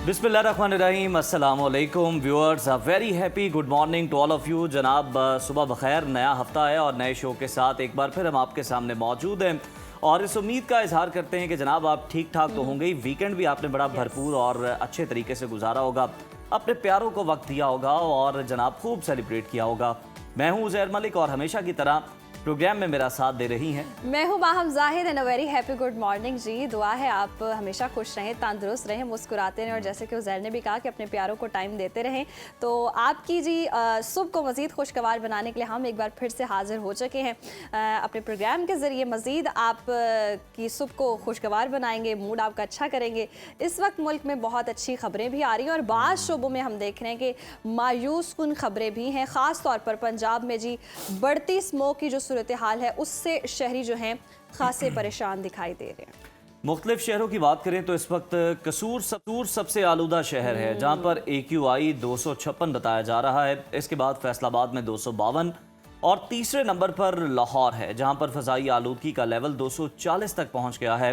बिस्मिल्लाहिर्रहमानिर्रहीम, अस्सलाम वालेकुम viewers, a very happy good morning to all of you. जनाब सुबह बखैर, नया हफ्ता है और नए शो के साथ एक बार फिर हम आपके सामने मौजूद हैं और इस उम्मीद का इजहार करते हैं कि जनाब आप ठीक ठाक तो होंगे ही। वीकेंड भी आपने बड़ा भरपूर और अच्छे तरीके से गुजारा होगा, अपने प्यारों को वक्त दिया होगा और जनाब खूब सेलिब्रेट किया होगा। मैं हूँ उज़ैर मलिक और हमेशा की तरह प्रोग्राम में मेरा साथ दे रही हैं। मैं हूँ Maham Zahid and a very happy good morning ji. दुआ है आप हमेशा खुश रहें, तंदुरुस्त रहें, मुस्कुराते रहें और जैसे कि उज़ैर ने भी कहा कि अपने प्यारों को टाइम देते रहें। तो आपकी जी सुबह को मज़ीद खुशगवार बनाने के लिए हम एक बार फिर से हाजिर हो चुके हैं। अपने प्रोग्राम के ज़रिए मज़ीद आप की सुबह को खुशगवार बनाएंगे, मूड आपका अच्छा करेंगे। इस वक्त मुल्क में बहुत अच्छी खबरें भी आ रही हैं और बाज़ शोबों में हम देख रहे हैं कि मायूस कुन खबरें भी हैं। ख़ास तौर पर पंजाब में जी बढ़ती स्मोक की जो सूरत हाल है उससे शहरी जो हैं खासे परेशान दिखाई दे रहे हैं। मुख्तलिफ शहरों की बात करें तो इस वक्त कसूर सबसे आलूदा शहर है, जहां पर AQI 256 बताया जा रहा है। इसके बाद फैसलाबाद में 252 और तीसरे नंबर पर लाहौर है, जहां पर फ़ज़ाई आलूदगी का लेवल 240 तक पहुंच गया है।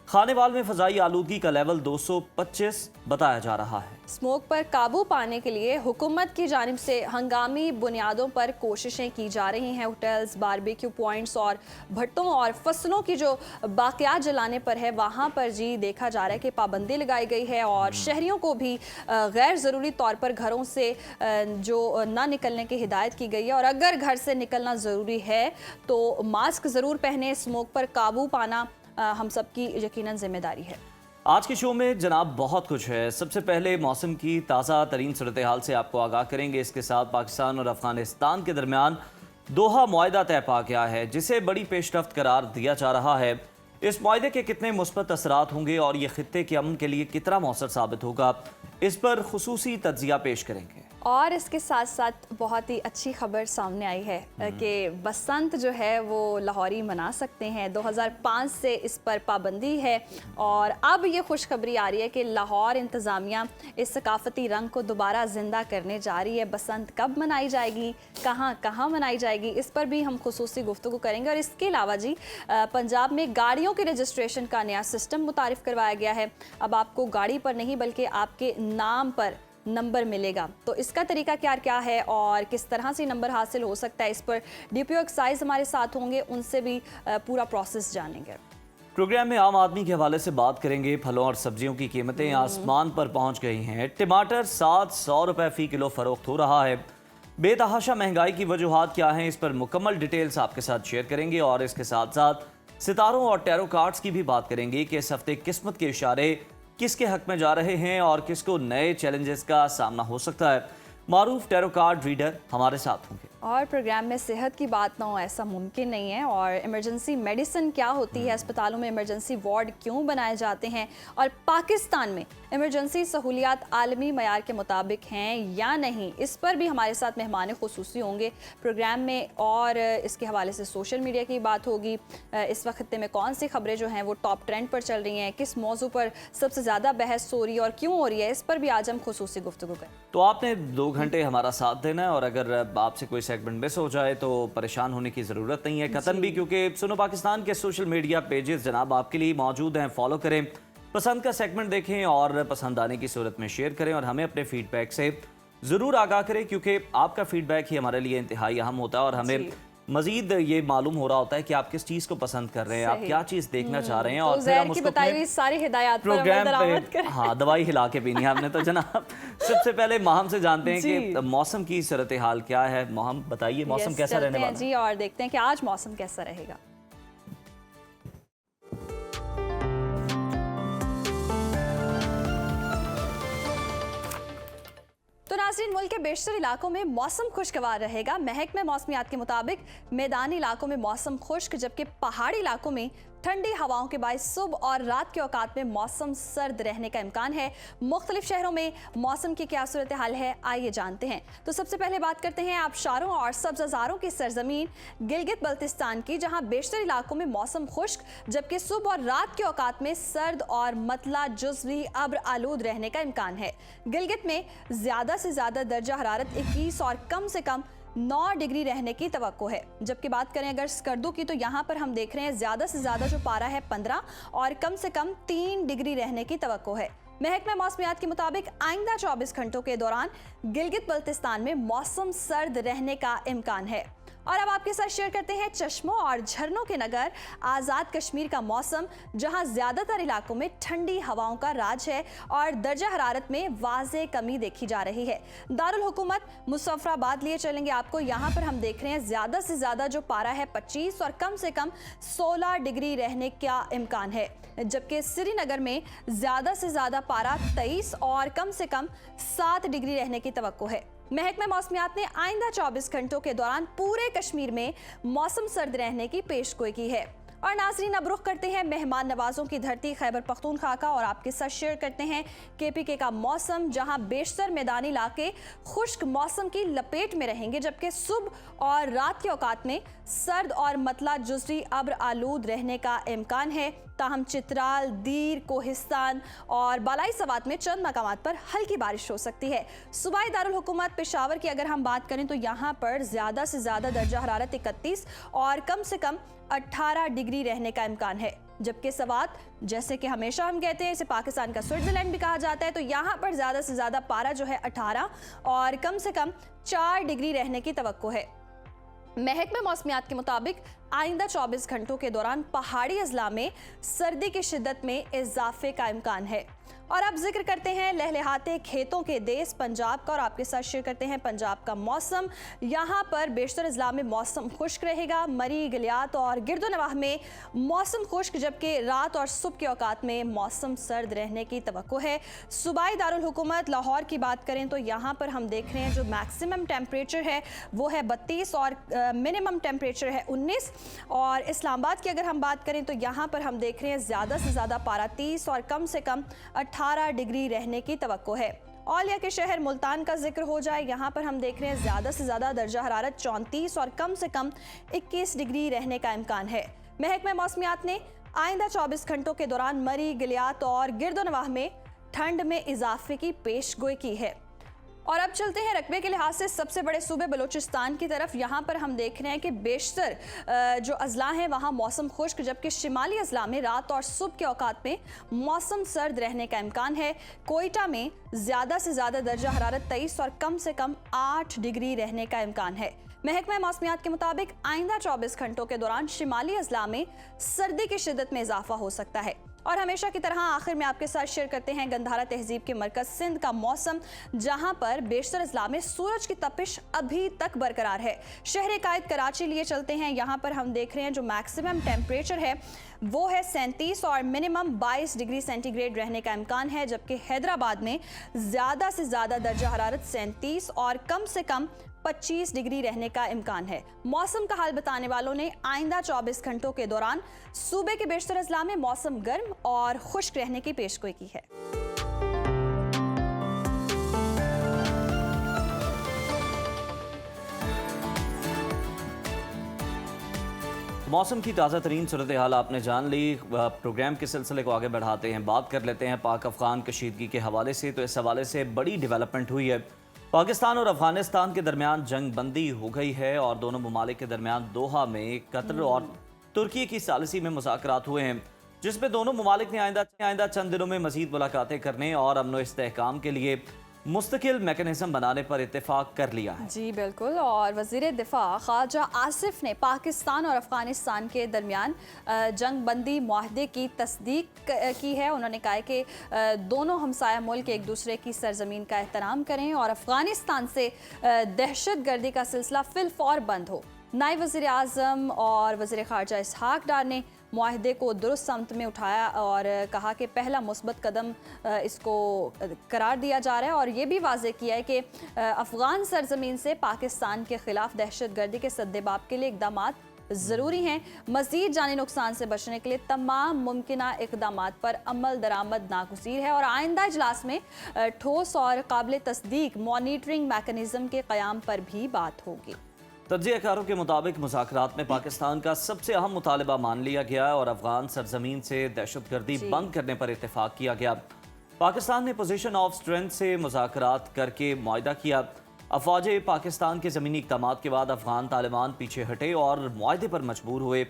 खानेवाल में फ़ज़ाई आलूदगी का लेवल 225 बताया जा रहा है। स्मोक पर काबू पाने के लिए हुकूमत की जानिब से हंगामी बुनियादों पर कोशिशें की जा रही हैं। होटल्स, बारबेक्यू पॉइंट्स और भट्टों और फसलों की जो बाक़ियात जलाने पर है वहाँ पर जी देखा जा रहा है कि पाबंदी लगाई गई है और शहरियों को भी गैर ज़रूरी तौर पर घरों से जो ना निकलने की हिदायत की गई है और अगर घर से निकलना ज़रूरी है तो मास्क ज़रूर पहने। स्मोक पर काबू पाना हम सबकी यकीनन जिम्मेदारी है। आज के शो में जनाब बहुत कुछ है। सबसे पहले मौसम की ताज़ा तरीन सूरत हाल से आपको आगाह करेंगे। इसके साथ पाकिस्तान और अफगानिस्तान के दरमियान दोहा मुआहदा तय पा गया है, जिसे बड़ी पेशरफ्त करार दिया जा रहा है। इस मुआहदे के कितने मुस्बत असरात होंगे और ये खित्ते के अमन के लिए कितना मौसर साबित होगा, इस पर खुसूसी तज्जिया पेश करेंगे। और इसके साथ साथ बहुत ही अच्छी खबर सामने आई है कि बसंत जो है वो लाहौरी मना सकते हैं। 2005 से इस पर पाबंदी है और अब ये खुशखबरी आ रही है कि लाहौर इंतज़ामिया इस सकाफती रंग को दोबारा ज़िंदा करने जा रही है। बसंत कब मनाई जाएगी, कहाँ कहाँ मनाई जाएगी, इस पर भी हम खुसूसी गुफ्तगू करेंगे। और इसके अलावा जी पंजाब में गाड़ियों के रजिस्ट्रेशन का नया सिस्टम मुतारिफ़ करवाया गया है। अब आपको गाड़ी पर नहीं बल्कि आपके नाम पर नंबर मिलेगा। तो इसका तरीका क्या है और किस तरह से नंबर हासिल हो सकता है, इस पर DPO एक्साइज हमारे साथ होंगे, उनसे भी पूरा प्रोसेस जानेंगे। प्रोग्राम में आम आदमी के हवाले से बात करेंगे। फलों और सब्जियों की कीमतें आसमान पर पहुंच गई हैं। टमाटर 700 रुपए फ़ी किलो फरोख्त हो रहा है। बेतहाशा महंगाई की वजूहात क्या हैं, इस पर मुकम्मल डिटेल्स आपके साथ शेयर करेंगे और इसके साथ साथ सितारों और टैरो कार्ड्स की भी बात करेंगे कि इस हफ्ते किस्मत के इशारे किसके हक में जा रहे हैं और किसको नए चैलेंजेस का सामना हो सकता है। मारूफ टैरो कार्ड रीडर हमारे साथ होंगे। और प्रोग्राम में सेहत की बात ना हो ऐसा मुमकिन नहीं है। और इमरजेंसी मेडिसिन क्या होती है, अस्पतालों में इमरजेंसी वार्ड क्यों बनाए जाते हैं और पाकिस्तान में इमरजेंसी सहूलियात आलमी मयार के मुताबिक हैं या नहीं, इस पर भी हमारे साथ मेहमान खुसूसी होंगे प्रोग्राम में। और इसके हवाले से सोशल मीडिया की बात होगी। इस वक्त में कौन सी खबरें जो हैं वो टॉप ट्रेंड पर चल रही हैं, किस मौजू पर सबसे ज़्यादा बहस हो रही है और क्यों हो रही है, इस पर भी आज हम खुसूसी गुफ्तगू करें। तो आपने 2 घंटे हमारा साथ देना है और अगर आपसे कोई सेगमेंट मिस हो जाए तो परेशान होने की ज़रूरत नहीं है कतन भी, क्योंकि सुनो पाकिस्तान के सोशल मीडिया पेजेस जनाब आपके लिए मौजूद हैं। फॉलो करें, पसंद का सेगमेंट देखें और पसंद आने की सूरत में शेयर करें और हमें अपने फीडबैक से ज़रूर आगाह करें, क्योंकि आपका फीडबैक ही हमारे लिए इंतहाई अहम होता है और हमें मजीद ये मालूम हो रहा होता है कि आप किस चीज़ को पसंद कर रहे हैं, आप क्या चीज़ देखना चाह रहे हैं और फिर हम उसको अपने सारी हिदायत प्रोग्राम पे दवाई हिला के पीनी है हमने। तो जनाब सबसे पहले माहम से जानते हैं कि मौसम की सूरत हाल क्या है। माहम बताइए, मौसम कैसा रहने वाला है जी और देखते हैं कि आज मौसम कैसा रहेगा। तो नाज़रीन, मुल्क के बेशतर इलाकों में मौसम खुशगवार रहेगा। महकमे मौसमियात के मुताबिक मैदानी इलाकों में मौसम खुश्क, जबकि पहाड़ी इलाकों में ठंडी हवाओं के बायस सुबह और रात के औकात में मौसम सर्द रहने का इम्कान है। मुख्तलिफ शहरों में मौसम की क्या सूरत हाल है, आइए जानते हैं। तो सबसे पहले बात करते हैं आबशारों और सब्ज़ारों की सरजमीन गिलगित बल्तिस्तान की, जहां बेशतर इलाकों में मौसम खुश्क, जबकि सुबह और रात के औकात में सर्द और मतला जुज़वी अब्र आलूद रहने का इम्कान है। गिलगित में ज़्यादा से ज़्यादा दर्जा हरारत 21 और कम से कम 9 डिग्री रहने की तवक्को है। जबकि बात करें अगर स्कर्दू की, तो यहाँ पर हम देख रहे हैं ज़्यादा से ज़्यादा जो पारा है 15 और कम से कम 3 डिग्री रहने की तवक्को है। महकमा मौसमियात के मुताबिक आइंदा 24 घंटों के दौरान गिलगित बल्तिस्तान में मौसम सर्द रहने का इम्कान है। और अब आपके साथ शेयर करते हैं चश्मों और झरनों के नगर आज़ाद कश्मीर का मौसम, जहां ज्यादातर इलाकों में ठंडी हवाओं का राज है और दर्जा हरारत में वाज़े कमी देखी जा रही है। दारुल हुकूमत मुजफ्फराबाद लिए चलेंगे आपको। यहाँ पर हम देख रहे हैं ज्यादा से ज्यादा जो पारा है 25 और कम से कम 16 डिग्री रहने का इम्कान है, जबकि श्रीनगर में ज्यादा से ज्यादा पारा 23 और कम से कम 7 डिग्री रहने की तवक्को है। महकमा मौसमियात ने आइंदा 24 घंटों के दौरान पूरे कश्मीर में मौसम सर्द रहने की पेशगोई की है। और नाज़रीन, अब रुख करते हैं मेहमान नवाजों की धरती खैबर पख्तूनख्वा का और आपके साथ शेयर करते हैं KPK का मौसम, जहां बेशतर मैदानी इलाके खुश्क मौसम की लपेट में रहेंगे, जबकि सुबह और रात के औकात में सर्द और मतला जुज़री अब्र आलूद रहने का इम्कान है। ताहम चित्राल, दीर, कोहिस्तान और बालाई सवात में चंद मकामात पर हल्की बारिश हो सकती है। सूबाई दारुल हुकूमत पेशावर की अगर हम बात करें तो यहाँ पर ज़्यादा से ज़्यादा दर्जा हरारत 31 और कम से कम 18 डिग्री रहने का इम्कान है, जबकि सवात, जैसे कि हमेशा हम कहते हैं, इसे पाकिस्तान का स्विट्जरलैंड भी कहा जाता है, तो यहाँ पर ज़्यादा से ज़्यादा पारा जो है 18 और कम से कम 4 डिग्री रहने की तवक्को है। महकमा मौसमियात के मुताबिक आइंदा 24 घंटों के दौरान पहाड़ी अजला में सर्दी की शिद्दत में इजाफे का इम्कान है। और अब जिक्र करते हैं लहलहाते खेतों के देश पंजाब का और आपके साथ शेयर करते हैं पंजाब का मौसम। यहाँ पर बेशतर अजला में मौसम खुश्क रहेगा। मरी, गलियात और गिरदोनवाह में मौसम खुश्क, जबकि रात और सुबह के औकात में मौसम सर्द रहने की तवक्को है। सूबाई दारुल हुकूमत लाहौर की बात करें तो यहाँ पर हम देख रहे हैं जो मैक्सिमम टेम्परेचर है वो है 32 और मिनिमम टेम्परेचर है 19। और इस्लामाबाद की अगर हम बात करें तो यहाँ पर हम देख रहे हैं ज़्यादा से ज़्यादा पारा 30 और कम से कम 18 डिग्री रहने की तवक्को है। औलिया के शहर मुल्तान का जिक्र हो जाए, यहाँ पर हम देख रहे हैं ज़्यादा से ज़्यादा दर्जा हरारत 34 और कम से कम 21 डिग्री रहने का इम्कान है। महकमा मौसमियात ने आइंदा 24 घंटों के दौरान मरी, गलियात और गिरदोनवाह में ठंड में इजाफे की पेशगोई की है। और अब चलते हैं रकबे के लिहाज से सबसे बड़े सूबे बलूचिस्तान की तरफ। यहाँ पर हम देख रहे हैं कि बेशतर जो अजला हैं वहाँ मौसम खुश्क, जबकि शिमाली अजला में रात और सुबह के औकात में मौसम सर्द रहने का इम्कान है। कोयटा में ज़्यादा से ज़्यादा दर्जा हरारत 23 और कम से कम 8 डिग्री रहने का इम्कान है। महकमा मौसमियात के मुताबिक आइंदा 24 घंटों के दौरान शिमाली अजला में सर्दी की शिद्दत में इजाफा हो सकता है। और हमेशा की तरह आखिर में आपके साथ शेयर करते हैं गंधारा तहजीब के मरकज सिंध का मौसम, जहां पर बेशतर अजला में सूरज की तपिश अभी तक बरकरार है। शहर कायद कराची लिए चलते हैं। यहाँ पर हम देख रहे हैं जो मैक्सिमम टेम्परेचर है वो है 37 और मिनिमम 22 डिग्री सेंटीग्रेड रहने का इम्कान है, जबकि हैदराबाद में ज़्यादा से ज़्यादा दर्जा हरारत 37 और कम से कम 25 डिग्री रहने का इम्कान है। मौसम का हाल बताने वालों ने आइंदा 24 घंटों के दौरान सूबे के बेशतर अजला में मौसम गर्म और खुश्क रहने की पेशगोई की है। मौसम की ताज़ा तरीन सूरत हाल आपने जान ली। प्रोग्राम के सिलसिले को आगे बढ़ाते हैं, बात कर लेते हैं पाक अफगान कशीदगी के हवाले से। तो इस हवाले से बड़ी डेवलपमेंट हुई है। पाकिस्तान और अफगानिस्तान के दरमियान जंग बंदी हो गई है और दोनों ममालिक के दरमियान दोहा में कतर और तुर्की की सालिसी में मुज़ाकरात हुए हैं, जिसमें दोनों ममालिक ने आइंदा चंद दिनों में मज़ीद मुलाकातें करने और अमन इस्तेहकाम के लिए मुस्तकिल मैकेनिज्म बनाने पर इत्तेफाक कर लिया है। जी बिल्कुल। और वज़ीर दिफा ख्वाजा आसिफ ने पाकिस्तान और अफगानिस्तान के दरमियान जंग बंदी मुआहदे की तस्दीक की है। उन्होंने कहा है कि दोनों हमसाया मुल्क एक दूसरे की सरजमीन का एहतराम करें और अफगानिस्तान से दहशत गर्दी का सिलसिला फिलफौर बंद हो। नायब वज़ीर आज़म और वज़ीर ख़ारजा इसहाक डार ने मुआहदे को दुरुस्त समत में उठाया और कहा कि पहला मुस्बत कदम इसको करार दिया जा रहा है और ये भी वाज़ेह किया है कि अफ़गान सरजमीन से पाकिस्तान के ख़िलाफ़ दहशत गर्दी के सद्देबाब के लिए इक़दामात ज़रूरी हैं। मज़ीद जानी नुकसान से बचने के लिए तमाम मुमकिना इक़दामात पर अमल दरामद नागुज़ीर है और आइंदा इजलास में ठोस और काबिल तस्दीक मॉनिटरिंग मैकेनिज़्म के क़याम पर भी बात होगी। तज्ज़ियाकारों के मुताबिक मुज़ाकरात में पाकिस्तान का सबसे अहम मुतालबा मान लिया गया और अफगान सरजमीन से दहशतगर्दी बंद करने पर इत्तेफाक किया गया। पाकिस्तान ने पोजीशन ऑफ स्ट्रेंथ से मुज़ाकरात करके मुआहदा किया। अफवाज पाकिस्तान के ज़मीनी इक़दाम के बाद अफगान तालिबान पीछे हटे और मुआहदे पर मजबूर हुए।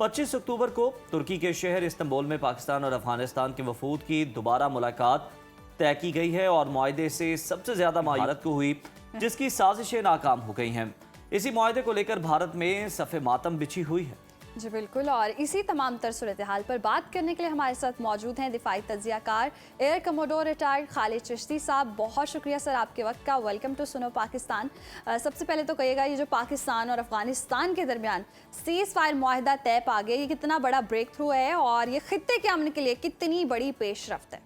25 अक्टूबर को तुर्की के शहर इस्तांबुल में पाकिस्तान और अफगानिस्तान के वफूद की दोबारा मुलाकात तय की गई है और मुआहदे से सबसे ज़्यादा भारत को हुई, जिसकी साजिशें नाकाम हो गई हैं। इसी मुआहदे को लेकर भारत में सफ़े मातम बिछी हुई है। जी बिल्कुल, और इसी तमाम तर सूरत हाल पर बात करने के लिए हमारे साथ मौजूद हैं दिफाई तज्जियाकार air commodore retired Khalid Chishti साहब। बहुत शुक्रिया सर आपके वक्त का। वेलकम टू सुनो पाकिस्तान। सबसे पहले तो कहिएगा, ये जो पाकिस्तान और अफगानिस्तान के दरमियान सीज़ फायर मुआहदा तय पा गया, ये कितना बड़ा ब्रेक थ्रू है और ये खित्ते के अमन के लिए कितनी बड़ी पेशरफ्त है?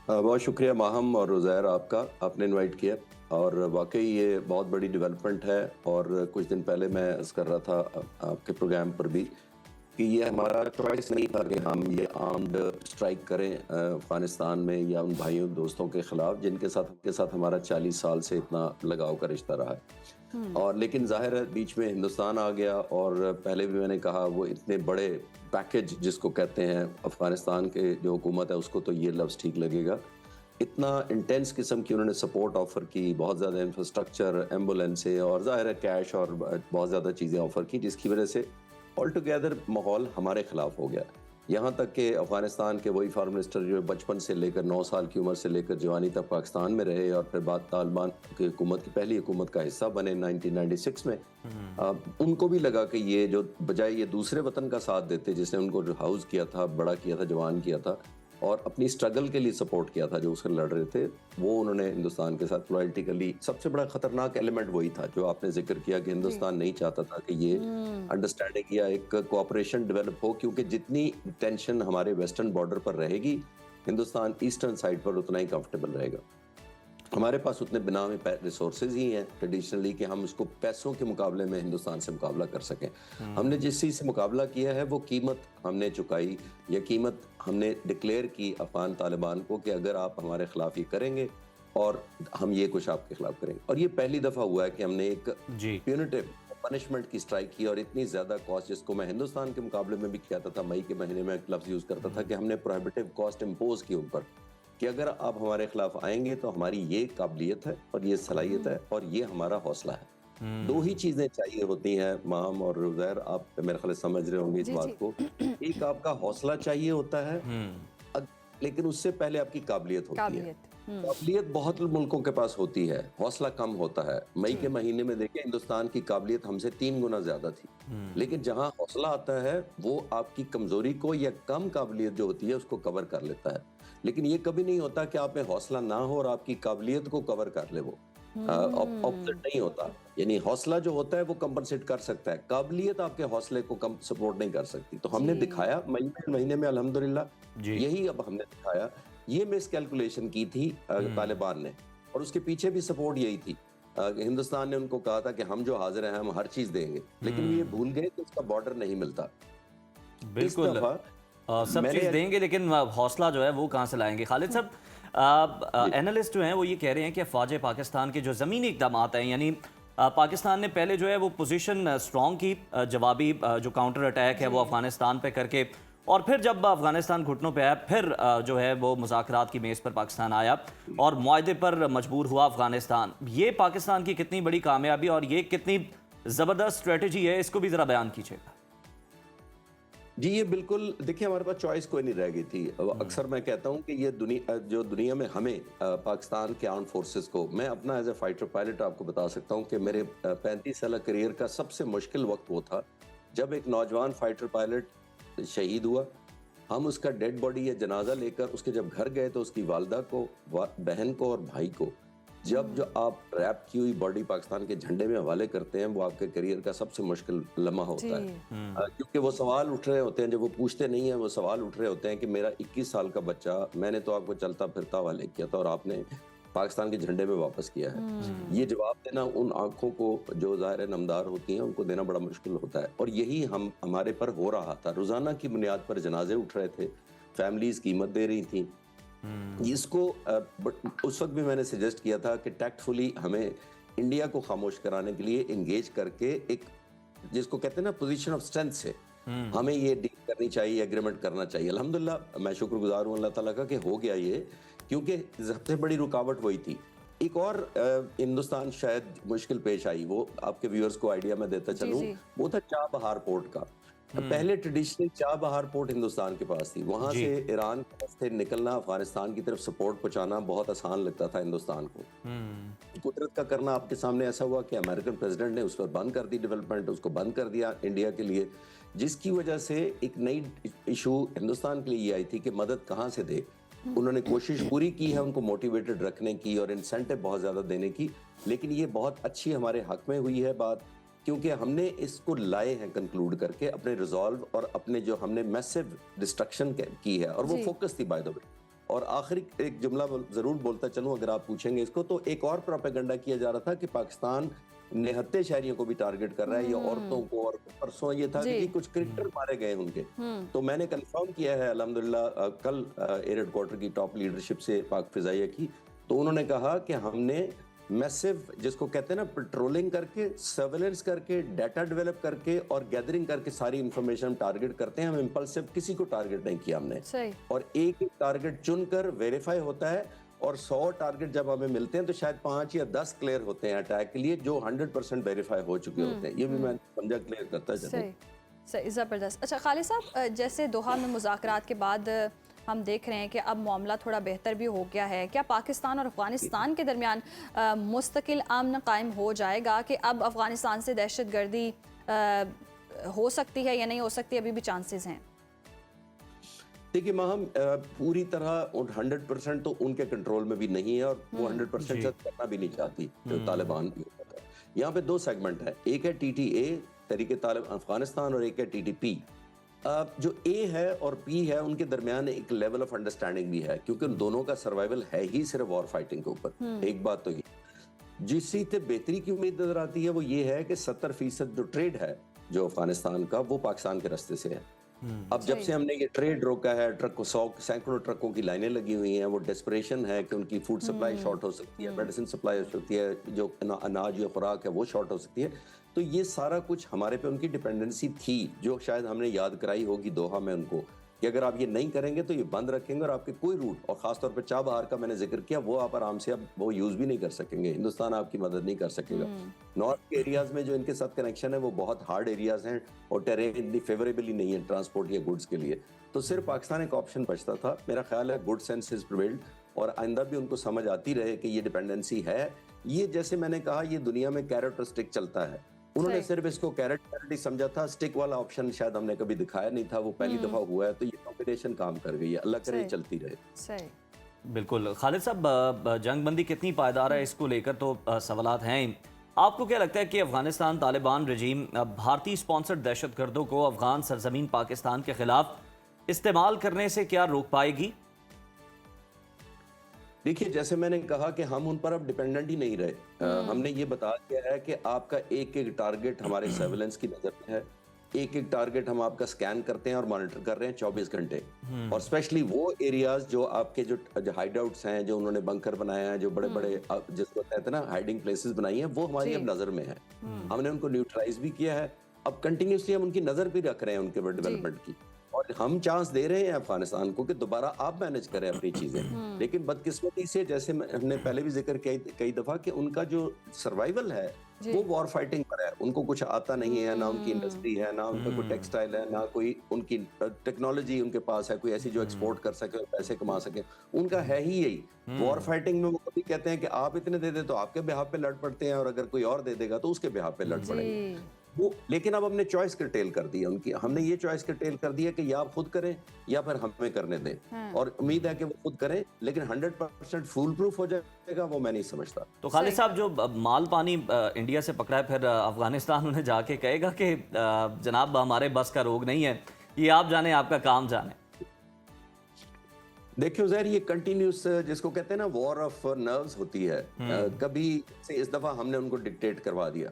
बहुत शुक्रिया माहम और रुज़ैर आपका, आपने इनवाइट किया और वाकई ये बहुत बड़ी डेवलपमेंट है। और कुछ दिन पहले मैं अर्ज़ कर रहा था आपके प्रोग्राम पर भी कि ये हमारा चॉइस नहीं था कि हम ये आर्म्ड स्ट्राइक करें अफ़गानिस्तान में या उन भाइयों दोस्तों के ख़िलाफ़ जिनके साथ हमारा 40 साल से इतना लगाव का रिश्ता रहा है। और लेकिन ज़ाहिर है बीच में हिंदुस्तान आ गया और पहले भी मैंने कहा वो इतने बड़े पैकेज जिसको कहते हैं अफ़गानिस्तान के जो हुकूमत है उसको तो ये लफ्ज़ ठीक लगेगा, इतना इंटेंस किस्म की उन्होंने सपोर्ट ऑफ़र की, बहुत ज़्यादा इंफ्रास्ट्रक्चर, एम्बुलेंसें और ज़ाहिर है कैश और बहुत ज़्यादा चीज़ें ऑफ़र की, जिसकी वजह से ऑल टुगेदर माहौल हमारे ख़िलाफ़ हो गया। यहाँ तक कि अफ़गानिस्तान के वही फॉरेन मिनिस्टर जो बचपन से लेकर 9 साल की उम्र से लेकर जवानी तक पाकिस्तान में रहे और फिर बाद तालिबान की हुकूमत की पहली हुकूमत का हिस्सा बने 1996 में, उनको भी लगा कि ये जो बजाय ये दूसरे वतन का साथ देते जिसने उनको हाउस किया था, बड़ा किया था, जवान किया था और अपनी स्ट्रगल के लिए सपोर्ट किया था जो उससे लड़ रहे थे, वो उन्होंने हिंदुस्तान के साथ लॉयल्टी कर ली। सबसे बड़ा खतरनाक एलिमेंट वही था जो आपने जिक्र किया कि हिंदुस्तान नहीं चाहता था कि ये अंडरस्टैंडिंग या एक कोऑपरेशन डेवलप हो, क्योंकि जितनी टेंशन हमारे वेस्टर्न बॉर्डर पर रहेगी, हिंदुस्तान ईस्टर्न साइड पर उतना ही कंफर्टेबल रहेगा। हमारे पास उतने बिना में रिसोर्सेज ही हैं ट्रेडिशनली कि हम उसको पैसों के मुकाबले में हिंदुस्तान से मुकाबला कर सकें। हमने जिस चीज़ से मुकाबला किया है वो कीमत हमने चुकाई, या कीमत हमने डिक्लेयर की अफगान तालिबान को कि अगर आप हमारे खिलाफ ये करेंगे और हम ये कुछ आपके खिलाफ करेंगे। और ये पहली दफ़ा हुआ है कि हमने एक प्यूनिटिव पनिशमेंट की स्ट्राइक की और इतनी ज़्यादा कॉस्ट, जिसको मैं हिंदुस्तान के मुकाबले में भी कहता था, मई के महीने में एक लफ्ज़ यूज़ करता था कि हमने प्रोहिबिटिव कॉस्ट इम्पोज की उन पर कि अगर आप हमारे खिलाफ आएंगे तो हमारी ये काबिलियत है और ये सलाहियत है और ये हमारा हौसला है। दो ही चीजें चाहिए होती हैं माहम और रुज़ैर, आप मेरे ख्याल समझ रहे होंगे इस बात को। एक आपका हौसला चाहिए होता है, लेकिन उससे पहले आपकी काबिलियत होती है। काबिलियत बहुत मुल्कों के पास होती है, हौसला कम होता है। मई के महीने में देखिए हिंदुस्तान की काबिलियत हमसे 3 गुना ज्यादा थी, लेकिन जहां हौसला आता है वो आपकी कमजोरी को या कम काबिलियत जो होती है उसको कवर कर लेता है। लेकिन ये कभी नहीं होता कि आप में हौसला ना हो और आपकी काबिलियत को कवर कर ले, वो ऑपोजिट नहीं होता। यानी हौसला जो होता है वो कंपनसेट कर सकता है, काबिलियत आपके हौसले को कम सपोर्ट नहीं कर सकती। तो हमने दिखाया मई महीने में अल्हम्दुलिल्लाह यही अब हमने दिखाया। ये मिस कैलकुलेशन की थी तालिबान ने और उसके पीछे भी सपोर्ट यही थी। हिंदुस्तान ने उनको कहा था कि हम जो हाजिर हैं हम हर चीज देंगे, लेकिन ये भूल गए कि उसका बॉर्डर नहीं मिलता। बिल्कुल सब चीज देंगे, लेकिन हौसला जो है वो कहाँ से लाएंगे? खालिद साहब, एनालिस्ट जो हैं वो ये कह रहे हैं कि अफवाज पाकिस्तान के जो ज़मीनी इक़दाम हैं, यानी पाकिस्तान ने पहले जो है वो पोजीशन स्ट्रॉन्ग की, जवाबी जो काउंटर अटैक है वो अफगानिस्तान पे करके, और फिर जब अफगानिस्तान घुटनों पे आया फिर जो है वो मुज़ाकरात की मेज़ पर पाकिस्तान आया और मुआहदे पर मजबूर हुआ अफगानिस्तान। ये पाकिस्तान की कितनी बड़ी कामयाबी और ये कितनी ज़बरदस्त स्ट्रेटजी है, इसको भी ज़रा बयान कीजिएगा। जी ये बिल्कुल, देखिए हमारे पास चॉइस कोई नहीं रह गई थी। अक्सर मैं कहता हूँ कि ये दुनिया में हमें पाकिस्तान के आर्म फोर्सेस को, मैं अपना एज ए फाइटर पायलट आपको बता सकता हूँ कि मेरे 35 साल करियर का सबसे मुश्किल वक्त वो था जब एक नौजवान फाइटर पायलट शहीद हुआ। हम उसका डेड बॉडी या जनाजा लेकर उसके जब घर गए तो उसकी वालदा को, बहन को और भाई को जब जो आप रैप की हुई बॉडी पाकिस्तान के झंडे में हवाले करते हैं, वो आपके करियर का सबसे मुश्किल लम्हा होता है। क्योंकि वो सवाल उठ रहे होते हैं, जब वो पूछते नहीं है वो सवाल उठ रहे होते हैं कि मेरा 21 साल का बच्चा, मैंने तो आपको चलता फिरता हवाले किया था और आपने पाकिस्तान के झंडे में वापस किया है। ये जवाब देना उन आंखों को जो ज़ाहिर नमदार होती हैं उनको देना बड़ा मुश्किल होता है, और यही हमारे पर हो रहा था। रोज़ाना की बुनियाद पर जनाजे उठ रहे थे, फैमिलीज कीमत दे रही थी। इसको उस वक्त भी मैंने सजेस्ट किया था कि टैक्टफुली हमें इंडिया को खामोश कराने के लिए एंगेज करके एक, जिसको कहते हैं ना, पोजीशन ऑफ स्ट्रेंथ से हमें ये डील करनी चाहिए, एग्रीमेंट करना चाहिए। अल्हम्दुलिल्लाह मैं शुक्रगुजार हूँ अल्लाह ताला का कि हो गया ये, क्योंकि सबसे बड़ी रुकावट वही थी। एक और हिंदुस्तान शायद मुश्किल पेश आई, वो आपके व्यूअर्स को आइडिया में देता चलूं, वो था चाबहार पोर्ट का। पहले ट्रेडिशनल चाबहार पोर्ट हिंदुस्तान के पास थी, वहां जी। से ईरान के रास्ते निकलना, अफगानिस्तान की तरफ सपोर्ट पहुंचाना बहुत आसान लगता था हिंदुस्तान को। कुदरत का करना आपके सामने ऐसा हुआ कि अमेरिकन प्रेसिडेंट ने उस पर बंद कर दी डेवलपमेंट, उसको बंद कर दिया इंडिया के लिए, जिसकी वजह से एक नई इशू हिंदुस्तान के लिए ये आई थी कि मदद कहाँ से दे। उन्होंने कोशिश पूरी की है उनको मोटिवेटेड रखने की और इंसेंटिव बहुत ज़्यादा देने की, लेकिन ये बहुत अच्छी हमारे हक में हुई है बात, क्योंकि हमने इसको लाए हैं कंक्लूड करके अपने रिजॉल्व और अपने जो हमने मैसिव डिस्ट्रक्शन की है, और वो जी। फोकस थी बाय द वे। और आखिरी एक जुमला जरूर बोलता चलूं, अगर आप पूछेंगे इसको, तो एक और प्रोपेगेंडा किया जा रहा था कि पाकिस्तान निहत्ते शहरियों को भी टारगेट कर रहा है, या औरतों को, और परसों ये था जी। कि कुछ क्रिकेटर मारे गए उनके। तो मैंने कंफर्म किया है अल्हम्दुलिल्लाह कल एयर हेडक्वार्टर की टॉप लीडरशिप से पाक फिजाइया की, तो उन्होंने कहा कि हमने मैसिव, जिसको कहते हैं ना, पेट्रोलिंग करके, सर्वेलेंस करके, डाटा डेवलप करके और गैदरिंग करके सारी इंफॉर्मेशन हम टारगेट करते हैं। हम इम्पल्सिव किसी को टारगेट नहीं किया हमने, सही। और एक एक टारगेट चुनकर वेरीफाई होता है, और 100 टारगेट जब हमें मिलते हैं तो शायद 5 या 10 क्लियर होते हैं अटैक के लिए, जो 100% वेरीफाई हो चुके होते हैं। ये भी मैं समझा क्लियर करता चलूं। सही सही, ज़बरदस्त। अच्छा खालिद साहब, जैसे दोहा में मुज़ाकरात के बाद हम देख रहे हैं कि अब मामला थोड़ा बेहतर भी हो गया है, क्या पाकिस्तान और अफ़गानिस्तान के दरमियान मुस्तकिल अमन कायम हो जाएगा, कि अब अफ़गानिस्तान से दहशत गर्दी हो सकती है या नहीं हो सकती, अभी भी चांसेस हैं? देखिए माहम, पूरी तरह 100% तो उनके कंट्रोल में भी नहीं है, और वो 100% शायद करना भी नहीं चाहती जो तालिबान। यहाँ पे दो सेगमेंट है, एक है TTA तहरीके तालिबान अफगानिस्तान, और एक है TTP। जो ए है और पी है उनके दरमियान एक लेवल ऑफ अंडरस्टैंडिंग भी है, क्योंकि उन दोनों का सर्वाइवल है ही सिर्फ वॉर फाइटिंग के ऊपर। एक बात तो ये जिससे बेहतरी की उम्मीद नजर आती है वो ये है कि 70% जो ट्रेड है जो अफगानिस्तान का, वो पाकिस्तान के रास्ते से है। अब जब से हमने ये ट्रेड रोका है, ट्रक को 100 सैकड़ों ट्रकों की लाइनें लगी हुई हैं, वो डेस्परेशन है कि उनकी फूड सप्लाई शॉर्ट हो सकती है, मेडिसिन सप्लाई हो सकती है, जो अनाज या खुराक है वो शॉर्ट हो सकती है। तो ये सारा कुछ हमारे पे उनकी डिपेंडेंसी थी, जो शायद हमने याद कराई होगी दोहा में उनको, कि अगर आप ये नहीं करेंगे तो ये बंद रखेंगे, और आपके कोई रूट, और खासतौर पर चाबहार का मैंने जिक्र किया, वो आप आराम से अब वो यूज भी नहीं कर सकेंगे, हिंदुस्तान आपकी मदद नहीं कर सकेगा। नॉर्थ के एरियाज में जो इनके साथ कनेक्शन है वो बहुत हार्ड एरियाज हैं, और टेरेन इतनी फेवरेबल ही नहीं है ट्रांसपोर्ट या गुड्स के लिए। तो सिर्फ पाकिस्तान एक ऑप्शन बचता था। मेरा ख्याल है गुड सेंस इज प्रिवेल्ड, और आइंदा भी उनको समझ आती रहे कि ये डिपेंडेंसी है। ये जैसे मैंने कहा, ये दुनिया में कैरेट और स्टिक चलता है, उन्होंने सिर्फ इसको कैरेट ही समझा था, स्टिक वाला ऑप्शन शायद हमने कभी दिखाया नहीं था, वो पहली दफा हुआ है, तो ये कॉम्बिनेशन काम कर गई है, अल्लाह करे चलती रहे। सही। बिल्कुल। खालिद साहब, जंगबंदी कितनी पायदार है, इसको लेकर तो सवालात हैं ही। आपको क्या लगता है कि अफगानिस्तान तालिबान रजीम भारतीय स्पॉन्सर्ड दहशतगर्दों को अफगान सरजमीन पाकिस्तान के खिलाफ इस्तेमाल करने से क्या रोक पाएगी? देखिए, जैसे मैंने कहा कि हम उन पर अब डिपेंडेंट ही नहीं रहे। हमने ये बता दिया है कि आपका एक एक टारगेट हमारे सर्वेलेंस की नजर में है, एक एक टारगेट हम आपका स्कैन करते हैं और मॉनिटर कर रहे हैं 24 घंटे। और स्पेशली वो एरियाज जो आपके जो हाइड आउट्स हैं, जो उन्होंने बंकर बनाए हैं, जो बड़े बड़े जिसको कहते हैं ना हाइडिंग प्लेसेस बनाई हैं, वो हमारी अब नजर में है। हमने उनको न्यूट्रलाइज भी किया है, अब कंटिन्यूसली हम उनकी नजर भी रख रहे हैं उनके डेवलपमेंट की, और हम चांस दे रहे हैं अफगानिस्तान को कि दोबारा आप मैनेज करें अपनी चीजें। लेकिन बदकिस्मती से, जैसे हमने पहले भी जिक्र किया कई दफा, कि उनका जो सर्वाइवल है वो वॉर फाइटिंग पर है। उनको कुछ आता नहीं है, ना उनकी इंडस्ट्री है, ना उनका कोई टेक्सटाइल है, ना कोई उनकी टेक्नोलॉजी उनके पास है कोई ऐसी जो एक्सपोर्ट कर सके और पैसे कमा सके। उनका है ही यही वॉर फाइटिंग में। वो कभी कहते हैं कि आप इतने दे दे तो आपके बिहाफ पे लड़ पड़ते हैं, और अगर कोई और दे देगा तो उसके बिहाफ पे लड़ पड़ेंगे वो। लेकिन अब हमने चॉइस करटेल कर दी है उनकी, हमने ये चॉइस करटेल कर दी है कि या आप खुद करें या फिर हमें करने दें। और उम्मीद है कि वो खुद करें, लेकिन 100% फूल प्रूफ हो जाएगा वो मैं नहीं समझता। तो खालिद साहब, जो माल पानी इंडिया से पकड़ा है, फिर अफगानिस्तान उन्हें जाके कहेगा कि जनाब हमारे बस का रोग नहीं है, ये आप जाने, आपका काम जाने। देखिए उज़ैर, ये कंटिन्यूस जिसको कहते हैं ना वॉर ऑफ नर्व्स होती है। कभी से इस दफा हमने उनको डिक्टेट करवा दिया,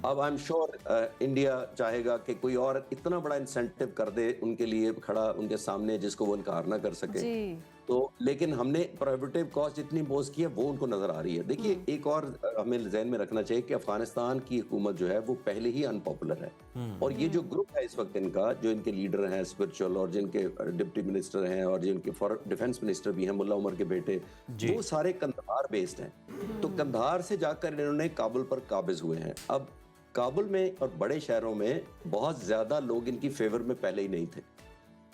अब आई एम श्योर इंडिया चाहेगा कि कोई और इतना बड़ा इंसेंटिव कर दे उनके लिए खड़ा उनके सामने, जिसको वो इनकार ना कर सके। तो लेकिन हमने प्रोहिबिटिव कॉस्ट जितनी इम्पोज की है वो उनको नजर आ रही है। देखिए, एक और हमें ज़हन में रखना चाहिए कि अफगानिस्तान की हुकूमत जो है वो पहले ही अनपॉपुलर है, और ये जो ग्रुप है इस वक्त इनका, जो इनके लीडर हैं स्पिरिचुअल, और जिनके डिप्टी मिनिस्टर हैं, और जिनके फॉरेन डिफेंस मिनिस्टर भी हैं, मुल्ला उमर के बेटे, वो सारे कंधार बेस्ड हैं। तो कंधार से जाकर इन्होंने काबुल पर काबिज हुए हैं। अब काबुल में और बड़े शहरों में बहुत ज्यादा लोग इनकी फेवर में पहले ही नहीं थे।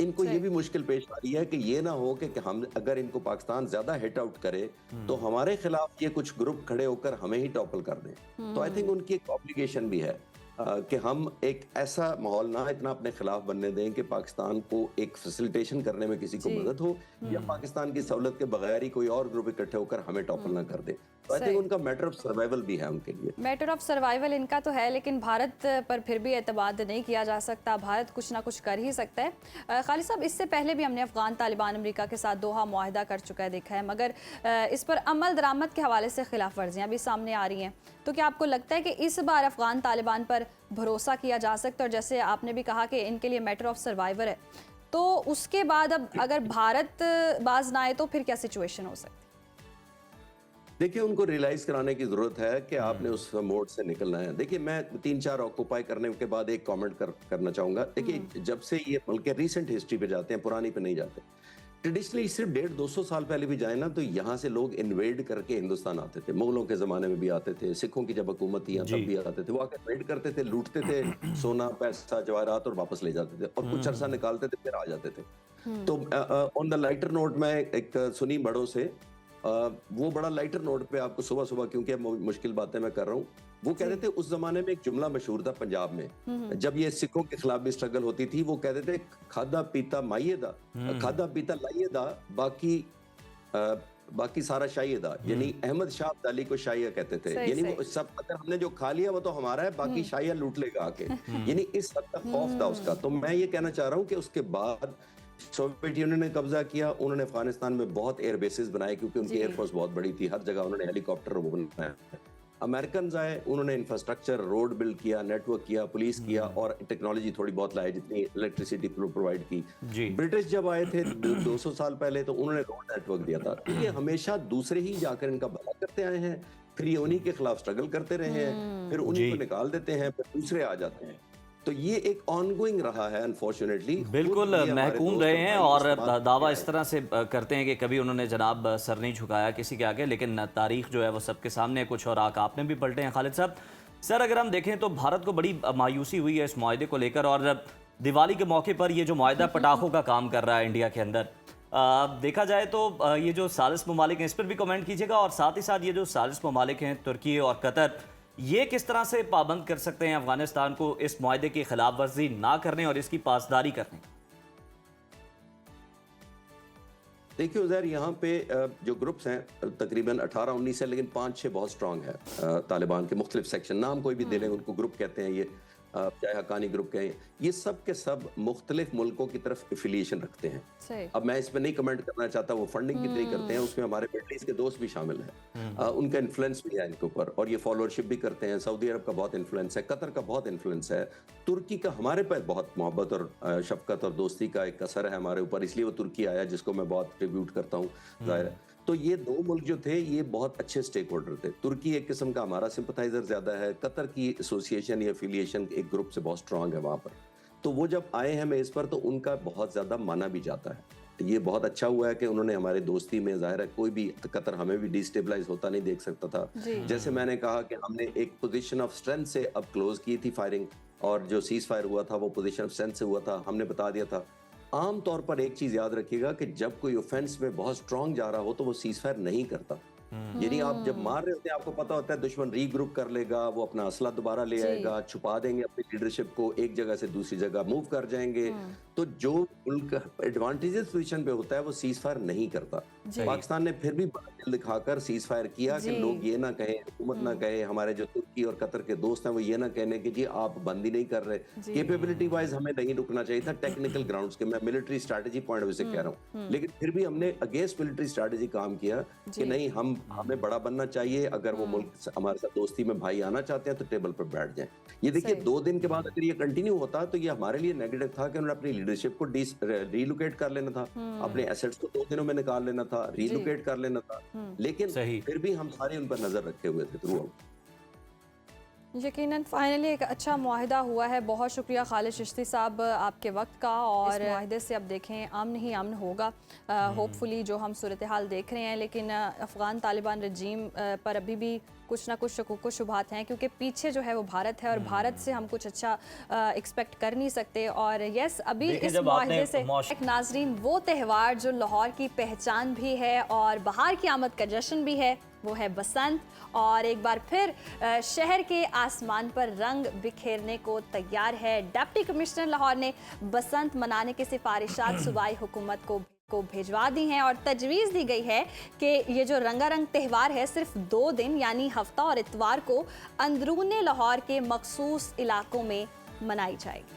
इनको ये भी मुश्किल पेश आ रही है कि ये ना हो कि हम अगर इनको पाकिस्तान ज्यादा हिट आउट करे तो हमारे खिलाफ ये कुछ ग्रुप खड़े होकर हमें ही टॉपल कर दें। तो आई थिंक उनकी एक ऑब्लिगेशन भी है कि हम एक ऐसा माहौल ना इतना अपने खिलाफ बनने दें कि पाकिस्तान को एक फैसिलिटेशन करने में किसी को मदद हो या पाकिस्तान की सहूलत के बगैर ही कोई और ग्रुप इकट्ठे होकर हमें टॉपल ना कर दे। तो आई थिंक उनका मैटर ऑफ सर्वाइवल भी है उनके लिए। मैटर ऑफ सर्वाइवल इनका तो है, लेकिन भारत पर फिर भी एतमाद नहीं किया जा सकता। भारत कुछ ना कुछ कर ही सकता है। खालिद साहब, इससे पहले भी हमने अफगान तालिबान अमेरिका के साथ दोहा मुआहदा कर चुका है, देखा है, मगर इस पर अमल दरामद के हवाले से खिलाफ वर्जियाँ भी सामने आ रही हैं। तो क्या आपको लगता है कि इस बार अफगान तालिबान पर भरोसा किया जा सकता है? और जैसे आपने भी कहा कि इनके लिए मैटर ऑफ सर्वाइवर है, तो उसके बाद अब अगर भारत बाज ना आए तो फिर क्या सिचुएशन हो सकती है? देखिए, उनको रियलाइज कराने की जरूरत है कि आपने उस मोड से निकलना है। देखिए, मैं 3-4 ऑक्यूपाई करने के बाद एक कमेंट करना चाहूंगा। देखिए, जब से ये बल्कि रिसेंट हिस्ट्री पे जाते हैं, पुरानी पे नहीं जाते। ट्रेडिशनली सिर्फ 150-200 साल पहले भी जाए ना तो यहाँ से लोग इन्वेड करके हिंदुस्तान आते थे। मुगलों के जमाने में भी आते थे, सिखों की जब हुकूमत थी तब भी आते थे। वो आकर इन्वेड करते थे, लूटते थे सोना पैसा जवाहरात और वापस ले जाते थे और कुछ अरसा निकालते थे, फिर आ जाते थे। तो ऑन द लाइटर नोट में एक सुनी बड़ों से, वो बड़ा लाइटर नोट पे आपको सुबह सुबह, क्योंकि मुश्किल बातें मैं कर रहा हूँ, वो कहते थे उस जमाने में एक जुमला मशहूर था पंजाब में, जब ये सिखों के खिलाफ भी स्ट्रगल होती थी, वो कहते थे खादा पीता माइये दा, खादा पीता लाइये दा, बाकी सारा शाही दा। यानी अहमद शाह अब्दाली को शाहिया कहते थे। यानी वो सब, अगर हमने जो खा लिया वो तो हमारा है, बाकी शाहिया लूट लेगा आके। यानी इस हद तक खौफ था उसका। तो मैं ये कहना चाह रहा हूँ कि उसके बाद सोवियत यूनियन ने कब्जा किया, उन्होंने अफगानिस्तान में बहुत एयर बेसिस बनाए क्योंकि उनकी एयरफोर्स बहुत बड़ी थी, हर जगह उन्होंने हेलीकॉप्टर वो बनाया। अमेरिकन आए, उन्होंने इंफ्रास्ट्रक्चर, रोड बिल्ड किया, नेटवर्क किया, पुलिस किया और टेक्नोलॉजी थोड़ी बहुत लाई, जितनी इलेक्ट्रिसिटी प्रोवाइड की। ब्रिटिश जब आए थे 200 साल पहले तो उन्होंने रोड नेटवर्क दिया था। तो ये हमेशा दूसरे ही जाकर इनका भला करते आए हैं, फिर ये उन्हीं के खिलाफ स्ट्रगल करते रहे हैं, फिर उन्हीं को निकाल देते हैं, फिर दूसरे आ जाते हैं। तो ये एक ऑनगोइंग रहा है अनफॉर्चुनेटली। बिल्कुल महकूम रहे हैं और दावा इस तरह से करते हैं कि कभी उन्होंने जनाब सर नहीं झुकाया किसी के आगे, लेकिन तारीख जो है वो सबके सामने, कुछ और आंख आपने भी पलटे हैं। खालिद साहब, सर अगर हम देखें तो भारत को बड़ी मायूसी हुई है इस मुआहदे को लेकर, और दिवाली के मौके पर ये जो मुआहदा पटाखों का काम कर रहा है इंडिया के अंदर, देखा जाए तो ये जो सालिस ममालिक हैं इस पर भी कमेंट कीजिएगा, और साथ ही साथ ये जो सालिस ममालिक हैं तुर्की और कतर, ये किस तरह से पाबंद कर सकते हैं अफगानिस्तान को इस मुआहदे की खिलाफ वर्जी ना करने और इसकी पासदारी करने? देखिए उज़ैर, यहाँ पे जो ग्रुप्स हैं तकरीबन 18-19 है, लेकिन 5-6 बहुत स्ट्रांग है। तालिबान के मुख्तलिफ सेक्शन, नाम कोई भी दे लें उनको ग्रुप कहते हैं, ये चाहे हकानी ग्रुप कहें, ये सब के सब मुख्तलिफ मुल्कों की तरफ एफिलिएशन रखते हैं। अब मैं इस पर नहीं कमेंट करना चाहता वो फंडिंग कितनी करते हैं, उसमें हमारे मिडल ईस्ट के दोस्त भी शामिल हैं, उनका इन्फ्लुएंस भी है इनके ऊपर और ये फॉलोअरशिप भी करते हैं। सऊदी अरब का बहुत इन्फ्लुएंस है, कतर का बहुत इन्फ्लुएंस है, तुर्की का हमारे पर बहुत मोहब्बत और शफकत और दोस्ती का एक असर है हमारे ऊपर, इसलिए वो तुर्की आया जिसको मैं बहुत ट्रिब्यूट करता हूँ, जाहिर है। तो ये दो मुल्क जो थे ये बहुत अच्छे स्टेक होल्डर थे। तुर्की एक किस्म का हमारा सिंपथाइजर ज्यादा है, कतर की एसोसिएशन या एफिलिएशन एक ग्रुप से बहुत स्ट्रांग है वहां पर। तो वो जब आए हैं मेज पर तो उनका बहुत ज्यादा माना भी जाता है। ये बहुत अच्छा हुआ है कि उन्होंने हमारे दोस्ती में, जाहिर है कोई भी कतर हमें भी डिस्टेबलाइज होता नहीं देख सकता था। जैसे मैंने कहा कि हमने एक पोजीशन ऑफ स्ट्रेंथ से अब क्लोज की थी फायरिंग, और जो सीज फायर हुआ था वो पोजीशन ऑफ स्ट्रेंथ से हुआ था, हमने बता दिया था। आम तौर पर एक चीज याद रखिएगा कि जब कोई ऑफेंस में बहुत स्ट्रांग जा रहा हो तो वो सीज फायर नहीं करता। यानी आप जब मार रहे होते हैं आपको पता होता है दुश्मन रीग्रुप कर लेगा, वो अपना असला दोबारा ले आएगा, छुपा देंगे अपनी लीडरशिप को, एक जगह से दूसरी जगह मूव कर जाएंगे। तो जो मुल्क एडवांटेजेस पोजीशन पे होता है वो सीज फायर नहीं करता। पाकिस्तान ने फिर भी बड़ा दिल दिखाकर सीज फायर किया कि लोग ये ना कहें, हुकूमत ना कहे, हमारे जो तुर्की और कतर के दोस्त हैं वो ये ना कहने कि जी आप बंदी नहीं कर रहे। कैपेबिलिटी वाइज हमें नहीं रुकना चाहिए था, टेक्निकल ग्राउंड्स के, मैं military strategy point of view से कह रहा हूँ, लेकिन फिर भी हमने अगेंस्ट मिलिट्री स्ट्रैटेजी काम किया कि नहीं, हमें बड़ा बनना चाहिए। अगर वो मुल्क हमारे साथ दोस्ती में भाई आना चाहते हैं तो टेबल पर बैठ जाएं। ये देखिए 2 दिन के बाद अगर ये कंटिन्यू होता तो ये हमारे लिए नेगेटिव था कि उन्होंने अपनी लीडरशिप को रीलोकेट कर लेना था, अपने एसेट्स को 2 दिनों में निकाल लेना था, रीलोकेट कर लेना था, लेकिन फिर भी हम सारे उन पर नजर रखे हुए थे थ्रू आउट। यकीनन फाइनली एक अच्छा मुआहिदा हुआ है। बहुत शुक्रिया खालिद चिश्ती साहब आपके वक्त का, और इस मुआहिदे से अब देखें अमन ही अमन होगा होपफुली, जो हम सूरत हाल देख रहे हैं। लेकिन अफ़गान तालिबान रजीम पर अभी भी कुछ ना कुछ शकूक शुबहात हैं, क्योंकि पीछे जो है वो भारत है और भारत से हम कुछ अच्छा एक्सपेक्ट कर नहीं सकते। और यस, अभी इस मुआहिदे से एक नाजरीन वो त्यौहार जो लाहौर की पहचान भी है और बाहर की आमद का जश्न भी है, वो है बसंत। और एक बार फिर शहर के आसमान पर रंग बिखेरने को तैयार है। डिप्टी कमिश्नर लाहौर ने बसंत मनाने की सिफारिशात सूबाई हुकूमत को भेजवा दी हैं और तजवीज़ दी गई है कि ये जो रंगारंग त्यौहार है सिर्फ 2 दिन यानी हफ्ता और इतवार को अंदरूने लाहौर के मखसूस इलाकों में मनाई जाएगी।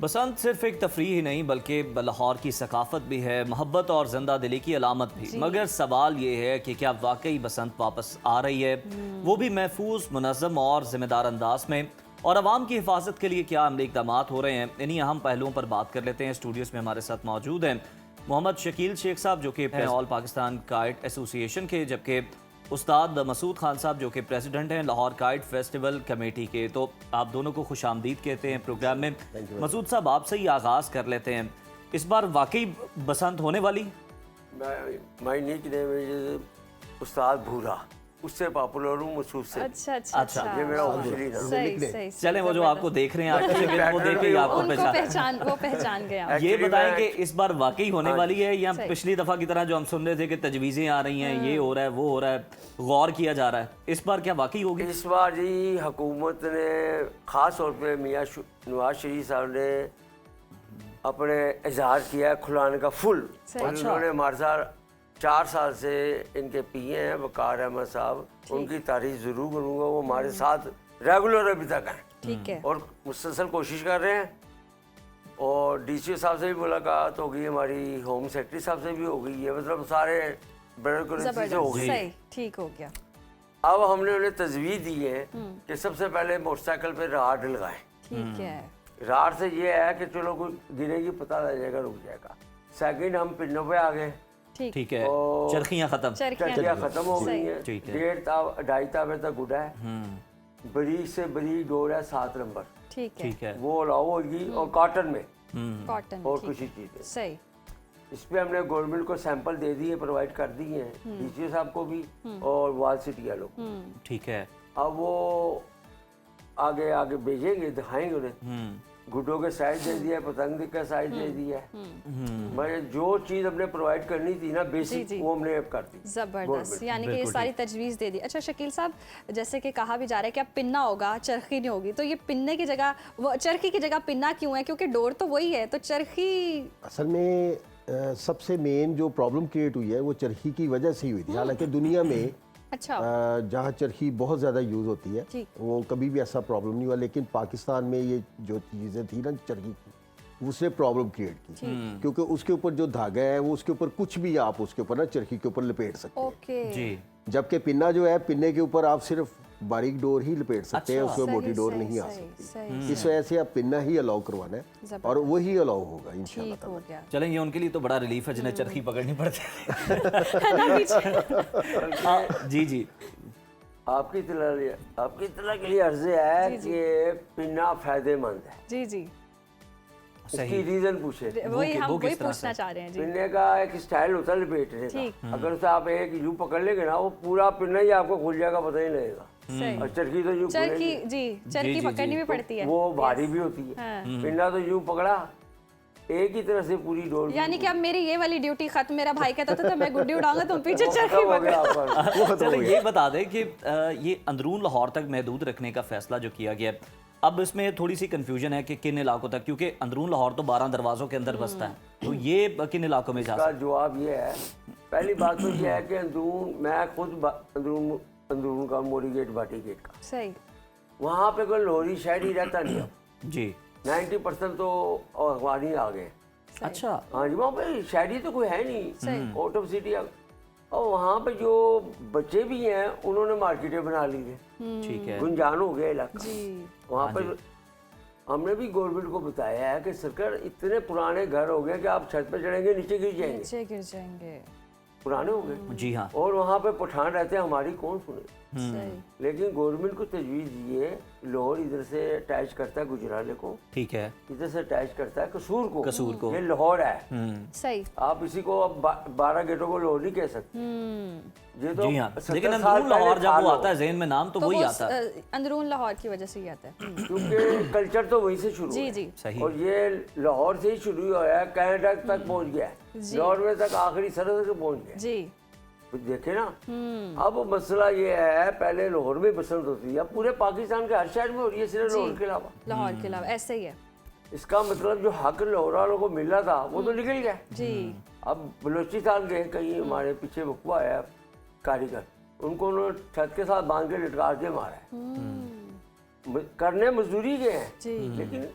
बसंत सिर्फ एक तफरीह ही नहीं बल्कि लाहौर की सकाफत भी है, मोहब्बत और जिंदा दिली की अलामत भी। मगर सवाल ये है कि क्या वाकई बसंत वापस आ रही है, वो भी महफूज, मुनज़्ज़म और जिम्मेदार अंदाज में, और आवाम की हिफाजत के लिए क्या अमली इक़दाम हो रहे हैं। इन्हीं अहम पहलुओं पर बात कर लेते हैं। स्टूडियोज़ में हमारे साथ मौजूद हैं मोहम्मद शकील शेख साहब जो कि ऑल पाकिस्तान काइट एसोसिएशन के, जबकि उस्ताद मसूद खान साहब जो कि प्रेसिडेंट हैं लाहौर काइट फेस्टिवल कमेटी के। तो आप दोनों को खुश आमदीद कहते हैं प्रोग्राम में। मसूद साहब, आपसे ही आगाज़ कर लेते हैं, इस बार वाकई बसंत होने वाली? माय निक नेम इज उस्ताद भूरा, उससे पॉपुलर हूँ मसूद से। अच्छा, ये मेरा ऑफिशियली नाम है। सही। चलें, वो जो आपको देख रहे हैं आपके वो देख के ही आपको पहचान गया। ये Actually, बताएं कि इस बार वाकई होने वाली है या सही। पिछली दफा की तरह जो हम सुन रहे थे कि तजवीज़ें आ रही हैं, ये हो रहा है, वो हो रहा है, गौर किया जा रहा है, इस बार क्या वाकई होगी? इस बार जी हुकूमत ने ख़ास तौर पे मियाँ नवाज शरीफ साहब ने अपने इजहार किया है खुलाने का फुल। और उन्होंने हमारे साथ 4 साल से इनके पीए हैं वकार अहमद साहब, उनकी तारीफ ज़रूर करूँगा। वो हमारे साथ रेगुलर अभी तक हैं, ठीक है, और मुसलसल कोशिश कर रहे हैं। और डीसी साहब से भी मुलाकात हो गई, हमारी होम सेक्रेटरी साहब से भी हो गई है, मतलब सारे ब्यूरोक्रेसी से हो गई। सही, ठीक हो गया। अब हमने उन्हें तजवीज़ दी है कि सबसे पहले मोटरसाइकिल पे राड डलवाएं। ठीक है, राड से ये है कि चलो कोई गिरेगी पता लग जाएगा, रुक जाएगा। सेकंड, हम पिन्नों पे आ गए, ठीक है, और चरखियाँ खत्म, चर्चियाँ ख़त्म हो गई हैं। ठीक है। 1.5 ताबे तक गुड़ा है, बरीक से बरीक डोर है 7 नंबर, ठीक है, वो अलाउ होगी, और कॉटन में कॉटन और किसी चीज़ में। सही। इस पे हमने गवर्नमेंट को सैंपल दे दिए, प्रोवाइड कर दिए हैं डीसी साहब को भी और वाल सिटी वालों को। ठीक है। अब वो आगे आगे भेजेंगे, दिखाएंगे उन्हें। गुड्डों के साइज दे दिया है, पतंग का साइज दे दिया है। मतलब जो चीज़ हमने प्रोवाइड करनी थी ना बेसिक, वो हमने अब कर दी। जबरदस्त, यानी कि ये सारी तजवीज़ दे दी। अच्छा शकील साहब, जैसे कि कहा भी जा रहा है कि अब पिन्ना होगा, चरखी नहीं होगी, तो ये पिन्ने की जगह, वो चरखी की जगह पिन्ना क्यों है? क्योंकि डोर तो वही है, तो चरखी असल में सबसे मेन जो प्रॉब्लम क्रिएट हुई है वो चरखी की वजह से ही हुई थी। हालांकि दुनिया में अच्छा जहाँ चरखी बहुत ज़्यादा यूज़ होती है ठीक। वो कभी भी ऐसा प्रॉब्लम नहीं हुआ, लेकिन पाकिस्तान में ये जो चीज़ें थी ना चरखी की, उसने प्रॉब्लम क्रिएट की, क्योंकि उसके ऊपर जो धागा है वो उसके ऊपर कुछ भी आप उसके ऊपर ना चरखी के ऊपर लपेट सकते हैं। ओके जी। जबकि पिन्ना जो है, पिन्ने के ऊपर आप सिर्फ बारीक डोर ही लपेट सकते हैं, उसमें मोटी सही, डोर सही, नहीं आ सही, सकती। सही, इस वजह से आप पिन्ना ही अलाउ करवाना है और वही अलाउ होगा इंशाल्लाह। ठीक हो गया। चलें, ये उनके लिए तो बड़ा रिलीफ है जिन्हें चरखी पकड़नी पड़ती है। जी जी, आपकी इत्तला के लिए अर्ज है कि पिन्ना फायदेमंद है। जी जी, उसकी रीजन पूछे। वही हम वो वही किस तरह पूछना से? चाह रहे हैं जी। पिन्ने का एक स्टाइल होता है लपेटने ठीक। का। अगर उसे आप एक यूं पकड़ लेंगे ना, वो पूरा पिन्ना ही आपको खुल जाएगा, पता ही नहीं लगेगा। सही। और चरखी तो यूं चरखी खुलेगी, जी, चरखी जी, पकड़नी जी। भी पड़ती है, वो भारी भी होती है। हाँ। पिन्ना तो यूं पकड़ा, एक ही तरह से पूरी डोर। यानी कि अब मेरी ये वाली ड्यूटी खत्म। मेरा भाई कहता था मैं गुड्डी उड़ाऊंगा, तुम पीछे चरखी हो गया पकड़ो। आपका। चलें, ये बता दें कि ये अंदरून लाहौर तक महदूद रखने का फैसला जो किया गया है, अब इसमें थोड़ी सी कंफ्यूजन है कि किन इलाकों तक, क्योंकि अंदरून लाहौर तो 12 दरवाज़ों के अंदर बसता है, तो ये किन इलाकों में जा इसका जवाब ये है, पहली बात तो ये है कि अंदरून, मैं खुद अंदरून का मोरी गेट, भाटी गेट का, सही। वहाँ पे कोई लोहरी शायरी रहता नहीं अब। जी। 90% तो अखबारी आ गए। अच्छा। हाँ जी, वहाँ पे शायरी तो कोई है नहीं, आउट ऑफ सिटी। और वहाँ पे जो बच्चे भी हैं उन्होंने मार्केटें बना ली है, ठीक है। गुंजान हो गया इलाका जी। वहाँ पे। हमने भी गवर्नमेंट को बताया है कि सरकार इतने पुराने घर हो गए कि आप छत पे चढ़ेंगे नीचे गिर जाएंगे, नीचे गिर जाएंगे। पुराने हो गए। जी हाँ। और वहाँ पे पठान रहते हैं, हमारी कौन सुने। सही। लेकिन गवर्नमेंट को तजवीज़ दी है, लाहौर इधर से अटैच करता है गुजराले को, ठीक है, इधर से अटैच करता है कसूर को, ये लाहौर है। सही। आप इसी को अब 12 गेटों को लाहौर नहीं कह सकते। ये तो जी हाँ। 70 लेकिन साल अंदरून लाहौर पहले था जब वो आता है जहन में नाम तो तो वही वो आता है। अंदरून लाहौर की वजह से ही आता है। क्योंकि कल्चर तो वहीं से शुरू जी है। जी सही। और ये लाहौर से ही शुरू हुआ है, कनाडा तक पहुंच गया है, जी। नॉर्वे तक आखिरी सरहद तक पहुंच गया। जी। तो देखे ना, अब मसला ये है, पहले लाहौर में बसंत होती है, अब पूरे पाकिस्तान के हर शहर में हो रही है, सिर्फ लाहौर के अलावा। लाहौर के अलावा ऐसे ही है। इसका मतलब जो हक लाहौर वालों को मिल रहा था वो तो निकल गया। जी। अब बलोचिस्तान गए, कहीं हमारे पीछे वकवा है कारीगर, उनको उन्होंने छत के साथ बांध के लटका के मारा है। करने मजदूरी गए हैं, जी। लेकिन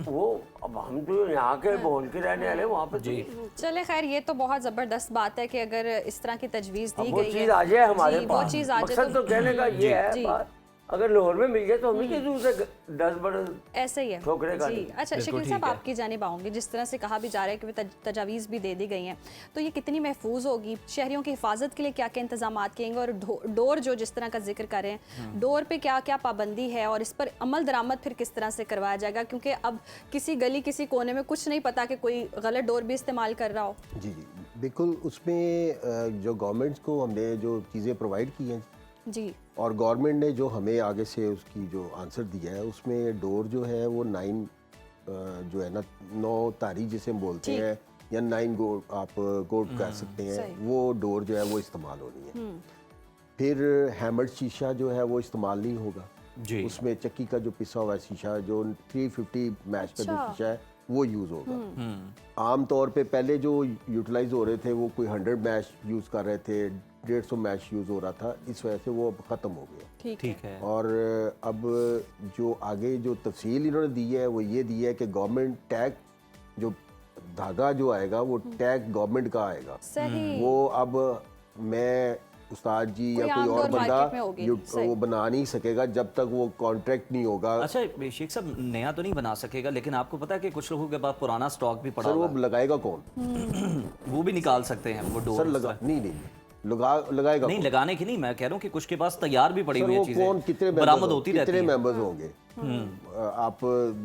वो अब हम तो यहाँ के बोल के रहने वाले वहाँ पे चले खैर, ये तो बहुत ज़बरदस्त बात है कि अगर इस तरह की तजवीज़ दी वो गई चीज़ आ जाए हमारे जी, वो पास। चीज़ आ जाए मकसद तो कहने का ये है जी। बात, अगर लाहौर में मिल जाए तो हमें क्या दूर से 10 बड़े ऐसे ही है ठोकरे का जी। नहीं। अच्छा शकील साहब, आपकी जानिब आऊँगी। जिस तरह से कहा भी जा रहा है कि तजावीज़ भी दे दी गई हैं, तो ये कितनी महफूज होगी? शहरियों की हिफाजत के लिए क्या क्या इंतजाम किएंगे? और डोर जो जिस तरह का जिक्र कर रहे हैं, डोर पे क्या क्या पाबंदी है और इस पर अमल दरामद फिर किस तरह से करवाया जाएगा? क्योंकि अब किसी गली किसी कोने में कुछ नहीं पता कि कोई गलत डोर भी इस्तेमाल कर रहा हो। जी जी बिल्कुल। उसमें जो गवर्नमेंट्स को हमने जो चीज़ें प्रोवाइड की हैं जी। और गवर्नमेंट ने जो हमें आगे से उसकी जो आंसर दिया है, उसमें डोर जो है वो 9 जो है ना 9 तारीख जिसे हम बोलते हैं, या 9 गोट आप गोट कह सकते हैं, वो डोर जो है वो इस्तेमाल होनी है। फिर हैमर्ड शीशा जो है वो इस्तेमाल नहीं होगा जी। उसमें चक्की का जो पिसा हुआ शीशा जो 350 मैच का जो शीशा है वो यूज़ होगा। आम तौर पे पहले जो यूटिलाइज हो रहे थे वो कोई 100 मैच यूज़ कर रहे थे, 150 मैच यूज़ हो रहा था, इस वजह से वो अब ख़त्म हो गया। ठीक है। और अब जो आगे जो तफसील इन्होंने दी है वो ये दी है कि गवर्नमेंट टैग जो धागा जो आएगा वो टैग गवर्नमेंट का आएगा। सही। वो अब मैं उस्ताद जी या कोई और बंदा वो बना नहीं सकेगा जब तक वो कॉन्ट्रैक्ट नहीं होगा। अच्छा शेख साहब, नया तो नहीं बना सकेगा, लेकिन आपको पता है कि कुछ लोगों के पास पुराना स्टॉक भी पड़ा सर हुआ वो लगाएगा कौन? वो भी निकाल सकते हैं वो डोर। सर लगाएगा नहीं, लगाने की नहीं, मैं कह रहा हूँ कि कुछ के पास तैयार भी पड़ी सर हुई है वो चीजें, कौन कितने बरामद होती रहती कितने हैं। मेंबर्स होंगे? आप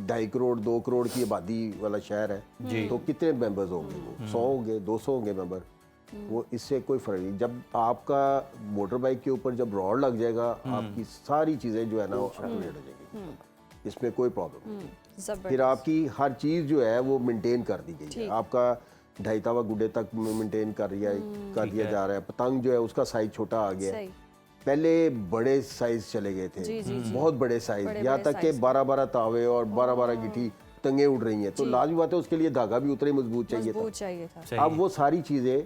2.5 करोड़ 2 करोड़ की आबादी वाला शहर है, तो कितने मेंबर्स होंगे? वो 100 होंगे, 200 होंगे मेंबर। वो इससे कोई फर्क नहीं। जब आपका मोटर बाइक के ऊपर जब रॉड लग जाएगा, आपकी सारी चीजें जो है ना वो अपग्रेड हो जाएगी, इसमें कोई प्रॉब्लम नहीं। फिर आपकी हर चीज जो है वो मेंटेन कर दी गई है। आपका 2.5 तवा गुड्डे तक मेंटेन कर दिया जा रहा है। पतंग जो है उसका साइज छोटा आ गया है, पहले बड़े साइज चले गए थे, बहुत बड़े साइज, यहाँ तक के 12-12 तावे और 12-12 गिट्टी तंगे उड़ रही हैं। तो लाजमी बात है उसके लिए धागा भी उतना ही मजबूत चाहिए था। अब वो सारी चीजें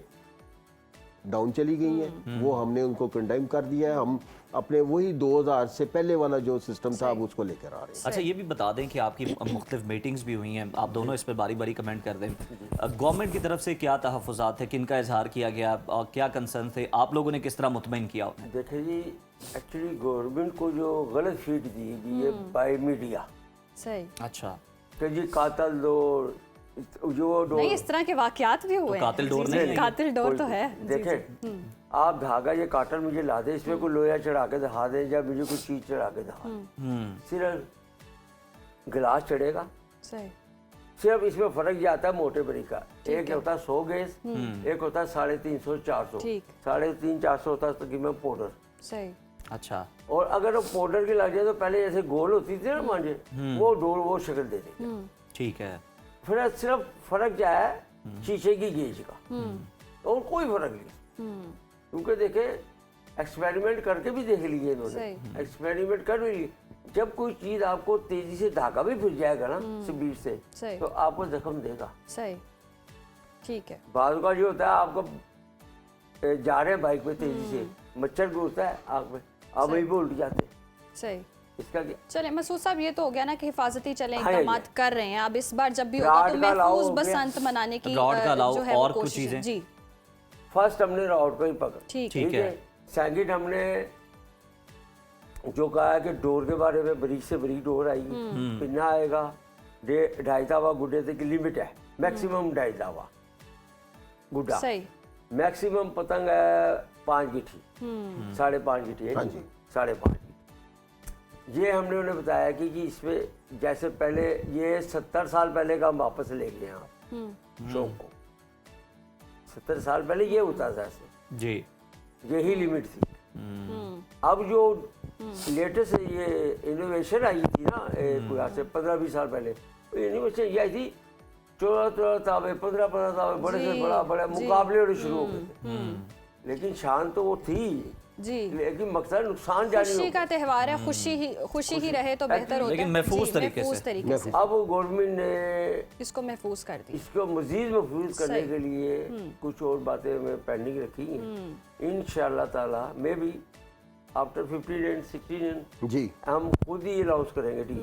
डाउन चली गई हैं, वो हमने उनको कंडेम कर दिया है। हम अपने वही 2000 से पहले वाला जो सिस्टम था अब उसको लेकर आ रहे हैं। अच्छा ये भी बता दें कि आपकी मुख्तलिफ मीटिंग्स भी हुई हैं, आप दोनों इस पर बारी बारी कमेंट कर दें। गवर्नमेंट की तरफ से क्या तहफ़्फ़ुज़ात है, किनका इजहार किया गया और क्या कंसर्न थे, आप लोगों ने किस तरह मुतमईन किया उन्हें? देखिए जी, एक्चुअली गवर्नमेंट को जो गलत फीड दी गई है बाय मीडिया, सही। अच्छा कि जी कातल डोर जो डोर नहीं, इस तरह के वाकयात भी हुए हैं। कातिल डोर नहीं है। कातिल डोर तो है। देखें, आप धागा ये काटल मुझे ला दे, इसमें कोई लोया चढ़ा के दिखा दे या मुझे कोई चीज चढ़ा के दिखा दे, सिर्फ गिलास चढ़ेगा। सही। सिर्फ इसमें फर्क ये आता है मोटे बरीक का, एक होता है 100 गेज, एक होता है 350-400, 350-400 होता है तकरीबन पाउडर। सही। अच्छा। और अगर वो पाउडर की लग जाए तो पहले जैसे गोल होती थी ना मांझे, वो डोर वो शक्ल दे देती। ठीक है। फिर सिर्फ फर्क क्या है शीशे की गेज का, और कोई फर्क नहीं। क्योंकि देखे एक्सपेरिमेंट करके भी देख लिए इन्होंने, एक्सपेरिमेंट कर भी लिए। जब कोई चीज आपको तेजी से धागा भी फिर जाएगा ना स्पीड से, तो आपको जख्म देगा। सही। ठीक है। बाद का जो होता है, आपको जा रहे हैं बाइक पे तेजी से, मच्छर घुसता है आँख में, आप वहीं पे उल्ट जाते। सही। इसका क्या? चले मसूद साहब, ये तो हो गया ना कि हिफाजती चले हाँ, इकदाम कर रहे हैं। अब इस बार जब भी होगा तो महफूज बसंत मनाने की रॉड का अलावा जो है और वो कुछ चीजें। जी फर्स्ट हमने रॉड को ही पकड़, ठीक है। सेकंड हमने जो कहा है कि डोर के बारे में बरीक से बरीक डोर आएगी, पिन्ना आएगा, 2.5 तावा गुड्डे तक की लिमिट है, मैक्सिमम 2.5 तावा गुड्डा। सही। मैक्सिमम पतंग है 5 गिठी, 5.5 गिठी है हाँ जी, जी। 5.5 गिठी। ये हमने उन्हें बताया कि इसमें जैसे पहले ये 70 साल पहले का हम वापस ले गए हैं आप शौक को। 70 साल पहले ये होता था ऐसे, जी, यही लिमिट थी। अब जो लेटेस्ट ये इनोवेशन आई थी ना, कोई आज से 15-20 साल पहले, तो इनोवेशन ये आई थी 14 तावे, 15 तावे, बड़े से बड़ा मुकाबले होने शुरू हो गए थे। लेकिन शान तो वो थी जी, लेकिन मकसद नुकसान जानी खुशी हो। का त्यौहार है, खुशी ही रहे तो बेहतर होता है, लेकिन महफूज जी, तरीके से। महफूज तरीके से अब गवर्नमेंट ने इसको महफूज कर दी। इसको मजीद महफूज करने सही। के लिए कुछ और बातें में पेंडिंग रखी हैं। इंशाअल्लाह ताला may be after 15 and 16 and जी हम खुद ही अनाउंस करेंगे टीम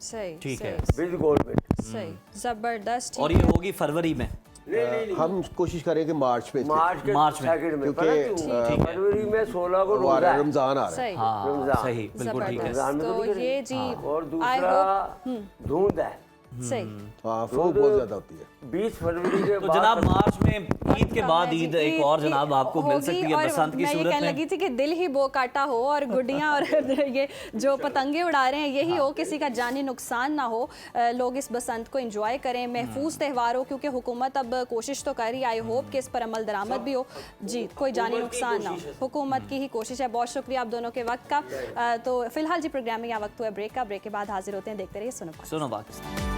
सही, ठीक है। सही, विद गवर्नमेंट। सही, जबरदस्त। और ये होगी फरवरी में। नहीं हम कोशिश करेंगे मार्च पे मार्च के मार्च में। सेकंड में, क्योंकि, पता क्यों? फरवरी में 16 को हमारा रोजा है रमजान आ रहा है। सही, हाँ, रमजान। सही, बिल्कुल ठीक है। रमजान में तो तो नहीं करेंगे। ये जी और I दूसरा धुंध है। सही। हाँ फॉग बहुत ज्यादा होती है। 20 फरवरी के तो बाद जनाब मार्च में ईद के बाद ईद एक और जनाब आपको मिल होगी सकती है और बसंत की मैं ये सूरत कहने में। लगी थी कि दिल ही बो काटा हो और गुड्डियां और ये जो पतंगे उड़ा रहे हैं यही हो, किसी का जानी नुकसान ना हो, लोग इस बसंत को एंजॉय करें, महफूज त्यौहार हो, क्योंकि हुकूमत अब कोशिश तो कर रही, आई होप कि इस पर अमल दरामद भी हो जी, कोई जानी नुकसान ना हो। हुकूमत की ही कोशिश है। बहुत शुक्रिया आप दोनों के वक्त का। तो फिलहाल जी प्रोग्राम में यहाँ वक्त हुआ ब्रेक का, ब्रेक के बाद हाजिर होते हैं, देखते रहिए सुनो पाकिस्तान।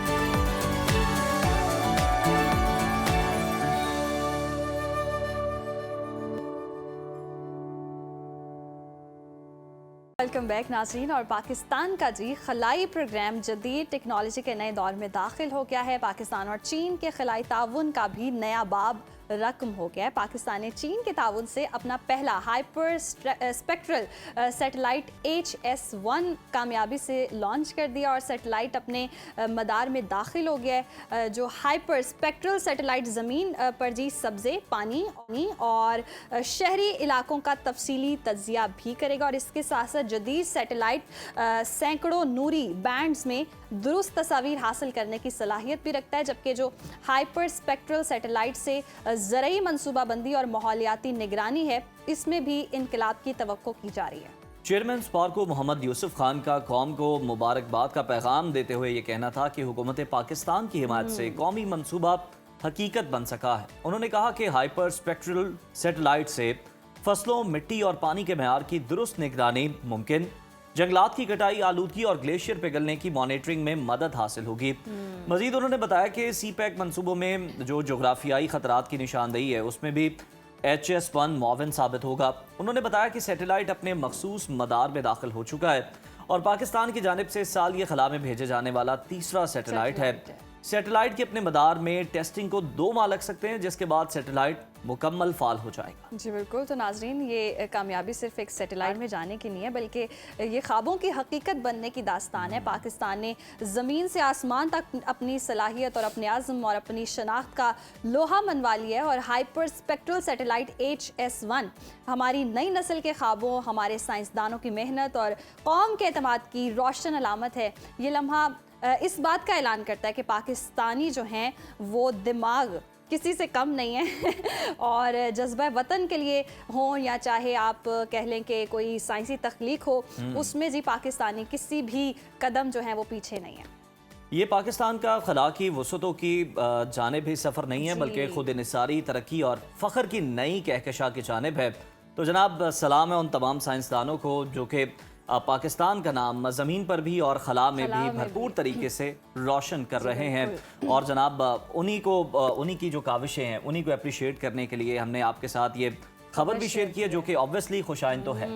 वेलकम बैक नाज़रीन। और पाकिस्तान का जी खलाई प्रोग्राम जदीद टेक्नोलॉजी के नए दौर में दाखिल हो गया है। पाकिस्तान और चीन के खलाई ताउन का भी नया बाब रकम हो गया है। पाकिस्तान ने चीन के ताउन से अपना पहला हाइपर स्पेक्ट्रल सैटेलाइट HS-1 कामयाबी से लॉन्च कर दिया और सैटेलाइट अपने मदार में दाखिल हो गया है। जो हाइपर स्पेक्ट्रल सैटेलाइट ज़मीन पर जी सब्ज़े, पानी और शहरी इलाकों का तफसीली तज्जिया भी करेगा और इसके साथ साथ जदीद सैटेलाइट सैकड़ों नूरी बैंड्स में दुरुस्त तस्वीर हासिल करने की सलाहियत भी रखता है, जबकि जो हाइपर स्पेक्ट्रल सैटेलाइट से ज़रई मनसूबाबंदी और माहौलियाती निगरानी है, इसमें भी इनकलाब की तवक्को की जा रही है। चेयरमैन स्पार्को मोहम्मद यूसुफ खान का कौम को मुबारकबाद का पैगाम देते हुए ये कहना था कि हुकूमत पाकिस्तान की हिमायत से कौमी मनसूबा हकीकत बन सका है। उन्होंने कहा कि हाइपर स्पेक्ट्रल सैटेलाइट से फसलों, मिट्टी और पानी के मेयार की दुरुस्त निगरानी मुमकिन, जंगलात की कटाई, आलूदगी और ग्लेशियर पिघलने की मॉनिटरिंग में मदद हासिल होगी। मजीद उन्होंने बताया कि CPEC मनसूबों में जो जोग्राफियाई खतरात की निशानदेही है उसमें भी HS-1 मुआविन साबित होगा। उन्होंने बताया कि सैटेलाइट अपने मखसूस मदार में दाखिल हो चुका है और पाकिस्तान की जानिब से इस साल ये खला में भेजे जाने वाला तीसरा सैटेलाइट है। सैटेलाइट के अपने मदार में टेस्टिंग को 2 माह लग सकते हैं, जिसके बाद सैटेलाइट मुकम्मल फाल हो जाएगा। जी बिल्कुल। तो नाजरीन, ये कामयाबी सिर्फ एक सैटेलाइट में जाने की नहीं है, बल्कि ये ख्वाबों की हकीकत बनने की दास्तान है। पाकिस्तान ने ज़मीन से आसमान तक अपनी सलाहियत और अपने आज़म और अपनी शनाख्त का लोहा मनवा लिया है और हाइपर स्पेक्ट्रल सैटेलाइट HS-1 हमारी नई नस्ल के ख्वाबों, हमारे साइंसदानों की मेहनत और कौम के एतमाद की रोशन अलामत है। ये लम्हा इस बात का ऐलान करता है कि पाकिस्तानी जो हैं वो दिमाग किसी से कम नहीं है और जज्बा वतन के लिए हो या चाहे आप कह लें कि कोई साइंसी तख्लीक हो, उसमें जी पाकिस्तानी किसी भी कदम जो है वो पीछे नहीं है। ये पाकिस्तान का खला की वसतों की जानिब ही सफ़र नहीं है, बल्कि खुद इंसारी तरक्की और फ़ख्र की नई कहकशा की जानिब है। तो जनाब सलाम है उन तमाम साइंसदानों को जो कि पाकिस्तान का नाम ज़मीन पर भी और खला में भी भरपूर तरीके से रोशन कर रहे हैं। और जनाब उन्हीं की जो काविशें हैं उन्हीं को अप्रिशिएट करने के लिए हमने आपके साथ ये खबर भी शेयर की है, जो कि ऑब्वियसली खुशाइन तो है।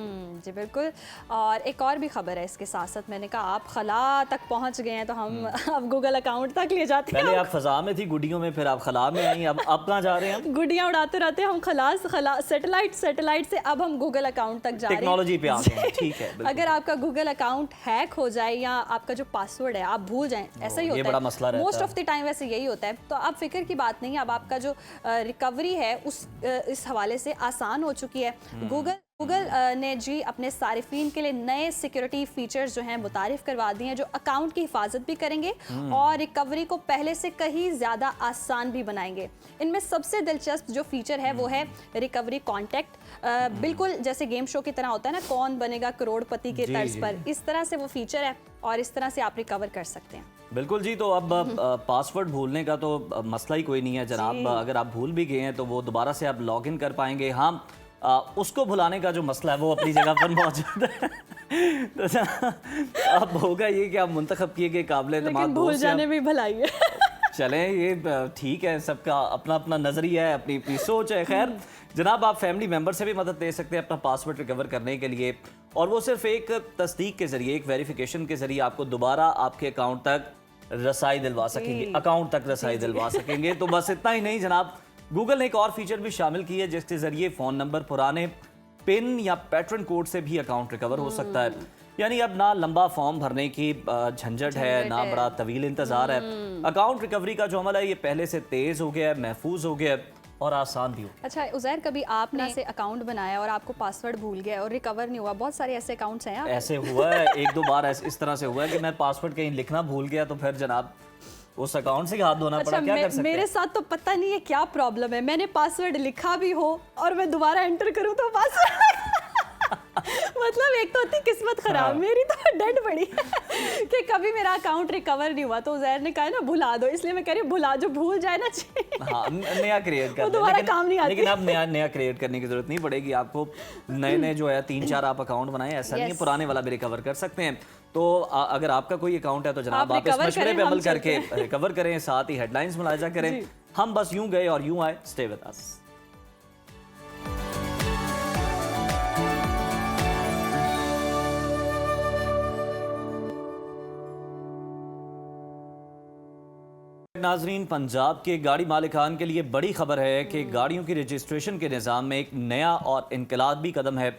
जी बिल्कुल। और एक और भी खबर है इसके साथ साथ, मैंने कहा आप खला तक पहुंच गए हैं तो हम अब गूगल अकाउंट तक ले जाते हैं। पहले आप फजा में थी गुडियों में, फिर आप खला में आई, अब कहाँ जा रहे हैं? गुडियाँ उड़ाते रहते हैं हम, खला सैटेलाइट से अब हम गूगल अकाउंट तक जा रहे हैं। टेक्नोलॉजी पे आ गए हैं, ठीक है। अगर आपका गूगल अकाउंट हैक हो जाए या आपका जो पासवर्ड है आप भूल जाएं, ऐसा ही होता है, बड़ा मसला रहता है। मोस्ट ऑफ द टाइम वैसे यही होता है। तो अब फिक्र की बात नहीं है, अब आपका जो रिकवरी है उस इस हवाले से आसान हो चुकी है। गूगल गूगल ने जी अपने सारिफीन के लिए नए सिक्योरिटी फीचर्स जो हैं मुतारिफ करवा दिए हैं, जो अकाउंट की हिफाजत भी करेंगे और रिकवरी को पहले से कहीं ज़्यादा आसान भी बनाएंगे। इनमें सबसे दिलचस्प जो फीचर है वो है रिकवरी कॉन्टैक्ट। बिल्कुल जैसे गेम शो की तरह होता है ना, कौन बनेगा करोड़पति के तर्ज पर, इस तरह से वो फीचर है और इस तरह से आप रिकवर कर सकते हैं। बिल्कुल जी। तो अब पासवर्ड भूलने का तो मसला ही कोई नहीं है जनाब। अगर आप भूल भी गए हैं तो वो दोबारा से आप लॉग इन कर पाएंगे। हाँ, उसको भुलाने का जो मसला है वो अपनी जगह पर मौजूद है। तो अब होगा ये कि आप मुंतखब किए गए काबिल एतमाद भूल जाने में भलाई है। चलें, ये ठीक है, सबका अपना अपना नज़रिया है, अपनी अपनी सोच है। खैर जनाब, आप फैमिली मेम्बर से भी मदद ले सकते हैं अपना पासवर्ड रिकवर करने के लिए, और वो सिर्फ एक तस्दीक के ज़रिए, एक वेरिफिकेशन के ज़रिए आपको दोबारा आपके अकाउंट तक रसाई दिलवा सकेंगे, अकाउंट तक रसाई दिलवा सकेंगे। तो बस इतना ही नहीं जनाब, गूगल ने एक और फीचर भी शामिल की है जिसके ज़रिए फ़ोन नंबर, पुराने पिन या पैटर्न कोड से भी अकाउंट रिकवर हो सकता है। यानी अब ना लंबा फॉर्म भरने की झंझट है, ना बड़ा तवील इंतज़ार है। अकाउंट रिकवरी का जो अमल है ये पहले से तेज़ हो गया है, महफूज हो गया है और आसान भी हो। अच्छा उज़ैर, कभी आपने से अकाउंट बनाया और आपको पासवर्ड भूल गया और रिकवर नहीं हुआ? बहुत सारे ऐसे अकाउंट्स हैं। ऐसे हुआ है, एक दो बार इस तरह से हुआ है कि मैं पासवर्ड कहीं लिखना भूल गया तो फिर जनाब उस अकाउंट से हाथ धोना पड़ा। क्या कर सकते हैं? मेरे साथ तो पता नहीं है क्या प्रॉब्लम है, मैंने पासवर्ड लिखा भी हो और मैं दोबारा एंटर करूं तो पासवर्ड मतलब एक तो होती किस्मत खराब, मेरी तो डेड पड़ी कि कभी मेरा अकाउंट रिकवर नहीं हुआ। तो ज़ैर ने कहा ना भुला दो, इसलिए मैं कह रही हूँ भुला, जो भूल जाए ना हाँ, नया क्रिएट कर, दोबारा काम नहीं आती। लेकिन अब नया क्रिएट करने की जरूरत नहीं पड़ेगी आपको। नए जो है 3-4 आप अकाउंट बनाए, ऐसा नहीं है, पुराने वाला भी रिकवर कर सकते हैं। तो अगर आपका कोई अकाउंट है तो जनाब आप इस मशवरे पे अमल करके रिकवर करें, साथ ही हेडलाइंस मुलाजा करें। हम बस यूं गए और यूं आए। Stay with us. नाजरीन, पंजाब के गाड़ी मालिकान के लिए बड़ी खबर है कि गाड़ियों की रजिस्ट्रेशन के निज़ाम में एक नया और इनकलाबी कदम है।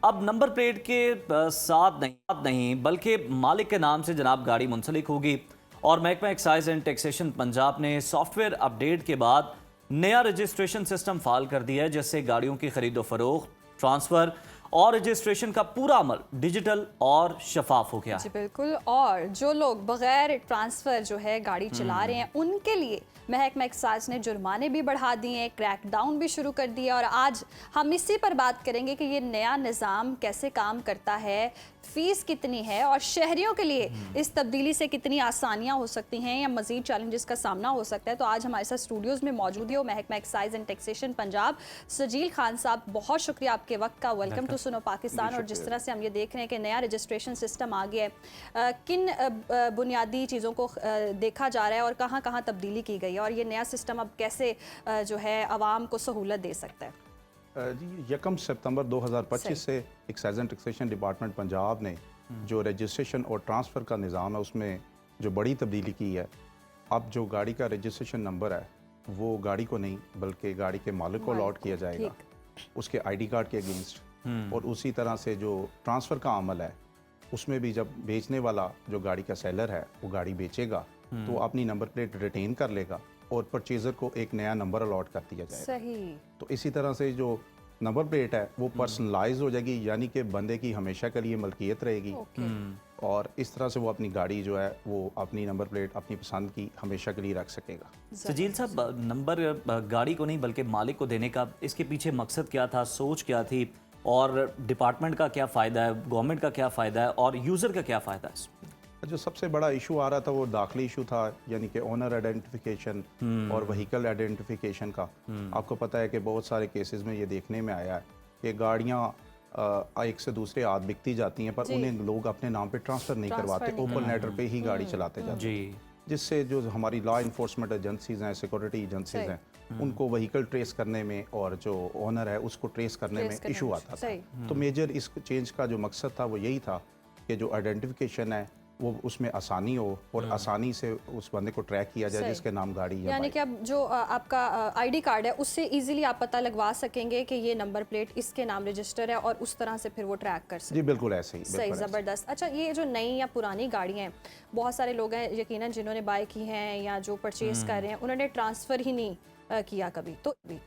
अब नंबर प्लेट के साथ नहीं बल्कि मालिक के नाम से जनाब गाड़ी मुंसलिक होगी। और महकमा एक्साइज एंड टैक्सेशन पंजाब ने सॉफ्टवेयर अपडेट के बाद नया रजिस्ट्रेशन सिस्टम फाल कर दिया है, जिससे गाड़ियों की खरीदो फरोख्त, ट्रांसफ़र और रजिस्ट्रेशन का पूरा अमल डिजिटल और शफाफ हो गया। जी बिल्कुल। और जो लोग बगैर ट्रांसफ़र जो है गाड़ी चला रहे हैं उनके लिए महकमा एक्साइज ने जुर्माने भी बढ़ा दिए, क्रैकडाउन भी शुरू कर दिया। और आज हम इसी पर बात करेंगे कि ये नया निज़ाम कैसे काम करता है, फ़ीस कितनी है और शहरियों के लिए इस तब्दीली से कितनी आसानियाँ हो सकती हैं या मज़ीद चैलेंजेस का सामना हो सकता है। तो आज हमारे साथ स्टूडियोज़ में मौजूद है महकमा excise and taxation Punjab, Sajeel Khan साहब, बहुत शुक्रिया आपके वक्त का। वेलकम टू सुनो पाकिस्तान। और जिस तरह से हम ये देख रहे हैं कि नया रजिस्ट्रेशन सिस्टम आ गया है, किन बुनियादी चीज़ों को देखा जा रहा है और कहाँ कहाँ तब्दीली की गई है, और ये नया सिस्टम अब कैसे जो है आवाम को सहूलत दे सकता है? जी 1 सितंबर 2025 से excise and taxation department Punjab ने जो रजिस्ट्रेशन और ट्रांसफ़र का निज़ाम है उसमें जो बड़ी तब्दीली की है। अब जो गाड़ी का रजिस्ट्रेशन नंबर है वो गाड़ी को नहीं बल्कि गाड़ी के मालिक को अलॉट किया जाएगा, उसके आईडी कार्ड के अगेंस्ट। और उसी तरह से जो ट्रांसफ़र का अमल है उसमें भी जब बेचने वाला जो गाड़ी का सेलर है वो गाड़ी बेचेगा तो वो अपनी नंबर प्लेट रिटेन कर लेगा और परचेज़र को एक नया नंबर अलॉट कर दिया जाएगा। सही। तो इसी तरह से जो नंबर प्लेट है वो पर्सनलाइज हो जाएगी, यानी कि बंदे की हमेशा के लिए मलकियत रहेगी। और इस तरह से वो अपनी गाड़ी जो है वो अपनी नंबर प्लेट अपनी पसंद की हमेशा के लिए रख सकेगा। सजील साहब, नंबर गाड़ी को नहीं बल्कि मालिक को देने का इसके पीछे मकसद क्या था, सोच क्या थी, और डिपार्टमेंट का क्या फ़ायदा है, गवर्नमेंट का क्या फ़ायदा है और यूज़र का क्या फ़ायदा है? जो सबसे बड़ा इशू आ रहा था वो दाखिली इशू था, यानी कि ओनर आइडेंटिफिकेशन और व्हीकल आइडेंटिफिकेशन का। आपको पता है कि बहुत सारे केसेस में ये देखने में आया है कि गाड़ियाँ एक से दूसरे हाथ बिकती जाती हैं पर उन्हें लोग अपने नाम पे ट्रांसफ़र नहीं करवाते, ओपन लेटर पे ही गाड़ी चलाते जाते हैं, जिससे जो हमारी लॉ इन्फोर्समेंट एजेंसीज़ हैं, सिक्योरिटी एजेंसीज़ हैं, उनको व्हीकल ट्रेस करने में और जो ओनर है उसको ट्रेस करने में इशू आता था। तो मेजर इस चेंज का जो मकसद था वो यही था कि जो आइडेंटिफिकेशन है वो उसमें आसानी हो और आसानी से उस बंदे को ट्रैक किया जाए जिसके नाम गाड़ी है। यानी कि अब जो आपका आईडी कार्ड है उससे इजीली आप पता लगवा सकेंगे कि ये नंबर प्लेट इसके नाम रजिस्टर है और उस तरह से फिर वो ट्रैक कर सकें। जी बिल्कुल ऐसे ही। सही, ज़बरदस्त। अच्छा, ये जो नई या पुरानी गाड़ियाँ हैं, बहुत सारे लोग हैं यकीनन जिन्होंने बाय की हैं या जो परचेज़ कर रहे हैं उन्होंने ट्रांसफ़र ही नहीं किया कभी।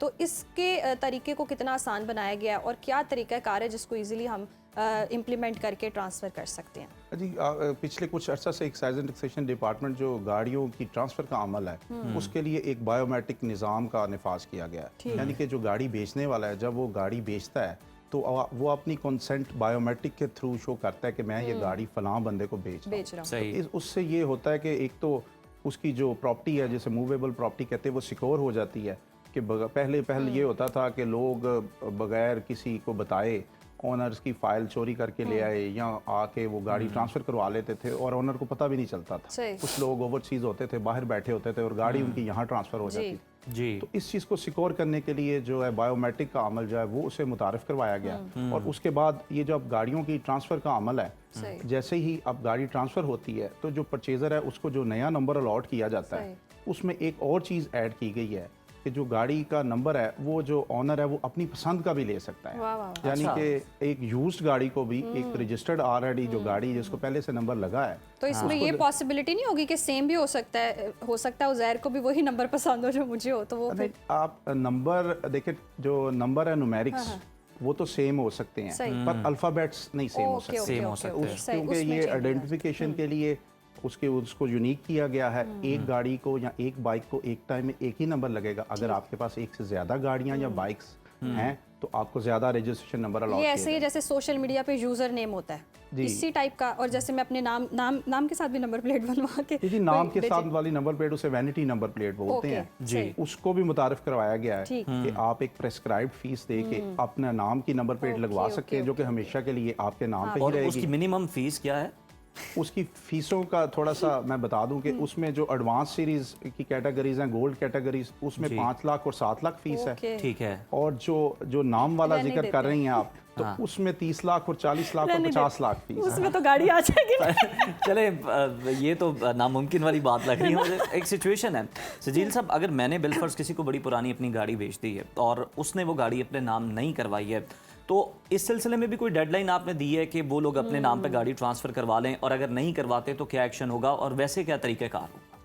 तो इसके तरीके को कितना आसान बनाया गया है और क्या तरीका कार है जिसको इजीली हम इम्प्लीमेंट करके ट्रांसफ़र कर सकते हैं? जी पिछले कुछ अर्सा से एक्साइज एंड टैक्सेशन डिपार्टमेंट जो गाड़ियों की ट्रांसफ़र का अमल है उसके लिए एक बायोमेट्रिक निज़ाम का निफाज किया गया है। यानी कि जो गाड़ी बेचने वाला है जब वो गाड़ी बेचता है तो वो अपनी कंसेंट बायोमेट्रिक के थ्रू शो करता है कि मैं ये गाड़ी फलां बंदे को बेच रहा हूँ। सही। उससे ये होता है कि एक तो उसकी जो प्रॉपर्टी है जैसे मूवेबल प्रॉपर्टी कहते हैं वो सिक्योर हो जाती है कि पहले ये होता था कि लोग बगैर किसी को बताए ओनर्स की फाइल चोरी करके ले आए या आके वो गाड़ी ट्रांसफ़र करवा लेते थे और ओनर को पता भी नहीं चलता था। कुछ लोग ओवरसीज होते थे, बाहर बैठे होते थे और गाड़ी उनकी यहाँ ट्रांसफ़र हो जाती थी। जी। तो इस चीज़ को सिक्योर करने के लिए जो है बायोमेट्रिक का अमल जो है वो उसे मुतारिफ करवाया गया और उसके बाद ये जो अब गाड़ियों की ट्रांसफ़र का अमल है जैसे ही अब गाड़ी ट्रांसफ़र होती है तो जो परचेज़र है उसको जो नया नंबर अलॉट किया जाता है उसमें एक और चीज़ ऐड की गई है कि जो गाड़ी का नंबर है वो जो ऑनर है वो अपनी पसंद का भी ले सकता है। यानी कि एक यूज्ड गाड़ी को भी एक रजिस्टर्ड ऑलरेडी जो गाड़ी जिसको पहले से नंबर लगा है तो इसमें ये पॉसिबिलिटी नहीं होगी कि सेम भी हो सकता है उज़ैर को भी वही नंबर पसंद हो जो मुझे हो, तो वो नहीं, आप नंबर देखिए जो नंबर है न्यूमेरिक्स वो तो सेम हो सकते हैं पर अल्फ़ाबेट्स नहीं सेम हो सकते। सेम हो सकते हैं क्योंकि ये आइडेंटिफिकेशन के लिए उसको यूनिक किया गया है। एक गाड़ी को या एक बाइक को एक टाइम में एक ही नंबर लगेगा। अगर आपके पास एक से ज़्यादा गाड़ियां या बाइक्स हैं तो आपको ज़्यादा रजिस्ट्रेशन नंबर अलॉट किया ऐसे ही जैसे सोशल मीडिया पे यूज़र नेम होता है इसी टाइप का, और जैसे मैं अपने नाम के साथ भी नंबर प्लेट बनवा के जी नाम के साथ वाली नंबर प्लेट उसे वैनिटी नंबर प्लेट बोलते हैं जी। उसको भी मुतारिफ करवाया गया है कि आप एक प्रेस्क्राइब्ड फीस दे के अपना नाम की नंबर प्लेट लगवा सकते हैं जो कि हमेशा के लिए आपके नाम पे ही रहेगी। उसकी मिनिमम फीस क्या है? उसकी फीसों का थोड़ा सा मैं बता दूं कि उसमें जो एडवांस सीरीज की कैटेगरीज हैं गोल्ड कैटेगरीज उसमें 5 लाख और 7 लाख फीस है। ठीक है। और जो नाम वाला जिक्र कर रही हैं आप तो उसमें 30 लाख और 40 लाख और 50 लाख फीस उसमें तो गाड़ी आ जाएगी। चले ये तो नामुमकिन वाली बात लग रही है मुझे। एक सिचुएशन है सजील साहब, अगर मैंने बिलफर्ज किसी को बड़ी पुरानी अपनी गाड़ी बेच दी है और उसने वो गाड़ी अपने नाम नहीं करवाई है तो इस सिलसिले में भी कोई डेडलाइन आपने दी है कि वो लोग अपने नाम पे गाड़ी ट्रांसफ़र करवा लें और अगर नहीं करवाते तो क्या एक्शन होगा और वैसे क्या तरीक़ेकार होगा?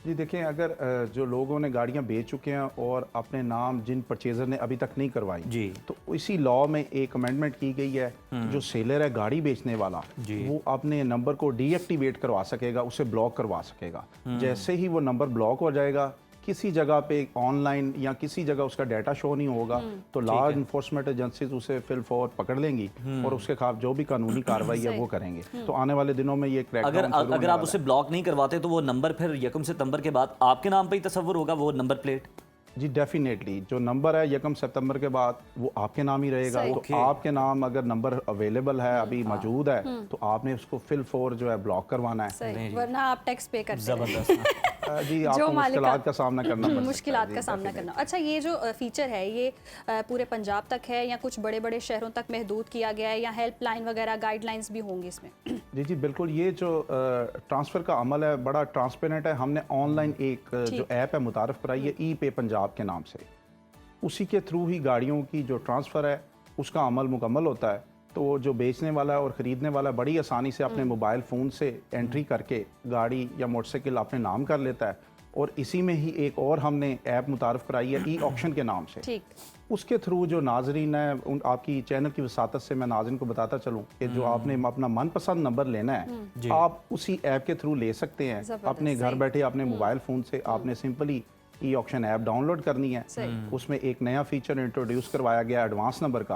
जी देखें, अगर जो लोगों ने गाड़ियां बेच चुके हैं और अपने नाम जिन परचेजर ने अभी तक नहीं करवाई जी तो इसी लॉ में एक अमेंडमेंट की गई है जो सेलर है गाड़ी बेचने वाला वो अपने नंबर को डीएक्टिवेट करवा सकेगा, उसे ब्लॉक करवा सकेगा। जैसे ही वो नंबर ब्लॉक हो जाएगा किसी जगह पे ऑनलाइन या किसी जगह उसका डाटा शो नहीं होगा तो लॉ इन्फोर्समेंट एजेंसीज उसे फिल फॉर पकड़ लेंगी और उसके खिलाफ जो भी कानूनी कार्रवाई है वो करेंगे। तो आने वाले दिनों में ये अगर आप उसे ब्लॉक नहीं करवाते तो वो नंबर फिर 1 सितंबर के बाद आपके नाम पे ही तस्वुर होगा वो नंबर प्लेट? जी डेफिनेटली जो नंबर है 1 सितंबर के बाद वो आपके नाम ही रहेगा। तो आपके नाम अगर नंबर अवेलेबल है अभी मौजूद है तो आपने उसको फिल फॉर जो है ब्लॉक करवाना है, वरना आप टैक्स पे करते हैं। जबरदस्त। जी आपको मुश्किलात का सामना करना पड़ सकता है। मुश्किलात का सामना करना। अच्छा, ये जो फीचर है ये पूरे पंजाब तक है या कुछ बड़े बड़े शहरों तक महदूद किया गया है या हेल्पलाइन वगैरह गाइडलाइंस भी होंगी इसमें? जी बिल्कुल, ये जो ट्रांसफ़र का अमल है बड़ा ट्रांसपेरेंट है। हमने ऑनलाइन एक जो ऐप है मुतारफ़ कराई है ई पे पंजाब के नाम से, उसी के थ्रू ही गाड़ियों की जो ट्रांसफ़र है उसका अमल मुकम्मल होता है। तो जो बेचने वाला है और ख़रीदने वाला बड़ी आसानी से अपने मोबाइल फ़ोन से एंट्री करके गाड़ी या मोटरसाइकिल अपने नाम कर लेता है। और इसी में ही एक और हमने ऐप मुतारफ़ कराई है ई ऑक्शन के नाम से। ठीक। उसके थ्रू जो नाजरीन है आपकी चैनल की वसातत से मैं नाजरीन को बताता चलूँ कि जो आपने अपना मनपसंद नंबर लेना है आप उसी ऐप के थ्रू ले सकते हैं। अपने घर बैठे अपने मोबाइल फ़ोन से आपने simply e auction app download करनी है। उसमें एक नया फीचर इंट्रोड्यूस करवाया गया एडवांस नंबर का,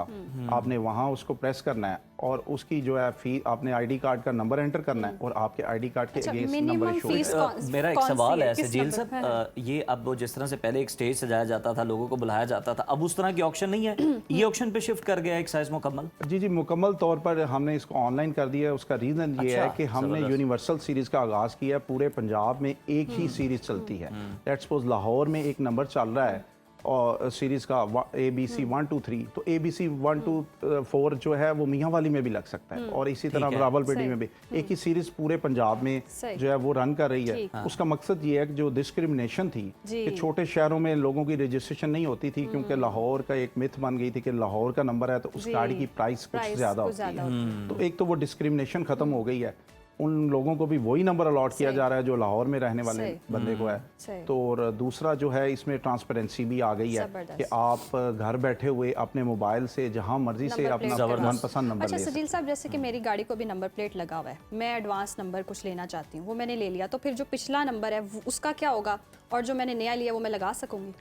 आपने वहाँ उसको प्रेस करना है और उसकी जो है फी आपने आईडी कार्ड का नंबर एंटर करना है और आपके आईडी कार्ड के अगेंस्ट नंबर शो। मेरा एक सवाल है सजील साहब, ये अब जिस तरह से पहले एक स्टेज सजाया जाता था, लोगों को बुलाया जाता था, अब उस तरह की ऑक्शन नहीं है, ई ऑक्शन पे शिफ्ट कर गया एक्साइज मुकम्मल? जी मुकम्मल तौर पर हमने इसको ऑनलाइन कर दिया है। उसका रीज़न ये है कि हमने यूनिवर्सल सीरीज़ का आगाज़ किया। पूरे पंजाब में एक ही सीरीज़ चलती है। लेट्स सपोज लाहौर में एक नंबर चल रहा है और सीरीज़ का ABC 1 2 3, तो ABC 1 2 4 जो है वो मियाँ वाली में भी लग सकता है और इसी तरह रावलपिंडी में भी एक ही सीरीज़ पूरे पंजाब में जो है वो रन कर रही है। उसका मकसद ये है कि जो डिस्क्रिमिनेशन थी कि छोटे शहरों में लोगों की रजिस्ट्रेशन नहीं होती थी क्योंकि लाहौर का एक मिथ बन गई थी कि लाहौर का नंबर है तो उस गाड़ी की प्राइस कुछ ज़्यादा होती है। तो एक तो वो डिस्क्रिमिनेशन ख़त्म हो गई है। उन लोगों को भी वही नंबर अलॉट किया जा रहा है जो लाहौर में रहने वाले सही। बंदे को है। सही। तो और दूसरा जो है इसमें ट्रांसपेरेंसी भी आ गई है जबरदस्त। कि आप घर बैठे हुए अपने मोबाइल से जहाँ मर्जी से नंबर अपना प्लेट मनपसंद नंबर अच्छा ले सकते सजील साहब, जैसे कि मेरी गाड़ी को भी नंबर प्लेट लगा हुआ है, मैं एडवांस नंबर कुछ लेना चाहती हूँ, वो मैंने ले लिया, तो फिर जो पिछला नंबर है उसका क्या होगा, और जो मैंने नया लिया वो मैं लगा सकूंगी?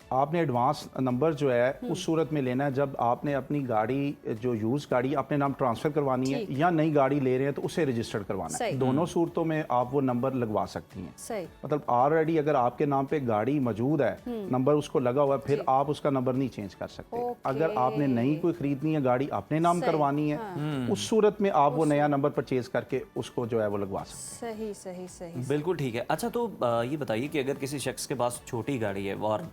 आपने एडवांस नंबर जो है उस सूरत में लेना है जब आपने अपनी गाड़ी जो यूज़ गाड़ी अपने नाम ट्रांसफ़र करवानी है या नई गाड़ी ले रहे हैं तो उसे रजिस्टर्ड करवाना है। सही। दोनों सूरतों में आप वो नंबर लगवा सकती हैं। सही। मतलब ऑलरेडी अगर आपके नाम पे गाड़ी मौजूद है, नंबर उसको लगा हुआ है, फिर आप उसका नंबर नहीं चेंज कर सकते। अगर आपने नई कोई खरीदनी है गाड़ी अपने नाम सही। करवानी है, उस सूरत में आप वो नया नंबर परचेज करके उसको जो है वो लगवा सकते सही सही सही। बिल्कुल ठीक है। अच्छा तो ये बताइए कि अगर किसी शख्स के पास छोटी गाड़ी है और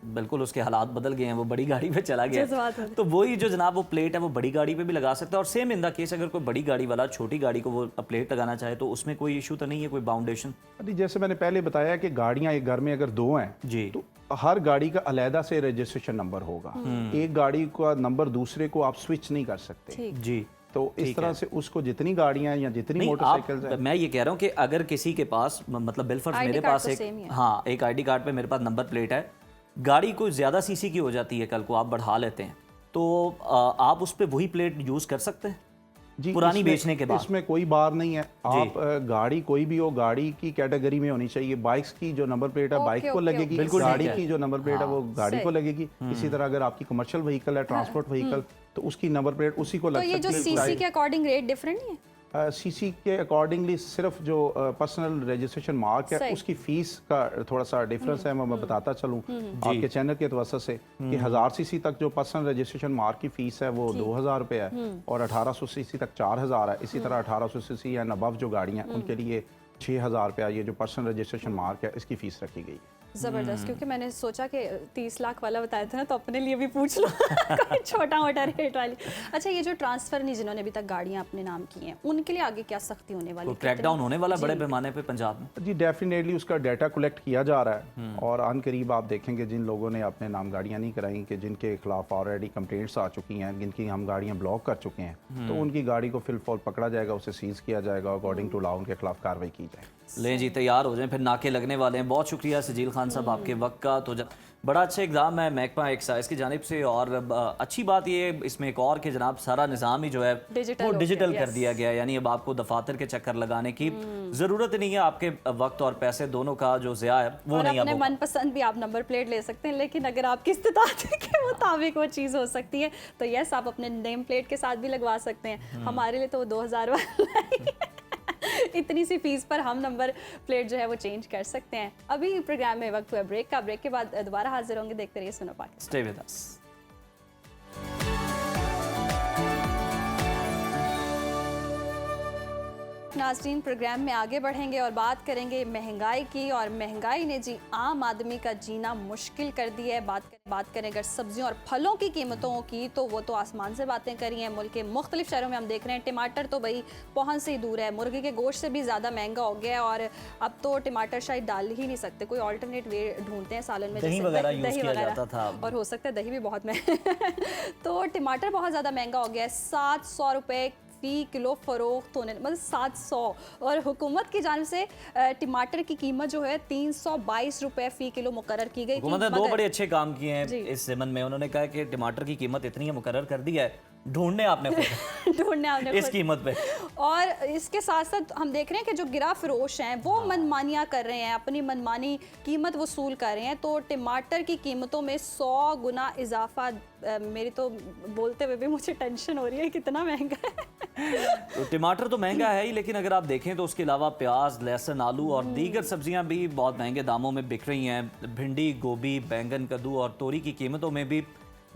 बिल्कुल उसके हालात बदल गए हैं, वो बड़ी गाड़ी पे चला गया जज्बात है, होते तो वही जो जनाब वो प्लेट है वो बड़ी गाड़ी पे भी लगा सकता है, और सेम इन द केस अगर कोई बड़ी गाड़ी वाला छोटी गाड़ी को वो प्लेट लगाना चाहे तो उसमें कोई इशू तो नहीं है, कोई बाउंडेशन? हैं। जैसे मैंने पहले बताया कि गाड़ियाँ एक घर में अगर दो हैं जी तो हर गाड़ी का अलहदा से रजिस्ट्रेशन नंबर होगा। एक गाड़ी का नंबर दूसरे को आप स्विच नहीं कर सकते। ठीक। जी। तो इस तरह से उसको जितनी गाड़ियां हैं या जितनी नहीं, मोटरसाइकिल्स हैं, मैं ये कह रहा हूँ कि अगर किसी के पास मतलब बिलफर्ज ID मेरे कार्ड पास तो एक same ही है। हाँ एक आईडी कार्ड पे मेरे पास नंबर प्लेट है, गाड़ी कोई ज़्यादा सीसी की हो जाती है, कल को आप बढ़ा लेते हैं तो आप उस पर वही प्लेट यूज़ कर सकते हैं जी, पुरानी इसमें- बेचने के बाद? इसमें कोई बार नहीं है। आप गाड़ी कोई भी हो, गाड़ी की कैटेगरी में होनी चाहिए। बाइक्स की जो नंबर प्लेट है ओके, बाइक को ओके, लगेगी, ओके। बिल्कुल गाड़ी ठीक है। की जो नंबर प्लेट है वो गाड़ी सही। को लगेगी। इसी तरह अगर आपकी कमर्शियल व्हीकल है, ट्रांसपोर्ट व्हीकल, तो उसकी नंबर प्लेट उसी को तो लग ये जो सकती सीसी के अकॉर्डिंग रेट डिफरेंट नहीं है? सीसी के अकॉर्डिंगली सिर्फ जो पर्सनल रजिस्ट्रेशन मार्क है सही। उसकी फीस का थोड़ा सा डिफरेंस है। मैं बताता चलूँ आपके चैनल के तवज्जो से कि 1000 सीसी तक जो पर्सनल रजिस्ट्रेशन मार्क की फीस है वो 2000 रुपये है, और 1800 सीसी तक 4000 है। इसी तरह 1800 सीसी एंड अबव जो गाड़ियाँ हैं उनके लिए 6000 रुपया ये जो पर्सनल रजिस्ट्रेशन मार्क है इसकी फीस रखी गई। जबरदस्त, क्योंकि मैंने सोचा कि 30 लाख वाला बताया था ना, तो अपने लिए भी पूछ लो कोई छोटा मोटा रेट वाली। अच्छा, ये जो ट्रांसफर नहीं जिन्होंने अभी तक गाड़ियां अपने नाम की हैं, उनके लिए आगे क्या सख्ती होने वाली? तो क्रैकडाउन होने वाला बड़े पैमाने पे पंजाब में? जी डेफिनेटली उसका डाटा कलेक्ट किया जा रहा है, और अन करीब आप देखेंगे जिन लोगों ने अपने नाम गाड़ियां नहीं कराई, कि जिनके खिलाफ ऑलरेडी कंप्लेंट्स आ चुकी हैं, जिनकी हम गाड़ियां ब्लॉक कर चुके हैं, तो उनकी गाड़ी को फिलफॉल पकड़ा जाएगा, उसे सीज किया जाएगा, अकॉर्डिंग टू लॉ उनके खिलाफ कार्रवाई की जाएगी। लें जी, तैयार हो जाएं, फिर नाके लगने वाले हैं। बहुत शुक्रिया सजील खान साहब आपके वक्त का। तो बड़ा अच्छा एग्ज़ाम है महकमा एक्साइज की जानिब से, और अच्छी बात ये इसमें एक और कि जनाब सारा निज़ाम ही जो है डिजिटल वो हो डिजिटल गया, कर दिया गया है। यानी अब आपको दफातर के चक्कर लगाने की ज़रूरत नहीं है, आपके वक्त और पैसे दोनों का जो ज़िया है वो और नहीं अपने अब मनपसंद भी आप नंबर प्लेट ले सकते हैं, लेकिन अगर आपकी इस्तिताअत के मुताबिक वो चीज़ हो सकती है तो यस, आप अपने नेम प्लेट के साथ भी लगवा सकते हैं। हमारे लिए तो वो 2000 वाला ही है। इतनी सी फीस पर हम नंबर प्लेट जो है वो चेंज कर सकते हैं। अभी प्रोग्राम में वक्त हुआ ब्रेक का, ब्रेक के बाद दोबारा हाजिर होंगे। देखते रहिए सुनो पाकिस्तान। Stay with us. नाज़रीन, प्रोग्राम में आगे बढ़ेंगे और बात करेंगे महंगाई की, और महंगाई ने जी आम आदमी का जीना मुश्किल कर दिया है। बात करें अगर सब्जियों और फलों की कीमतों की, तो वो तो आसमान से बातें करी हैं। मुल्क के मुख्तलिफ शहरों में हम देख रहे हैं टमाटर तो भाई पहुंच से ही दूर है, मुर्गे के गोश्त से भी ज़्यादा महंगा हो गया है, और अब तो टमाटर शायद डाल ही नहीं सकते, कोई ऑल्टरनेट वे ढूंढते हैं सालन में, दही जैसे वगैरह यूज़ दही किया वगैरह, जाता था। और हो सकता है दही भी बहुत महंगा तो टमाटर बहुत ज़्यादा महंगा हो गया है, 700 रुपये फ़ी किलो फ़रोख्त होने, मतलब 700, और हुकूमत की जानिब से टमाटर की कीमत जो है 322 रुपये फ़ी किलो मुकर्रर की गई थी। हुकूमत ने दो बड़े अच्छे काम किए हैं जी। इस ज़मन में। उन्होंने कहा कि टमाटर की कीमत इतनी है, मुकर्रर कर दिया है, ढूंढने आपने खुद ढूंढने आपने इस खुद। कीमत पे। और इसके साथ साथ हम देख रहे हैं कि जो गिरा फरोश हैं वो मनमानियाँ कर रहे हैं, अपनी मनमानी कीमत वसूल कर रहे हैं। तो टमाटर की कीमतों में 100 गुना इजाफा, मेरी तो बोलते हुए भी मुझे टेंशन हो रही है, कितना महंगा है। तो टमाटर तो महंगा है ही, लेकिन अगर आप देखें तो उसके अलावा प्याज, लहसुन, आलू और दीगर सब्जियां भी बहुत महंगे दामों में बिक रही हैं। भिंडी, गोभी, बैंगन, कद्दू और तोरी की कीमतों में भी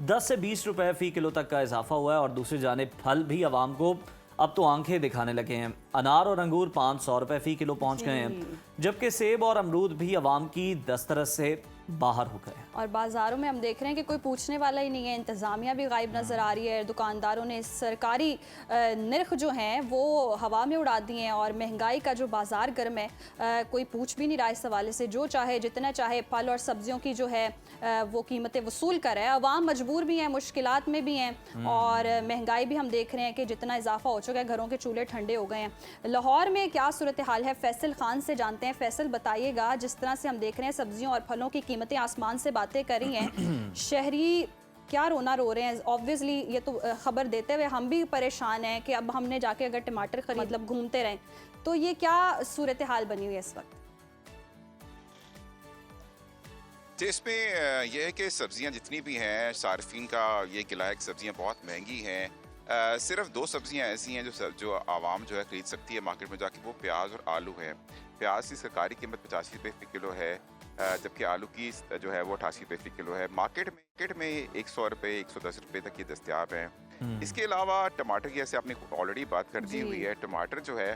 10 से 20 रुपए फ़ी किलो तक का इजाफा हुआ है। और दूसरी जानिब फल भी आवाम को अब तो आंखें दिखाने लगे हैं। अनार और अंगूर 500 रुपए फ़ी किलो पहुंच गए हैं, जबकि सेब और अमरूद भी आवाम की दस्तरस से बाहर हो गए। और बाज़ारों में हम देख रहे हैं कि कोई पूछने वाला ही नहीं है, इंतज़ामिया भी गायब नज़र आ रही है, दुकानदारों ने सरकारी नर्ख जो हैं वो हवा में उड़ा दिए हैं और महंगाई का जो बाज़ार गर्म है, कोई पूछ भी नहीं रहा इस हवाले से। जो चाहे जितना चाहे फल और सब्जियों की जो है वो कीमतें वसूल कर रहा है। अवाम मजबूर भी हैं, मुश्किलात में भी हैं और महंगाई भी हम देख रहे हैं कि जितना इजाफा हो चुका है, घरों के चूल्हे ठंडे हो गए हैं। लाहौर में क्या सूरत हाल है, फैसल खान से जानते हैं। फैसल बताइएगा, जिस तरह से हम देख रहे हैं सब्जियों और फलों की कीमतें आसमान से बातें कर रही हैं, शहरी क्या रोना रो रहे हैं। ऑब्वियसली ये तो खबर देते हुए हम भी परेशान हैं कि अब हमने जाके अगर टमाटर खरीद मतलब घूमते रहें, तो ये क्या सूरत हाल बनी हुई है इस वक्त? तो इसमें यह है कि सब्जियां जितनी भी हैं, सार्फिन का ये गिला है कि सब्जियां बहुत महंगी हैं। सिर्फ दो सब्जियां ऐसी हैं जो आवाम जो है खरीद सकती है मार्केट में जाके, वो प्याज और आलू है। प्याज की सरकारी कीमत 85 रुपये फ़ी किलो है, जबकि आलू की जो है वो 88 रुपये फ़ी किलो है। मार्केट में 100 रुपये 110 रुपये तक ये दस्तियाब हैं। इसके अलावा टमाटर की, जैसे आपने ऑलरेडी बात कर दी हुई है, टमाटर जो है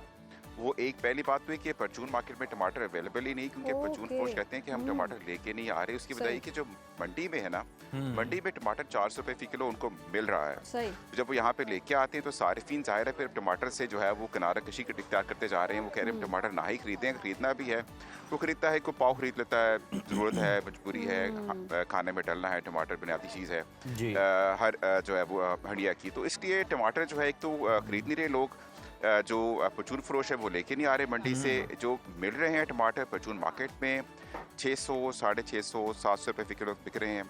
वो एक पहली बात हुई कि परचून मार्केट में टमाटर अवेलेबल ही नहीं, क्योंकि परचून फरोश कहते हैं कि हम टमाटर लेके नहीं आ रहे। उसकी वजह ये कि जो मंडी में है ना, मंडी में टमाटर 400 रुपये फ़ी किलो उनको मिल रहा है। जब वो यहाँ पे लेके आते हैं तो सारिफीन ज़ाहिर है फिर टमाटर से जो है वो किनारा कशी इख्तियार करते जा रहे हैं। वो कह रहे हैं टमाटर ना ही खरीदें, खरीदना भी है वो खरीदता है, कोई पाव खरीद लेता है, ज़रूरत है, मजबूरी है, खाने में डलना है, टमाटर बुनियादी चीज़ है हर जो है वो हंडिया की। तो इसलिए टमाटर जो है एक तो खरीद नहीं रहे लोग, जो परचून फरोश है वो लेके नहीं आ रहे मंडी से। जो मिल रहे हैं टमाटर परचून मार्केट में 600, 650, 700 रुपये फ़ी किलो बिक रहे हैं।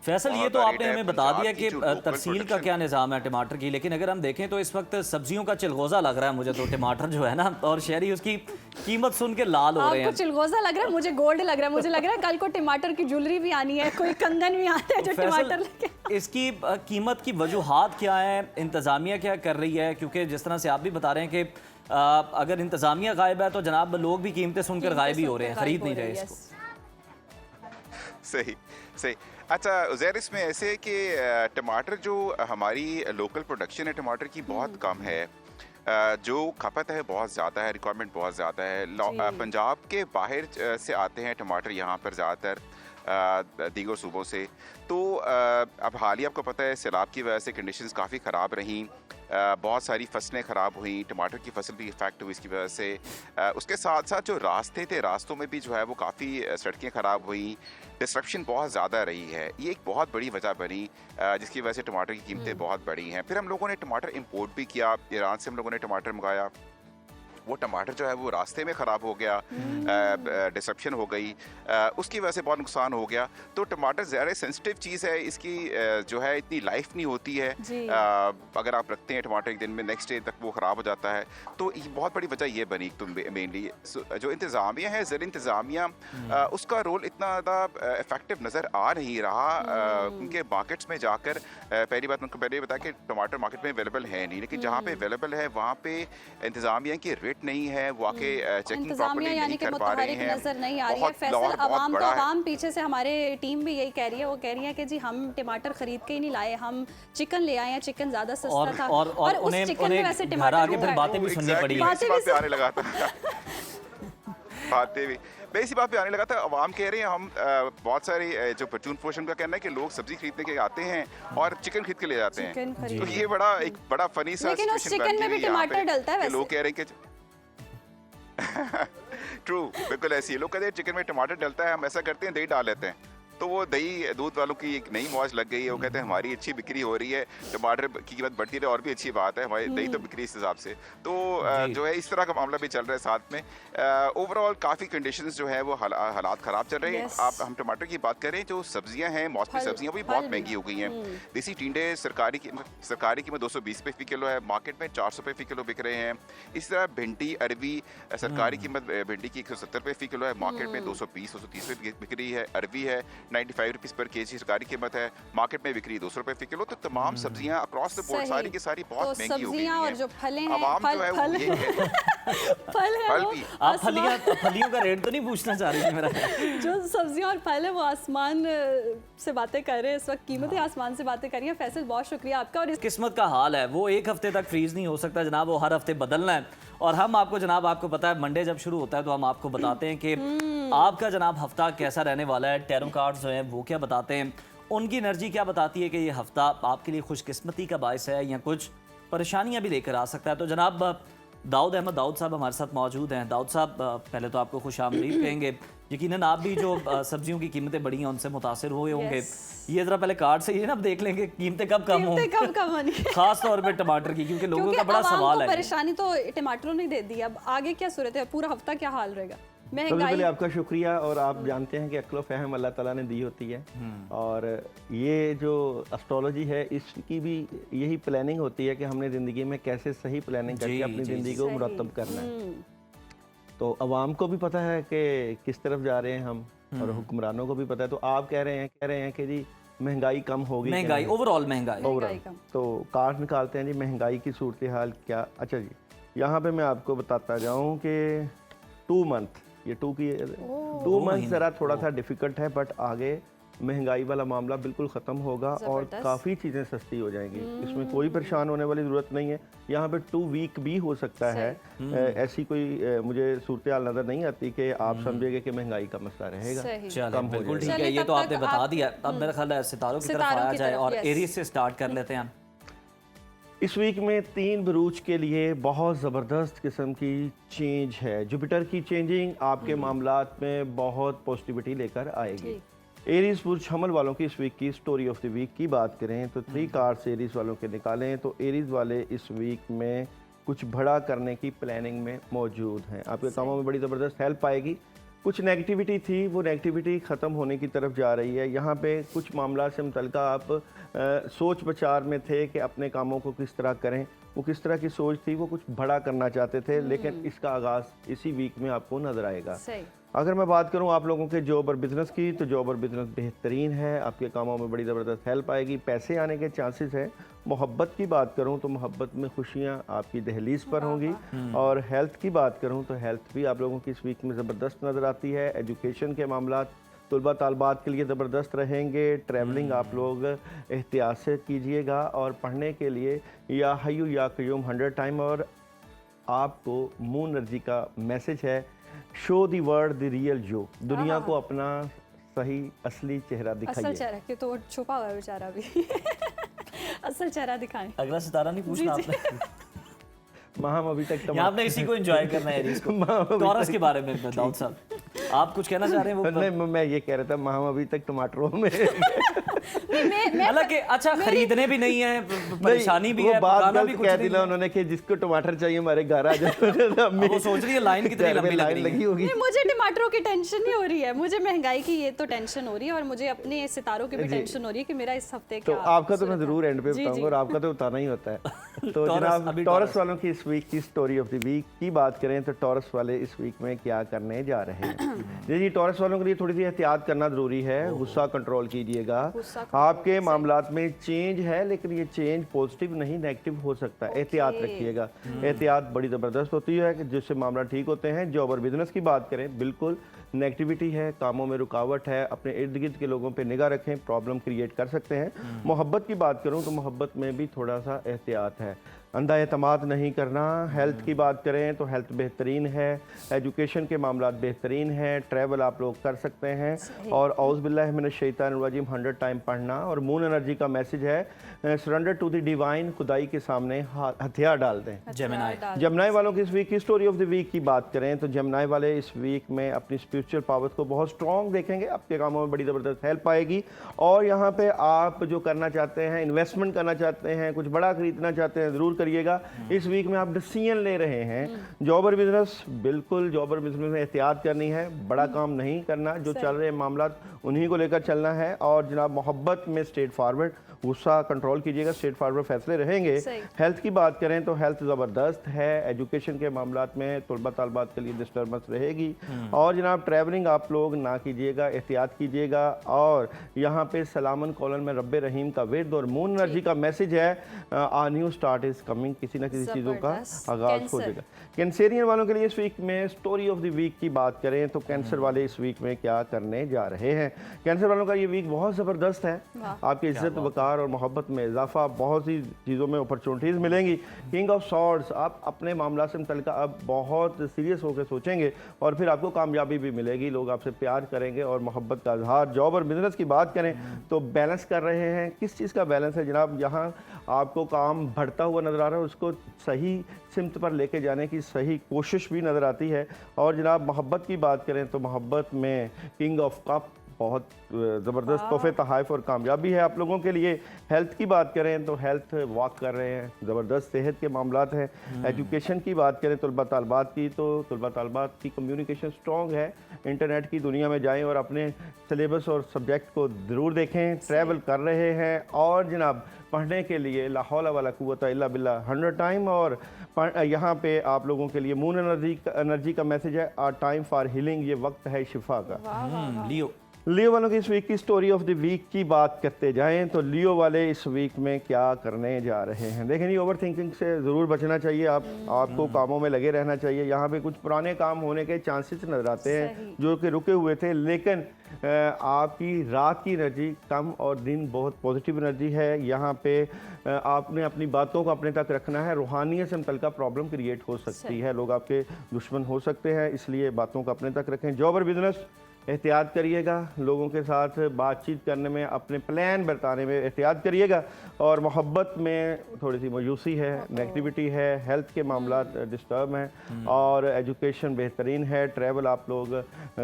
फैसल, ये तो आपने हमें बता दिया कि तरसील का क्या निज़ाम है टमाटर की, लेकिन अगर हम देखें तो इस वक्त सब्जियों का चिलगोज़ा लग रहा है मुझे तो टमाटर जो है ना, और शहरी उसकी कीमत सुन के लाल हो रहे हैं। आपको चिलगोज़ा लग रहा है, मुझे गोल्ड लग रहा है। मुझे लग रहा है कल को टमाटर की ज्वेलरी भी आनी है, कोई कंगन भी आता है जो टमाटर लेके। इसकी कीमत की वजूहात क्या है, इंतज़ामिया क्या कर रही है? क्योंकि जिस तरह से आप भी बता रहे हैं कि अगर इंतज़ामिया गायब है तो जनाब लोग भी कीमतें सुनकर गायब ही हो रहे हैं, खरीद नहीं रहे इसको। सही सही। अच्छा उज़ैर, इसमें ऐसे है कि टमाटर जो हमारी लोकल प्रोडक्शन है टमाटर की बहुत कम है, जो खपत है बहुत ज़्यादा है, रिक्वायरमेंट बहुत ज़्यादा है। पंजाब के बाहर से आते हैं टमाटर यहाँ पर ज़्यादातर दीगर सूबों से। तो अब हाल ही आपको पता है सैलाब की वजह से कंडीशंस काफ़ी ख़राब रहीं, बहुत सारी फसलें ख़राब हुई, टमाटर की फसल भी इफेक्ट हुई इसकी वजह से। उसके साथ साथ जो रास्ते थे, रास्तों में भी जो है वो काफ़ी सड़कें ख़राब हुई, डिस्ट्रक्शन बहुत ज़्यादा रही है। ये एक बहुत बड़ी वजह बनी जिसकी वजह से टमाटर की कीमतें बहुत बढ़ी हैं। फिर हम लोगों ने टमाटर इंपोर्ट भी किया, ईरान से हम लोगों ने टमाटर मंगाया, वो टमाटर जो है वो रास्ते में ख़राब हो गया, डिसरप्शन हो गई, उसकी वजह से बहुत नुकसान हो गया। तो टमाटर ज़्यादा सेंसिटिव चीज़ है, इसकी जो है इतनी लाइफ नहीं होती है। अगर आप रखते हैं टमाटर एक दिन में, नेक्स्ट डे तक वो ख़राब हो जाता है। तो ये बहुत बड़ी वजह ये बनी। तो मेनली जो इंतज़ामिया है, ज़र इंतज़ामिया, उसका रोल इतना ज़्यादा इफेक्टिव नज़र आ नहीं रहा, क्योंकि मार्केट्स में जाकर पहली बात उनको पहले बताया कि टमाटर मार्केट में अवेलेबल है नहीं, लेकिन जहाँ पे अवेलेबल है वहाँ पे इंतज़ामिया की रेट नहीं है, वाकई चेकिंग प्रॉपर्ली नहीं कर पा रहे हैं, नजर नहीं आ रही है। फैसल, आवाम पीछे से, हमारे टीम भी यही कह रही है, वो कह रही है कि जी हम टमाटर खरीद के ही नहीं लाए, हम चिकन ले आए हैं, चिकन ज्यादा सस्ता था और उस चिकन में वैसे टमाटर फिर बातें भी सुननी पड़ी, बातें आने लगा था बातें भी मैं इसी बात पे आने लगा था। अवाम कह रहे हैं, हम बहुत सारे जो परचून फरोशन का कहना है कि लोग सब्जी खरीदने के आते हैं और चिकन खरीद के ले जाते हैं। तो ये एक बड़ा फनी सा लेकिन उस चिकन में भी टमाटर डलता है वैसे। लोग कह रहे हैं कि ट्रू, बिल्कुल ऐसी है। लोग कहते हैं चिकन में टमाटर डलता है, हम ऐसा करते हैं दही डाल लेते हैं। तो वो दही दूध वालों की एक नई मौज लग गई है, वो कहते हैं हमारी अच्छी बिक्री हो रही है, टमाटर की कीमत बढ़ती रहे और भी अच्छी बात है, हमारी दही तो बिक्री इस हिसाब से। तो जो है इस तरह का मामला भी चल रहा है साथ में। ओवरऑल काफ़ी कंडीशंस जो है वो हालात ख़राब चल रहे हैं। आप हम टमाटर की बात करें, जो सब्जियां हैं, मौसमी सब्जियां, वो भी बहुत महंगी हो गई हैं। देसी टिंडे सरकारी कीमत 220 रुपये फ़ी किलो है, मार्केट में 400 रुपये फ़ी किलो बिक रहे हैं। इस तरह भिंडी, अरवी, सरकारी कीमत भिंडी की 170 रुपये फ़ी किलो है, मार्केट में 220-230 रुपये बिक रही है। अरवी है 95 रुपीज़ पर केजी सरकारी कीमत है, मार्केट में बिक्री 200 रुपये फ़ी किलो। तो तमाम सब्जियां अक्रॉस द बोर्ड सारी की सारी बहुत महंगी हो गई हैं। और जो फलें हैं, आवाम जो है वो ये फल भी आप फलियों का रेट तो नहीं पूछना चाह रही थी मेरा? जो सब्जियां और फल है वो आसमान से बातें कर रहे हैं इस वक्त, कीमतें आसमान से बातें कर रही हैं। फैसल, बहुत शुक्रिया आपका। और किस्मत का हाल है, वो एक हफ्ते तक फ्रीज नहीं हो सकता जनाब, वो हर हफ्ते बदलना है। और हम आपको जनाब, आपको पता है मंडे जब शुरू होता है तो हम आपको बताते हैं कि आपका जनाब हफ्ता कैसा रहने वाला है। टैरो कार्ड्स जो हैं वो क्या बताते हैं, उनकी एनर्जी क्या बताती है कि ये हफ्ता आपके लिए खुशकिस्मती का बायस है या कुछ परेशानियां भी लेकर आ सकता है। तो जनाब दाऊद अहमद दाऊद साहब हमारे साथ मौजूद हैं। दाऊद साहब, पहले तो आपको खुश आमदीद कहेंगे। यकीनन आप भी जो सब्जियों की कीमतें बढ़ी हैं उनसे मुतासिर हुए होंगे। ये जरा पहले कार्ड से ये ना देख लेंगे कीमतें कब कम हों, खास तौर पे टमाटर की, क्योंकि लोगों का बड़ा सवाल है। परेशानी तो टमाटरों ने दे दी, अब आगे क्या सूरत है, पूरा हफ्ता क्या हाल रहेगा? सबसे पहले आपका शुक्रिया। और आप जानते हैं कि अक्ल फ़हम अल्लाह ताला ने दी होती है, और ये जो एस्ट्रोलॉजी है इसकी भी यही प्लानिंग होती है कि हमने ज़िंदगी में कैसे सही प्लानिंग करके अपनी ज़िंदगी को मुरतब करना है। तो अवाम को भी पता है कि किस तरफ जा रहे हैं हम, और हुक्मरानों को भी पता है। तो आप कह रहे हैं कि जी महंगाई कम होगी, महंगाई ओवरऑल महंगाई तो कार्ड निकालते हैं जी महंगाई की सूरत हाल क्या। अच्छा जी, यहाँ पे मैं आपको बताता जाऊँ कि 2 मंथ, ये 2 मंथ ज़रा थोड़ा सा डिफ़िकल्ट है, बट आगे महंगाई वाला मामला बिल्कुल ख़त्म होगा और काफ़ी चीज़ें सस्ती हो जाएंगी। इसमें कोई परेशान होने वाली ज़रूरत नहीं है। यहाँ पे 2 वीक भी हो सकता है। ऐसी कोई मुझे सूरत हाल नज़र नहीं आती कि आप समझेंगे कि महंगाई का मसला रहेगा, कम हो बिल्कुल ठीक है। ये तो आपने बता दिया। अब मेरा ख्याल है सितारों की तरफ आया जाए और एरीज से स्टार्ट कर लेते हैं। इस वीक में 3 बरूज के लिए बहुत ज़बरदस्त किस्म की चेंज है। जुपिटर की चेंजिंग आपके मामलात में बहुत पॉजिटिविटी लेकर आएगी। एरीज बुर्ज हमल वालों की इस वीक की स्टोरी ऑफ द वीक की बात करें तो 3 कार्ड्स एरीज वालों के निकालें तो एरीज वाले इस वीक में कुछ बड़ा करने की प्लानिंग में मौजूद हैं। आपके कामों में बड़ी ज़बरदस्त हेल्प आएगी। कुछ नेगेटिविटी थी, वो नेगेटिविटी ख़त्म होने की तरफ जा रही है। यहाँ पे कुछ मामला से मुतल्लिका आप सोच विचार में थे कि अपने कामों को किस तरह करें, वो किस तरह की सोच थी, वो कुछ बड़ा करना चाहते थे, लेकिन इसका आगाज़ इसी वीक में आपको नज़र आएगा। अगर मैं बात करूं आप लोगों के जॉब और बिज़नेस की, तो जॉब और बिज़नेस बेहतरीन है। आपके कामों में बड़ी ज़बरदस्त हेल्प आएगी, पैसे आने के चांसेस हैं। मोहब्बत की बात करूं तो मोहब्बत में खुशियां आपकी दहलीज पर होंगी। और हेल्थ की बात करूं तो हेल्थ भी आप लोगों की इस वीक में ज़बरदस्त नज़र आती है। एजुकेशन के मामलात तलबा तालबात के लिए ज़बरदस्त रहेंगे। ट्रैवलिंग आप लोग एहतियात से कीजिएगा, और पढ़ने के लिए या हय्यू या क़य्यूम 100 टाइम। और आपको मून एनर्जी का मैसेज है, show the world the real you, दुनिया को अपना सही असली चेहरा दिखाइए। असल चेहरा, क्यों तो छुपा हुआ है बेचारा भी असल चेहरा दिखाएं। अगला सितारा नहीं पूछना आपने? हम अभी तक आपने इसी को एंजॉय करना है एरीज को। टॉरस के बारे में दाऊद साहब आप कुछ कहना चाह रहे हैं? वो नहीं, मैं ये कह रहा था हम अभी तक टमाटरों में हालांकि अच्छा खरीदने भी नहीं है, परेशानी भी है, पकाना भी कुछ नहीं है। उन्होंने कि जिसको टमाटर चाहिए हमारे घर आ जाए। वो सोच रही है लाइन कितनी लंबी लगी होगी। मुझे टमाटरों की टेंशन नहीं हो रही है, मुझे महंगाई की ये तो टेंशन हो रही है, और मुझे अपने सितारों की भी टेंशन हो रही है कि मेरा इस हफ्ते क्या। तो आपका तो मैं जरूर एंड पे बताऊंगा, और आपका तो बताना ही होता है। तो जनाब टॉरस वालों की इस वीक की स्टोरी ऑफ द वीक की बात करें तो टॉरस वाले इस वीक में क्या करने जा रहे हैं। जी, टॉरस वालों के लिए थोड़ी सी एहतियात करना जरूरी है। गुस्सा कंट्रोल कीजिएगा। आपके मामलात में चेंज है, लेकिन ये चेंज पॉजिटिव नहीं नेगेटिव हो सकता है। एहतियात रखिएगा। एहतियात बड़ी ज़बरदस्त होती है कि जिससे मामला ठीक होते हैं। जॉब और बिजनेस की बात करें, बिल्कुल नेगेटिविटी है, कामों में रुकावट है, अपने इर्द गिर्द के लोगों पे निगाह रखें, प्रॉब्लम क्रिएट कर सकते हैं। मोहब्बत की बात करूं तो मोहब्बत में भी थोड़ा सा एहतियात है, अंधा एतमाद नहीं करना। हेल्थ की बात करें तो हेल्थ बेहतरीन है। एजुकेशन के मामला बेहतरीन हैं। ट्रैवल आप लोग कर सकते हैं। और औज़ बिल्लाहि मिनश शैतानिर रजीम 100 टाइम पढ़ना। और मून एनर्जी का मैसेज है, सरेंडर टू द डिवाइन, खुदाई के सामने हथियार डाल दें। जमनाई वालों की इस वीक की स्टोरी ऑफ द वीक की बात करें तो जमनाई वाले इस वीक में अपनी स्पिरिचुअल पावर्स को बहुत स्ट्रॉन्ग देखेंगे। आपके कामों में बड़ी ज़बरदस्त हेल्प आएगी। और यहाँ पे आप जो करना चाहते हैं, इन्वेस्टमेंट करना चाहते हैं, कुछ बड़ा खरीदना चाहते हैं, ज़रूर करिएगा। इस वीक में आप डिसीजन ले रहे हैं। जॉब और बिजनेस, बिल्कुल जॉब और बिजनेस में एहतियात करनी है, बड़ा काम नहीं करना। जो चल रहे मामला उन्हीं को लेकर चलना है। और जनाब मोहब्बत में स्ट्रेट फॉरवर्ड, गुस्सा कंट्रोल कीजिएगा, स्ट्रेट फॉरवर्ड फैसले रहेंगे। हेल्थ की बात करें तो हेल्थ ज़बरदस्त है। एजुकेशन के मामलात में तलबा तालबात के लिए डिस्टर्बेंस रहेगी। और जनाब ट्रैवलिंग आप लोग ना कीजिएगा, एहतियात कीजिएगा। और यहाँ पे सलामन कॉलन में रब्बे रहीम का विर्द और मून एनर्जी का मैसेज है, आ न्यू स्टार्ट इज़ कमिंग, किसी ना किसी चीज़ों का जबरदस्त। आगाज़ हो कैंसर। जाएगा। कैंसेरियन वालों के लिए इस वीक में स्टोरी ऑफ द वीक की बात करें तो कैंसर वाले इस वीक में क्या करने जा रहे हैं। कैंसर वालों का ये वीक बहुत ज़बरदस्त है। आपकी इज्जत वकार और मोहब्बत में इजाफा, बहुत सी चीज़ों में अपॉर्चुनिटीज़ मिलेंगी। किंग ऑफ सॉर्ड्स, आप अपने मामला से मुतल्लिक़ अब बहुत सीरियस होकर सोचेंगे और फिर आपको कामयाबी भी मिलेगी, लोग आपसे प्यार करेंगे और मोहब्बत का इजहार। जॉब और बिजनेस की बात करें तो बैलेंस कर रहे हैं। किस चीज़ का बैलेंस है जनाब? यहाँ आपको काम बढ़ता हुआ नज़र आ रहा है, उसको सही सिमत पर लेके जाने की सही कोशिश भी नज़र आती है। और जनाब मोहब्बत की बात करें तो मोहब्बत में किंग ऑफ कप, बहुत ज़बरदस्त तोहफे तहाइफ और कामयाबी है आप लोगों के लिए। हेल्थ की बात करें तो हेल्थ वॉक कर रहे हैं, ज़बरदस्त सेहत के मामलात हैं। एजुकेशन की बात करें तलबा तलबात की तो तलबा तलबात की कम्युनिकेशन स्ट्रॉन्ग है। इंटरनेट की दुनिया में जाएं और अपने सिलेबस और सब्जेक्ट को ज़रूर देखें। ट्रैवल कर रहे हैं और जनाब पढ़ने के लिए ला हौला वला कुव्वता इल्ला बिल्लाह 100 टाइम। और यहाँ पे आप लोगों के लिए मून एनर्जी का मैसेज है, आ टाइम फॉर हीलिंग, ये वक्त है शिफा का। लियो वालों की इस वीक की स्टोरी ऑफ द वीक की बात करते जाएं तो लियो वाले इस वीक में क्या करने जा रहे हैं। देखें जी, ओवर थिंकिंग से ज़रूर बचना चाहिए। आपको कामों में लगे रहना चाहिए। यहाँ पे कुछ पुराने काम होने के चांसेस नज़र आते हैं जो कि रुके हुए थे, लेकिन आपकी रात की एनर्जी कम और दिन बहुत पॉजिटिव एनर्जी है। यहाँ पे आपने अपनी बातों को अपने तक रखना है। रूहानियत से मुतल्लिक़ प्रॉब्लम क्रिएट हो सकती है, लोग आपके दुश्मन हो सकते हैं, इसलिए बातों को अपने तक रखें। जॉब और बिजनेस एहतियात करिएगा, लोगों के साथ बातचीत करने में, अपने प्लान बताने में एहतियात करिएगा। और मोहब्बत में थोड़ी सी मायूसी है, नेगेटिविटी है, हेल्थ के मामला डिस्टर्ब हैं और एजुकेशन बेहतरीन है। ट्रैवल आप लोग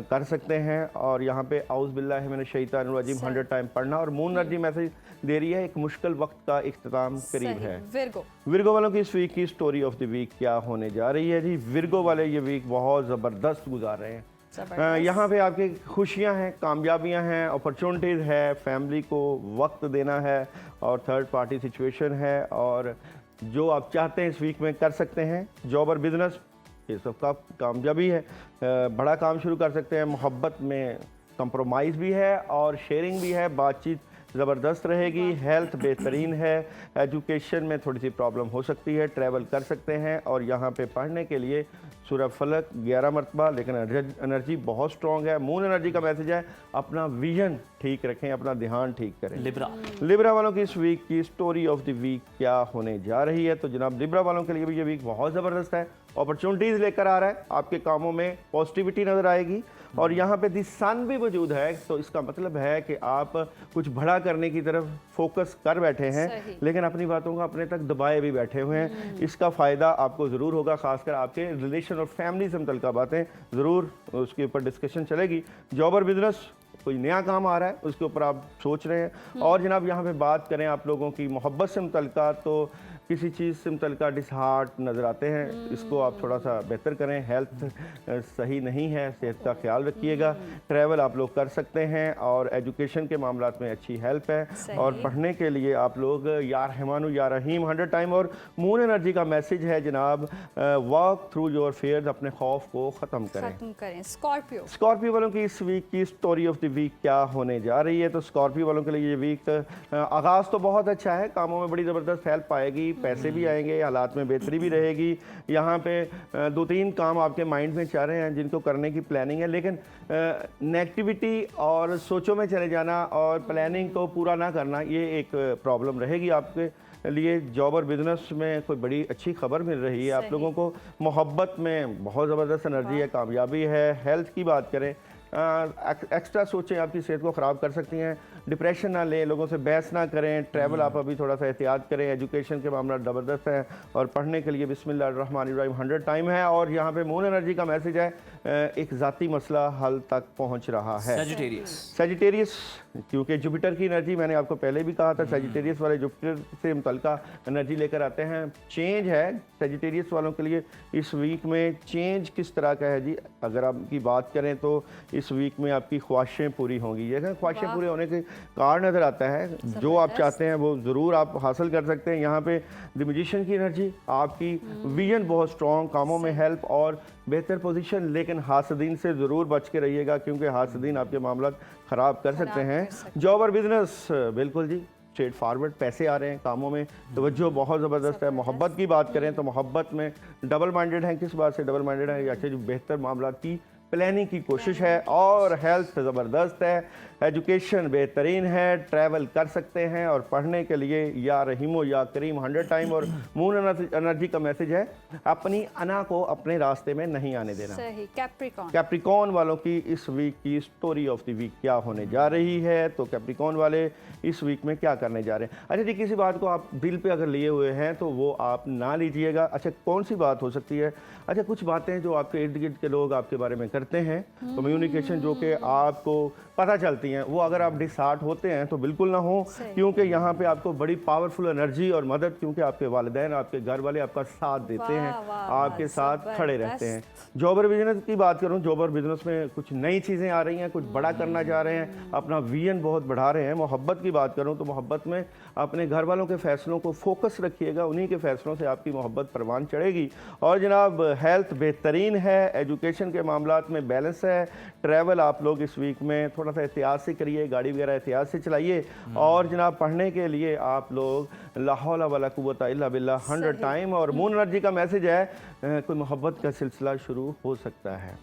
कर सकते हैं और यहाँ पे आउज़ बिल्लाहि मिनश शैतानिर रजीम 100 टाइम पढ़ना। और मून एनर्जी मैसेज दे रही है, एक मुश्किल वक्त का इख्तिताम करीब है। विर्गो वालों की इस वीक की स्टोरी ऑफ द वीक क्या होने जा रही है जी। विर्गो वाले ये वीक बहुत ज़बरदस्त गुजार रहे हैं। यहाँ पे आपकी खुशियाँ हैं, कामयाबियाँ हैं, अपॉर्चुनिटीज़ है, फैमिली को वक्त देना है और थर्ड पार्टी सिचुएशन है और जो आप चाहते हैं इस वीक में कर सकते हैं। जॉब और बिजनेस ये सब का कामयाबी है, बड़ा काम शुरू कर सकते हैं। मोहब्बत में कंप्रोमाइज़ भी है और शेयरिंग भी है, बातचीत ज़बरदस्त रहेगी। हेल्थ बेहतरीन है। एजुकेशन में थोड़ी सी प्रॉब्लम हो सकती है, ट्रैवल कर सकते हैं। और यहाँ पे पढ़ने के लिए सूरह फलक 11 मरतबा, लेकिन एनर्जी बहुत स्ट्रॉन्ग है। मून एनर्जी का मैसेज है, अपना विजन ठीक रखें, अपना ध्यान ठीक करें। लिब्रा वालों की इस वीक की स्टोरी ऑफ द वीक क्या होने जा रही है तो जनाब लिब्रा वालों के लिए भी ये वीक बहुत ज़बरदस्त है। अपॉर्चुनिटीज़ लेकर आ रहा है, आपके कामों में पॉजिटिविटी नज़र आएगी। और यहाँ पे दी सन भी मौजूद है, तो इसका मतलब है कि आप कुछ बड़ा करने की तरफ फोकस कर बैठे हैं, लेकिन अपनी बातों को अपने तक दबाए भी बैठे हुए हैं। इसका फ़ायदा आपको ज़रूर होगा, खासकर आपके रिलेशन और फैमिली से मुतल्लिक़ बातें ज़रूर उसके ऊपर डिस्कशन चलेगी। जॉब और बिजनेस कोई नया काम आ रहा है, उसके ऊपर आप सोच रहे हैं। और जनाब यहाँ पे बात करें आप लोगों की मोहब्बत से मुतल्लिक़ तो किसी चीज़ से मुतल्लिक़ डिसहार्ट नज़र आते हैं, इसको आप थोड़ा सा बेहतर करें। हेल्थ सही नहीं है, सेहत का ख्याल रखिएगा। ट्रैवल आप लोग कर सकते हैं और एजुकेशन के मामलात में अच्छी हेल्प है। और पढ़ने के लिए आप लोग या रहमानु या रहीम 100 टाइम। और मून एनर्जी का मैसेज है जनाब, वॉक थ्रू योर फेयर्स, अपने खौफ को ख़त्म करें। स्कॉर्पियो वालों की इस वीक की स्टोरी ऑफ द वीक क्या होने जा रही है तो स्कॉर्पियो वालों के लिए ये वीक आगाज़ तो बहुत अच्छा है, कामों में बड़ी ज़बरदस्त हेल्प आएगी, पैसे भी आएंगे, हालात में बेहतरी भी रहेगी। यहाँ पे 2-3 काम आपके माइंड में चाह रहे हैं जिनको करने की प्लानिंग है, लेकिन नेगेटिविटी और सोचों में चले जाना और प्लानिंग को पूरा ना करना, ये एक प्रॉब्लम रहेगी आपके लिए। जॉब और बिजनेस में कोई बड़ी अच्छी खबर मिल रही है आप लोगों को। मोहब्बत में बहुत ज़बरदस्त एनर्जी है, कामयाबी है। हेल्थ की बात करें, एक्स्ट्रा सोचें आपकी सेहत को ख़राब कर सकती हैं। डिप्रेशन ना लें, लोगों से बहस ना करें। ट्रैवल आप अभी थोड़ा सा एहतियात करें। एजुकेशन के मामला ज़बरदस्त है और पढ़ने के लिए बिस्मिल्लाहिर्रहमानिर्रहीम 100 टाइम है। और यहाँ पे मून एनर्जी का मैसेज है, एक ज़ाती मसला हल तक पहुँच रहा है। सजिटेरियस क्योंकि जुपिटर की एनर्जी मैंने आपको पहले भी कहा था, सजिटेरियस वाले जुपिटर से मुतल्लिका एनर्जी लेकर आते हैं। चेंज है सजिटेरियस वालों के लिए इस वीक में। चेंज किस तरह का है जी, अगर आपकी बात करें तो इस वीक में आपकी ख्वाहिशें पूरी होंगी। ये ख्वाहिशें पूरे होने के कार्ड नज़र आता है, जो आप चाहते हैं वो ज़रूर आप हासिल कर सकते हैं। यहाँ पे द मैजिशियन की एनर्जी, आपकी विजन बहुत स्ट्रॉन्ग, कामों में हेल्प और बेहतर पोजीशन। लेकिन हासदीन से ज़रूर बच के रहिएगा क्योंकि हासदीन आपके मामला ख़राब कर सकते हैं। जॉब और बिजनेस बिल्कुल जी स्ट्रेट फॉरवर्ड, पैसे आ रहे हैं, कामों में तवज्जो बहुत ज़बरदस्त है। मोहब्बत की बात करें तो मोहब्बत में डबल माइंडेड हैं। किस बात से डबल माइंडेड है? या जो बेहतर मामला की प्लानिंग की कोशिश है। और हेल्थ ज़बरदस्त है, एजुकेशन बेहतरीन है, ट्रैवल कर सकते हैं और पढ़ने के लिए या रहीमो या करीम 100 टाइम। और मून एनर्जी का मैसेज है अपनी अना को अपने रास्ते में नहीं आने देना। सही। कैप्रिकॉन, कैप्रिकॉन वालों की इस वीक की स्टोरी ऑफ द वीक क्या होने जा रही है? तो कैप्रिकॉन वाले इस वीक में क्या करने जा रहे हैं? अच्छा जी, किसी बात को आप दिल पे अगर लिए हुए हैं तो वो आप ना लीजिएगा। अच्छा, कौन सी बात हो सकती है? अच्छा, कुछ बातें जो आपके इर्द गिर्द के लोग आपके बारे में करते हैं, कम्युनिकेशन जो कि आपको पता चलती हैं, वो अगर आप डिसहार्ट होते हैं तो बिल्कुल ना हो, क्योंकि यहाँ पे आपको बड़ी पावरफुल एनर्जी और मदद, क्योंकि आपके वालिदैन, आपके घर वाले आपका साथ देते हैं, आपके साथ खड़े रहते हैं। जॉब और बिजनेस की बात करूँ, जॉब और बिजनेस में कुछ नई चीज़ें आ रही हैं, कुछ बड़ा करना चाह रहे हैं, अपना विजन बहुत बढ़ा रहे हैं। मोहब्बत की बात करूँ तो मोहब्बत में अपने घर वालों के फैसलों को फोकस रखिएगा, उन्हीं के फैसलों से आपकी मोहब्बत परवान चढ़ेगी। और जनाब हेल्थ बेहतरीन है, एजुकेशन के मामलात में बैलेंस है, ट्रैवल आप लोग इस वीक में थोड़ा सा एहतियात से करिए, गाड़ी वगैरह एहतियात से चलाइए। और जनाब पढ़ने के लिए आप लोग ला हौला वला कुव्वता इल्ला बिल्लाह 100 टाइम। और मून एनर्जी का मैसेज है कोई मोहब्बत का सिलसिला शुरू हो सकता है।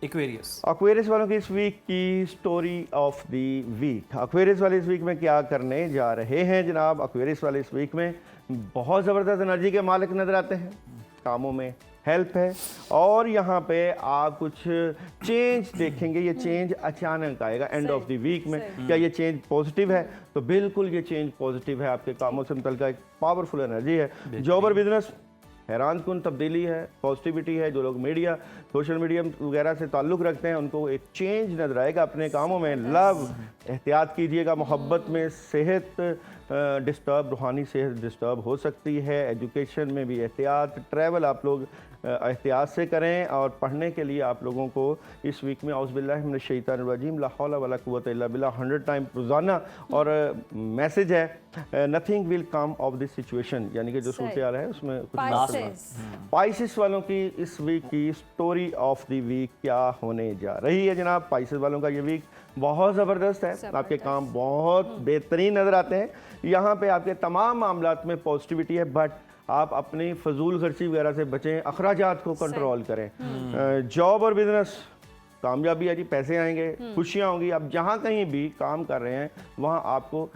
एक्वेरियस वालों की इस वीक की story of the week. Aquarius वाले इस वीक में क्या करने जा रहे हैं जनाब? एक्वेरियस वाले इस वीक में बहुत ज़बरदस्त एनर्जी के मालिक नज़र आते हैं, कामों में हेल्प है। और यहाँ पे आप कुछ चेंज देखेंगे, ये चेंज अचानक आएगा एंड ऑफ द वीक में। क्या ये चेंज पॉजिटिव है? तो बिल्कुल ये चेंज पॉजिटिव है, आपके कामों से मुतल्लिक़ एक पावरफुल एनर्जी है। जॉब और बिजनेस हैरान कुन तब्दीली है, पॉजिटिविटी है। जो लोग मीडिया, सोशल मीडिया वगैरह से ताल्लुक़ रखते हैं, उनको एक चेंज नजर आएगा अपने कामों में। लव, एहतियात कीजिएगा, मोहब्बत में सेहत डिस्टर्ब, रूहानी सेहत डिस्टर्ब हो सकती है। एजुकेशन में भी एहतियात, ट्रैवल आप लोग एहतियात से करें। और पढ़ने के लिए आप लोगों को इस वीक में औज़ुबिल्लाहि मिनश शैतानिर्रजीम ला हौला वला कुव्वता इल्ला बिल्लाह 100 टाइम रोज़ाना। और मैसेज है nothing will come of this situation, यानी कि जो सूरत हाल है उसमें कुछ। पाइसिस वालों की इस वीक की स्टोरी ऑफ द वीक क्या होने जा रही है जनाब? पाइसिस वालों का ये वीक बहुत ज़बरदस्त है, आपके काम बहुत बेहतरीन नज़र आते हैं। यहाँ पे आपके तमाम मामलात में पॉजिटिविटी है, बट आप अपनी फजूल खर्ची वगैरह से बचें, अखराजात को कंट्रोल करें। जॉब और बिजनेस कामयाबी है जी, पैसे आएंगे, खुशियाँ होंगी। आप जहाँ कहीं भी काम कर रहे हैं वहाँ आपको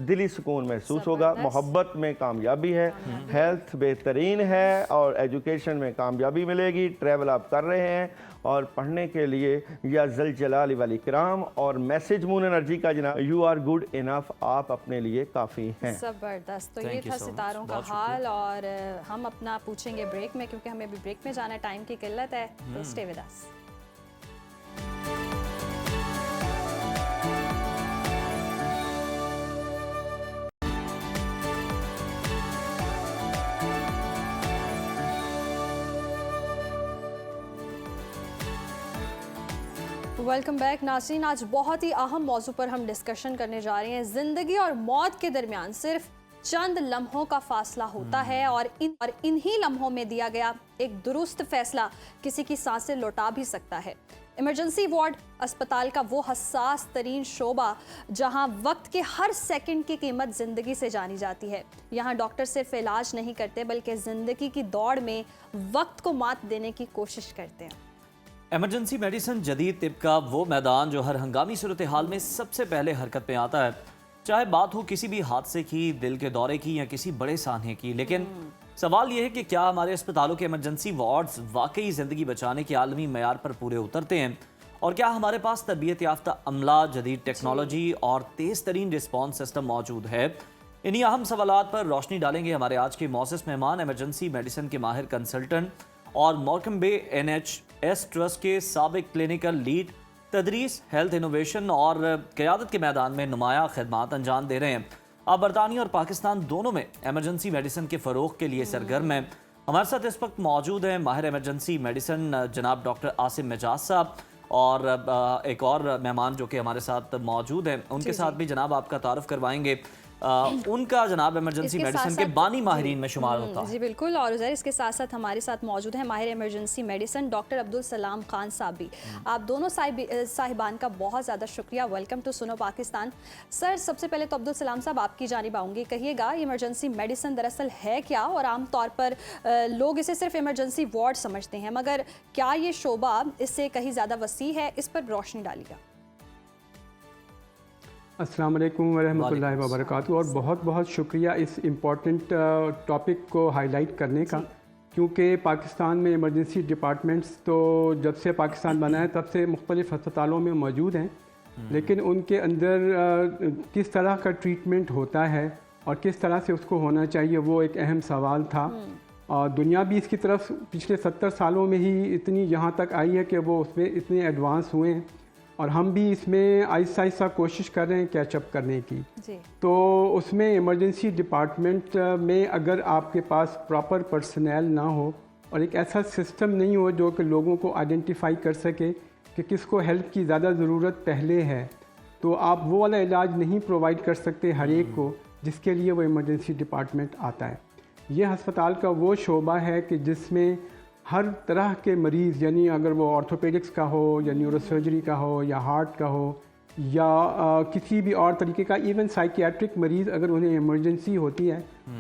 दिली सुकून महसूस होगा। मोहब्बत में कामयाबी है, हेल्थ बेहतरीन है और एजुकेशन में कामयाबी मिलेगी। ट्रैवल आप कर रहे हैं और पढ़ने के लिए या जल जलाल वाली किराम। और मैसेज मून एनर्जी का जना यू आर गुड इनफ, आप अपने लिए काफ़ी हैं। ज़बरदस्त। तो ये था सितारों का हाल। और हम अपना पूछेंगे ब्रेक में, क्योंकि हमें भी ब्रेक में जाना, टाइम की किल्लत है। तो stay with us. Welcome back नाज़रीन। आज बहुत ही अहम मौजू पर हम डिस्कशन करने जा रहे हैं। ज़िंदगी और मौत के दरमियान सिर्फ चंद लम्हों का फासला होता है और इन्हीं लम्हों में दिया गया एक दुरुस्त फैसला किसी की सांसें लौटा भी सकता है। इमरजेंसी वार्ड अस्पताल का वो हसास तरीन शोबा जहां वक्त के हर सेकंड की कीमत ज़िंदगी से जानी जाती है। यहाँ डॉक्टर सिर्फ इलाज नहीं करते, बल्कि ज़िंदगी की दौड़ में वक्त को मात देने की कोशिश करते हैं। इमरजेंसी मेडिसिन जदीद तिब का वो मैदान जो हर हंगामी सूरत हाल में सबसे पहले हरकत में आता है, चाहे बात हो किसी भी हादसे की, दिल के दौरे की या किसी बड़े सान्हे की। लेकिन सवाल यह है कि क्या हमारे अस्पतालों के इमरजेंसी वार्ड्स वाकई ज़िंदगी बचाने के आलमी मयार पर पूरे उतरते हैं? और क्या हमारे पास तरबियत याफ्ता अमला, जदीद टेक्नोलॉजी और तेज़ तरीन रिस्पॉन्स सिस्टम मौजूद है? इन्हीं अहम सवालात पर रोशनी डालेंगे हमारे आज के मौसस मेहमान, इमरजेंसी मेडिसिन के माहिर कंसल्टेंट और मोरकम बे NHS ट्रस्ट के साबिक क्लिनिकल लीड, तदरीस, हेल्थ इनोवेशन और क़यादत के मैदान में नुमाया खिदमात अंजाम दे रहे हैं। अब बरतानिया और पाकिस्तान दोनों में इमरजेंसी मेडिसिन के फ़रोग़ के लिए सरगर्म हैं। हमारे साथ इस वक्त मौजूद हैं माहिर इमरजेंसी मेडिसिन जनाब डॉक्टर आसिम मिजाज साहब, और एक और मेहमान जो कि हमारे साथ मौजूद हैं, उनके साथ भी जनाब आपका तारुफ करवाएंगे। उनका जनाब इमरजेंसी इसके मेडिसिन साथ के साथ- बानी माहिरीन में शुमार होता है। जी बिल्कुल। और उज़ैर, इसके साथ साथ हमारे साथ मौजूद हैं माहिर emergency medicine doctor Abdul Salam Khan साहब भी। आप दोनों साहिबान का बहुत ज़्यादा शुक्रिया। वेलकम टू सुनो पाकिस्तान। सर, सबसे पहले तो अब्दुल सलाम साहब आपकी जानिब आऊँगी, कहिएगा इमरजेंसी मेडिसिन दरअसल है क्या, और आमतौर पर लोग इसे सिर्फ इमरजेंसी वार्ड समझते हैं, मगर क्या ये शोबा इससे कहीं ज़्यादा वसी है? इस पर रोशनी डालिएगा। अस्सलाम वालेकुम वरहमतुल्लाहि वबरकातुहू। और बहुत बहुत शुक्रिया इस इम्पॉर्टेंट टॉपिक को हाईलाइट करने का, क्योंकि पाकिस्तान में इमरजेंसी डिपार्टमेंट्स तो जब से पाकिस्तान बना है तब से मुख्तलिफ़ अस्पतालों में मौजूद हैं, लेकिन उनके अंदर किस तरह का ट्रीटमेंट होता है और किस तरह से उसको होना चाहिए, वो एक अहम सवाल था। और दुनिया भी इसकी तरफ पिछले 70 सालों में ही इतनी यहाँ तक आई है कि वो उसमें इतने एडवांस हुए हैं, और हम भी इसमें आहिस्ता आहिस्ता कोशिश कर रहे हैं कैचअप करने की। जी। तो उसमें इमरजेंसी डिपार्टमेंट में अगर आपके पास प्रॉपर पर्सनल ना हो और एक ऐसा सिस्टम नहीं हो जो कि लोगों को आइडेंटिफाई कर सके कि किसको हेल्प की ज़्यादा ज़रूरत पहले है, तो आप वो वाला इलाज नहीं प्रोवाइड कर सकते हर एक को जिसके लिए वो इमरजेंसी डिपार्टमेंट आता है। ये हस्पताल का वो शोबा है कि जिसमें हर तरह के मरीज़, यानी अगर वो ऑर्थोपेडिक्स का हो या न्यूरोसर्जरी का हो या हार्ट का हो या किसी भी और तरीके का, इवन साइकियाट्रिक मरीज़ अगर उन्हें इमरजेंसी होती है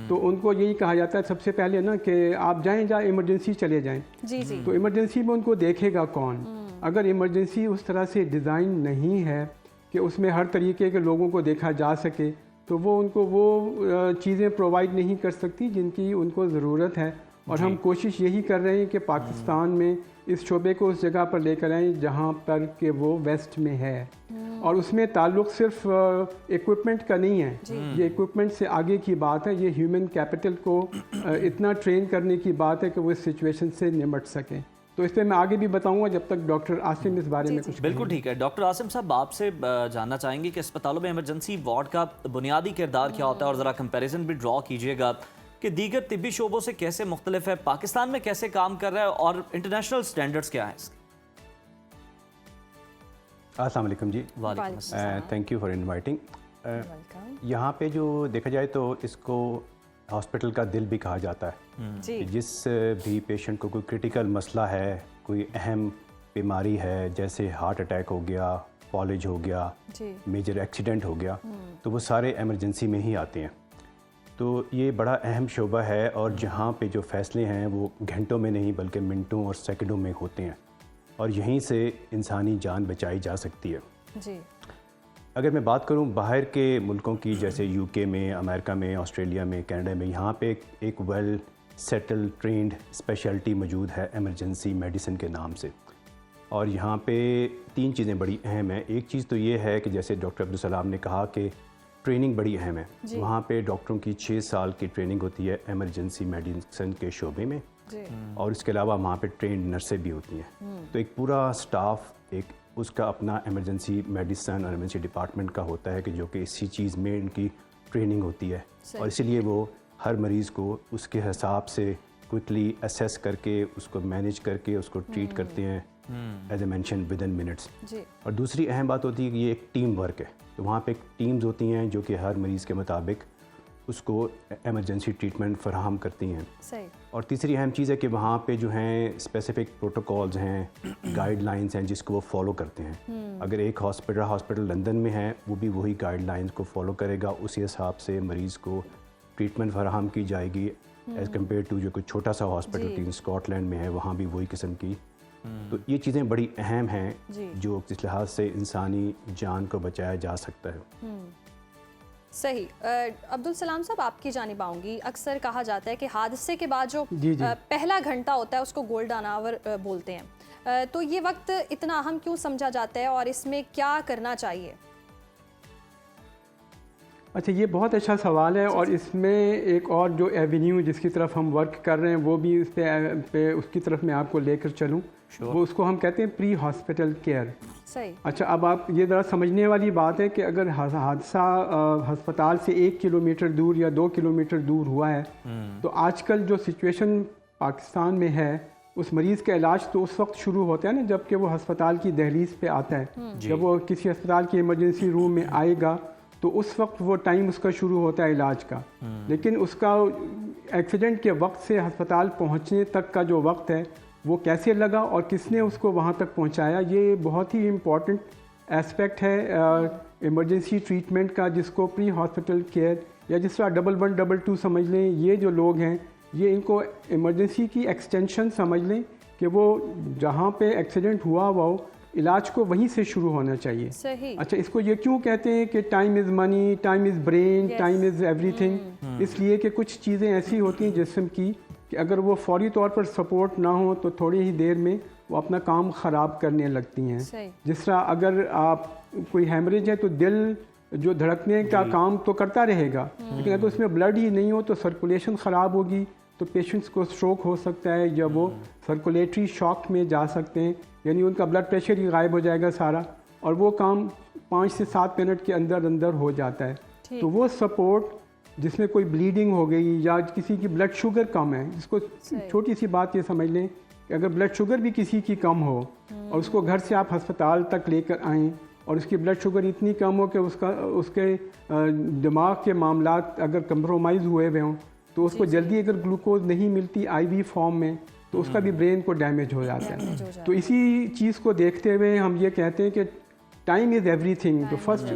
तो उनको यही कहा जाता है सबसे पहले ना कि आप जाएं इमरजेंसी चले जाएं। जी जी। तो इमरजेंसी में उनको देखेगा कौन? अगर इमरजेंसी उस तरह से डिज़ाइन नहीं है कि उसमें हर तरीके के लोगों को देखा जा सके, तो वो उनको वो चीज़ें प्रोवाइड नहीं कर सकती जिनकी उनको ज़रूरत है। और हम कोशिश यही कर रहे हैं कि पाकिस्तान में इस शोबे को उस जगह पर लेकर आएँ जहाँ पर कि वो वेस्ट में है, और उसमें ताल्लुक़ सिर्फ इक्विपमेंट का नहीं है। ये इक्विपमेंट से आगे की बात है, ये ह्यूमन कैपिटल को इतना ट्रेन करने की बात है कि वो इस सिचुएशन से निपट सकें। तो इस पर मैं आगे भी बताऊंगा जब तक डॉक्टर आसिम इस बारे में कुछ। बिल्कुल ठीक है। डॉक्टर आसिम साहब, आपसे जानना चाहेंगे कि अस्पतालों में इमरजेंसी वार्ड का बुनियादी किरदार क्या होता है, और ज़रा कंपैरिजन भी ड्रॉ कीजिएगा कि दीगर तिब्बी शोबों से कैसे मुख्तलिफ है, पाकिस्तान में कैसे काम कर रहा है, और इंटरनेशनल स्टैंडर्ड्स क्या हैं इसके? अस्सलाम वालेकुम जी, थैंक यू फॉर इनवाइटिंग। यहाँ पे जो देखा जाए तो इसको हॉस्पिटल का दिल भी कहा जाता है। जी। जिस भी पेशेंट को कोई क्रिटिकल मसला है, कोई अहम बीमारी है, जैसे हार्ट अटैक हो गया, फॉलेज हो गया, मेजर एक्सीडेंट हो गया, तो वो सारे एमरजेंसी में ही आते हैं। तो ये बड़ा अहम शोबा है, और जहाँ पे जो फ़ैसले हैं वो घंटों में नहीं बल्कि मिनटों और सेकंडों में होते हैं, और यहीं से इंसानी जान बचाई जा सकती है। जी। अगर मैं बात करूं बाहर के मुल्कों की, जैसे यूके में, अमेरिका में, ऑस्ट्रेलिया में, कनाडा में, यहाँ पे एक वेल सेटल ट्रेंड स्पेशलिटी मौजूद है इमरजेंसी मेडिसिन के नाम से। और यहाँ पे 3 चीज़ें बड़ी अहम हैं। एक चीज़ तो ये है कि जैसे डॉक्टर अब्दुल सलाम ने कहा कि ट्रेनिंग बड़ी अहम है। वहाँ पे डॉक्टरों की 6 साल की ट्रेनिंग होती है इमरजेंसी मेडिसिन के शोबे में, और इसके अलावा वहाँ पे ट्रेंड नर्सें भी होती हैं। तो एक पूरा स्टाफ एक उसका अपना इमरजेंसी मेडिसिन और इमरजेंसी डिपार्टमेंट का होता है कि जो कि इसी चीज़ में इनकी ट्रेनिंग होती है, और इसीलिए वो हर मरीज़ को उसके हिसाब से क्विकली असेस करके उसको मैनेज करके उसको ट्रीट करते हैं, as a mention within minutes. और दूसरी अहम बात होती है कि ये एक टीम वर्क है। तो वहाँ पे टीम्स होती हैं जो कि हर मरीज़ के मुताबिक उसको एमरजेंसी ट्रीटमेंट फराहम करती हैं। सही। और तीसरी अहम चीज़ है कि वहाँ पे जो हैं स्पेसिफिक प्रोटोकॉल्स हैं, गाइडलाइंस हैं जिसको वो फॉलो करते हैं। अगर एक हॉस्पिटल लंदन में है, वो भी वही गाइडलाइंस को फॉलो करेगा, उसी हिसाब से मरीज़ को ट्रीटमेंट फराहम की जाएगी, एज़ कम्पेयर टू जो कोई छोटा सा हॉस्पिटल की स्कॉटलैंड में है, वहाँ भी वही किस्म की। तो ये चीज़ें बड़ी अहम हैं जो जिस लिहाज से इंसानी जान को बचाया जा सकता है। सही। अब्दुल सलाम साहब, आपकी जानिब आऊँगी। अक्सर कहा जाता है कि हादसे के बाद जो पहला घंटा होता है उसको गोल्डन आवर बोलते हैं, तो ये वक्त इतना अहम क्यों समझा जाता है और इसमें क्या करना चाहिए? अच्छा, ये बहुत अच्छा सवाल है, और इसमें एक और जो एवेन्यू जिसकी तरफ हम वर्क कर रहे हैं वो भी उस पे उसकी तरफ मैं आपको लेकर चलूँ। वो उसको हम कहते हैं प्री हॉस्पिटल केयर। सही। अच्छा, अब आप ये ज़रा समझने वाली बात है कि अगर हादसा अस्पताल से 1 किलोमीटर दूर या 2 किलोमीटर दूर हुआ है, तो आजकल जो सिचुएशन पाकिस्तान में है, उस मरीज़ का इलाज तो उस वक्त शुरू होता है ना जबकि वो अस्पताल की दहलीज पे आता है। जब वो किसी अस्पताल के इमरजेंसी रूम में आएगा तो उस वक्त वो टाइम उसका शुरू होता है इलाज का। लेकिन उसका एक्सीडेंट के वक्त से अस्पताल पहुंचने तक का जो वक्त है वो कैसे लगा और किसने उसको वहां तक पहुंचाया, ये बहुत ही इम्पॉर्टेंट एस्पेक्ट है इमरजेंसी ट्रीटमेंट का, जिसको प्री हॉस्पिटल केयर या जिस तरह 112 122 समझ लें। ये जो लोग हैं ये इनको इमरजेंसी की एक्सटेंशन समझ लें कि वो जहाँ पे एक्सीडेंट हुआ वो इलाज को वहीं से शुरू होना चाहिए। सही। अच्छा, इसको ये क्यों कहते हैं कि time is money, time is brain, time is everything? इसलिए कि कुछ चीज़ें ऐसी होती हैं जिस्म की कि अगर वो फौरी तौर पर सपोर्ट ना हो तो थोड़ी ही देर में वो अपना काम ख़राब करने लगती हैं। जिस तरह अगर आप कोई हेमरेज है तो दिल जो धड़कने का काम तो करता रहेगा, लेकिन अगर उसमें ब्लड ही नहीं हो तो सर्कुलेशन ख़राब होगी, तो पेशेंट्स को स्ट्रोक हो सकता है या वो सर्कुलेटरी शॉक में जा सकते हैं, यानी उनका ब्लड प्रेशर ही गायब हो जाएगा सारा, और वो काम 5 से 7 मिनट के अंदर अंदर हो जाता है। तो वो सपोर्ट जिसमें कोई ब्लीडिंग हो गई या किसी की ब्लड शुगर कम है, जिसको छोटी सी बात ये समझ लें कि अगर ब्लड शुगर भी किसी की कम हो और उसको घर से आप अस्पताल तक लेकर आएँ और उसकी ब्लड शुगर इतनी कम हो कि उसके दिमाग के मामलात अगर कंप्रोमाइज़ हुए हुए हों तो उसको जल्दी अगर ग्लूकोज नहीं मिलती आईवी फॉर्म में तो उसका भी ब्रेन को डैमेज हो जाता है। तो इसी चीज़ को देखते हुए हम ये कहते हैं कि टाइम इज़ एवरीथिंग। तो फर्स्ट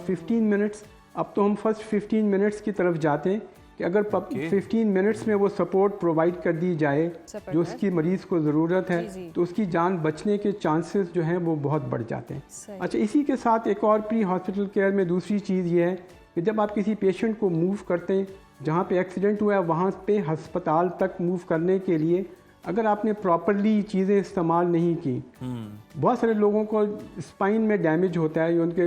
15 मिनट्स, अब तो हम फर्स्ट 15 मिनट्स की तरफ जाते हैं कि अगर 15 मिनट्स में वो सपोर्ट प्रोवाइड कर दी जाए जो उसकी मरीज़ को ज़रूरत है तो उसकी जान बचने के चांसेस जो हैं वो बहुत बढ़ जाते हैं। अच्छा, इसी के साथ एक और प्री हॉस्पिटल केयर में दूसरी चीज़ ये है कि जब आप किसी पेशेंट को मूव करते हैं जहाँ पे एक्सीडेंट हुआ है वहाँ पे अस्पताल तक मूव करने के लिए अगर आपने प्रॉपरली चीज़ें इस्तेमाल नहीं की, बहुत सारे लोगों को स्पाइन में डैमेज होता है, उनके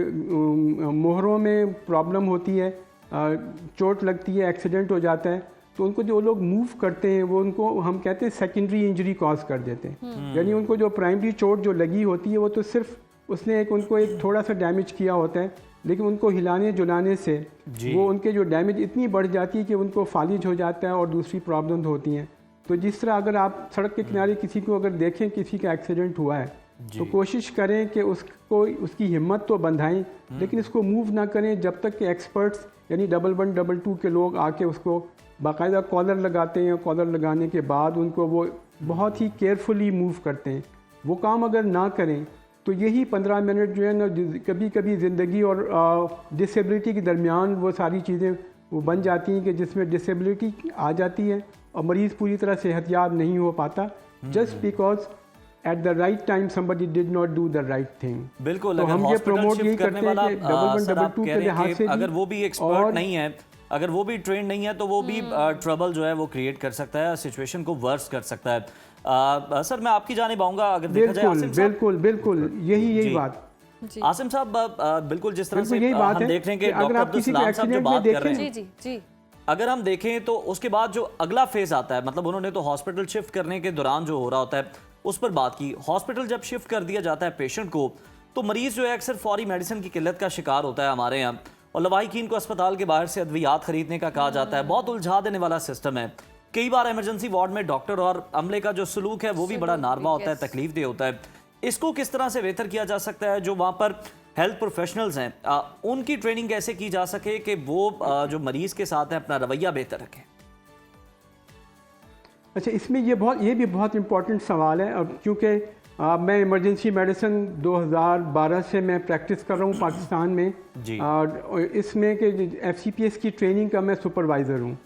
मोहरों में प्रॉब्लम होती है, चोट लगती है, एक्सीडेंट हो जाता है, तो उनको जो लोग मूव करते हैं वो उनको हम कहते हैं सेकेंडरी इंजरी कॉज कर देते हैं। यानी उनको जो प्राइमरी चोट जो लगी होती है वो तो सिर्फ उसने उनको एक थोड़ा सा डैमेज किया होता है, लेकिन उनको हिलाने जुलाने से वो उनके जो डैमेज इतनी बढ़ जाती है कि उनको फालिज हो जाता है और दूसरी प्रॉब्लम होती हैं। तो जिस तरह अगर आप सड़क के किनारे किसी को अगर देखें किसी का एक्सीडेंट हुआ है तो कोशिश करें कि उसको उसकी हिम्मत तो बंधाएं, लेकिन इसको मूव ना करें जब तक कि एक्सपर्ट्स यानी 112 122 के लोग आके उसको बाकायदा कॉलर लगाते हैं। कॉलर लगाने के बाद उनको वो बहुत ही केयरफुली मूव करते हैं। वो काम अगर ना करें तो यही 15 मिनट जो है ना कभी कभी ज़िंदगी और डिसेबिलिटी के दरमियान वो सारी चीज़ें वो बन जाती हैं कि जिसमें डिसेबिलिटी आ जाती है और मरीज़ पूरी तरह सेहतयाब नहीं हो पाता just because at the right time somebody did not do the right thing। बिल्कुल, तो हम ये प्रमोट यही करते हैं कि 112 के लिहाज से अगर वो भी एक्सपर्ट नहीं है, अगर वो भी ट्रेन नहीं है तो वो भी ट्रबल जो है वो क्रिएट कर सकता है, सिचुएशन को वर्स कर सकता है। सर मैं आपकी जानिब आऊंगा, अगर देखा जाए आसिम साहब, बिल्कुल यही बात आसिम साहब, बिल्कुल जिस तरह से यही बात हम है देख रहे हैं कि अगर आप किसी के एक्सीडेंट में देखें, अगर हम देखें तो उसके बाद जो अगला फेज आता है, मतलब उन्होंने तो हॉस्पिटल शिफ्ट करने के दौरान जो हो रहा होता है उस पर बात की। हॉस्पिटल जब शिफ्ट कर दिया जाता है पेशेंट को तो मरीज जो है अक्सर फौरी मेडिसिन की किल्लत का शिकार होता है हमारे यहाँ, और लवाहिकीन को अस्पताल के बाहर से अद्वियात खरीदने का कहा जाता है। बहुत उलझा देने वाला सिस्टम है। कई बार इमरजेंसी वार्ड में डॉक्टर और अमले का जो सलूक है वो भी बड़ा नारवा होता है, तकलीफ दे होता है। इसको किस तरह से बेहतर किया जा सकता है? जो वहाँ पर हेल्थ प्रोफेशनल्स हैं उनकी ट्रेनिंग कैसे की जा सके कि वो जो मरीज के साथ है अपना रवैया बेहतर रखें? अच्छा, इसमें ये भी बहुत इम्पोर्टेंट सवाल है। अब क्योंकि मैं इमरजेंसी मेडिसिन 2012 से मैं प्रैक्टिस कर रहा हूँ पाकिस्तान में जी। और इसमें कि FCPS की ट्रेनिंग का मैं सुपरवाइज़र हूँ,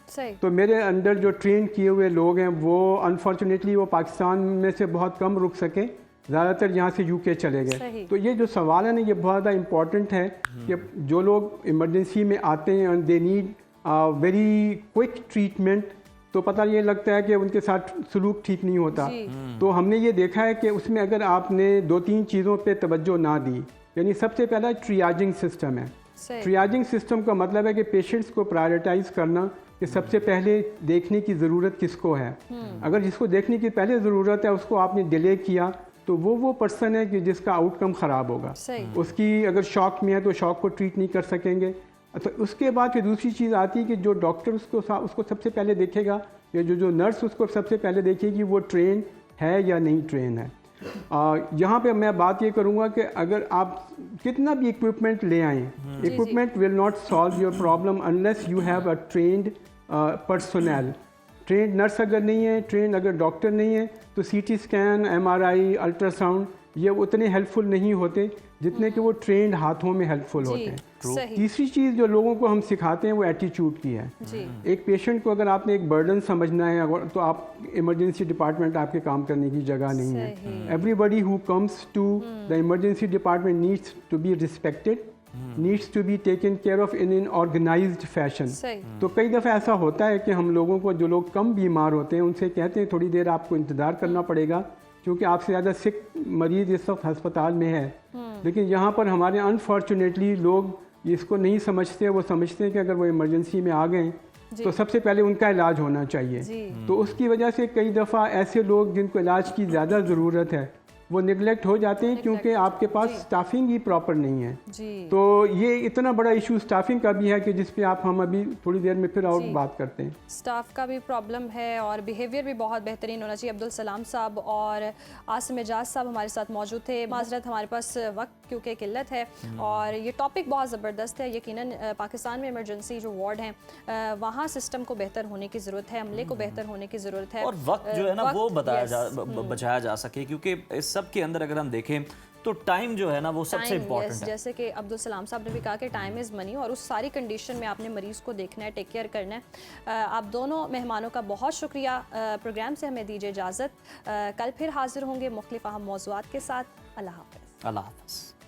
तो मेरे अंडर जो ट्रेन किए हुए लोग हैं वो अनफॉर्चुनेटली वो पाकिस्तान में से बहुत कम रुक सके, ज़्यादातर यहाँ से UK चले गए। तो ये जो सवाल है ना ये बहुत ज़्यादा इम्पॉर्टेंट है कि जो लोग इमरजेंसी में आते हैं and they need very quick treatment, तो पता ये लगता है कि उनके साथ सलूक ठीक नहीं होता। तो हमने ये देखा है कि उसमें अगर आपने 2-3 चीज़ों पे तवज्जो ना दी, यानी सबसे पहला ट्रियाजिंग सिस्टम है। ट्रियाजिंग सिस्टम का मतलब है कि पेशेंट्स को प्रायोरिटाइज करना कि सबसे पहले देखने की ज़रूरत किसको है। अगर जिसको देखने की पहले ज़रूरत है उसको आपने डिले किया तो वो पर्सन है कि जिसका आउटकम ख़राब होगा। उसकी अगर शॉक में है तो शॉक को ट्रीट नहीं कर सकेंगे। अच्छा, उसके बाद फिर दूसरी चीज़ आती है कि जो डॉक्टर उसको सबसे पहले देखेगा या जो नर्स उसको सबसे पहले देखेगी वो ट्रेन है या नहीं ट्रेन है। यहाँ पे मैं बात ये करूँगा कि अगर आप कितना भी इक्विपमेंट ले आएँ, equipment will not solve your problem unless you have a trend personal. Trend nurse अगर नहीं है, ट्रेंड अगर डॉक्टर नहीं है, तो सीटी स्कैन, एमआरआई, अल्ट्रासाउंड ये उतने हेल्पफुल नहीं होते जितने कि वो ट्रेंड हाथों में हेल्पफुल होते हैं। तीसरी चीज़ जो लोगों को हम सिखाते हैं वो एटीट्यूड की है। एक पेशेंट को अगर आपने एक बर्डन समझना है तो आप इमरजेंसी डिपार्टमेंट आपके काम करने की जगह नहीं है। Everybody who comes to the emergency department needs to be respected, needs to be taken care of in an organised fashion. तो कई दफ़ा ऐसा होता है कि हम लोगों को, जो लोग कम बीमार होते हैं, उनसे कहते हैं थोड़ी देर आपको इंतज़ार करना पड़ेगा क्योंकि आपसे ज़्यादा सिक मरीज़ इस वक्त हस्पताल में है। लेकिन यहाँ पर हमारे अनफॉर्चुनेटली लोग इसको नहीं समझते। वो समझते हैं कि अगर वो इमरजेंसी में आ गए तो सबसे पहले उनका इलाज होना चाहिए। तो उसकी वजह से कई दफ़ा ऐसे लोग जिनको इलाज की ज़्यादा ज़रूरत है वो निगलेक्ट हो जाते हैं क्योंकि आपके पास स्टाफिंग ही प्रॉपर नहीं है। तो ये इतना बड़ा इशू स्टाफिंग का भी है कि जिस पे हम अभी थोड़ी देर में फिर और बात करते हैं। स्टाफ का भी प्रॉब्लम है और बिहेवियर भी बहुत बेहतरीन होना चाहिए। अब्दुल सलाम साहब और आसिम एजाज साहब हमारे साथ मौजूद थे। माजरत, हमारे पास वक्त क्योंकि किल्लत है और ये टॉपिक बहुत ज़बरदस्त है। यकीनन पाकिस्तान में इमरजेंसी जो वार्ड हैं वहाँ सिस्टम को बेहतर होने की ज़रूरत है, अमले को बेहतर होने की ज़रूरत है और वक्त जो है ना वो बचाया जा सके, क्योंकि इस सब के अंदर अगर हम देखें तो टाइम जो है ना वो सबसे इम्पोर्टेंट है। जैसे कि अब्दुल सलाम साहब ने भी कहा कि टाइम इज़ मनी और उस सारी कंडीशन में आपने मरीज़ को देखना है, टेक केयर करना है। आप दोनों मेहमानों का बहुत शुक्रिया। प्रोग्राम से हमें दीजिए इजाज़त। कल फिर हाजिर होंगे मुख्तलिफ अहम मौज़ूआत के साथ। अल्लाह हाफ़िज़। अल्लाह हाफ़िज़।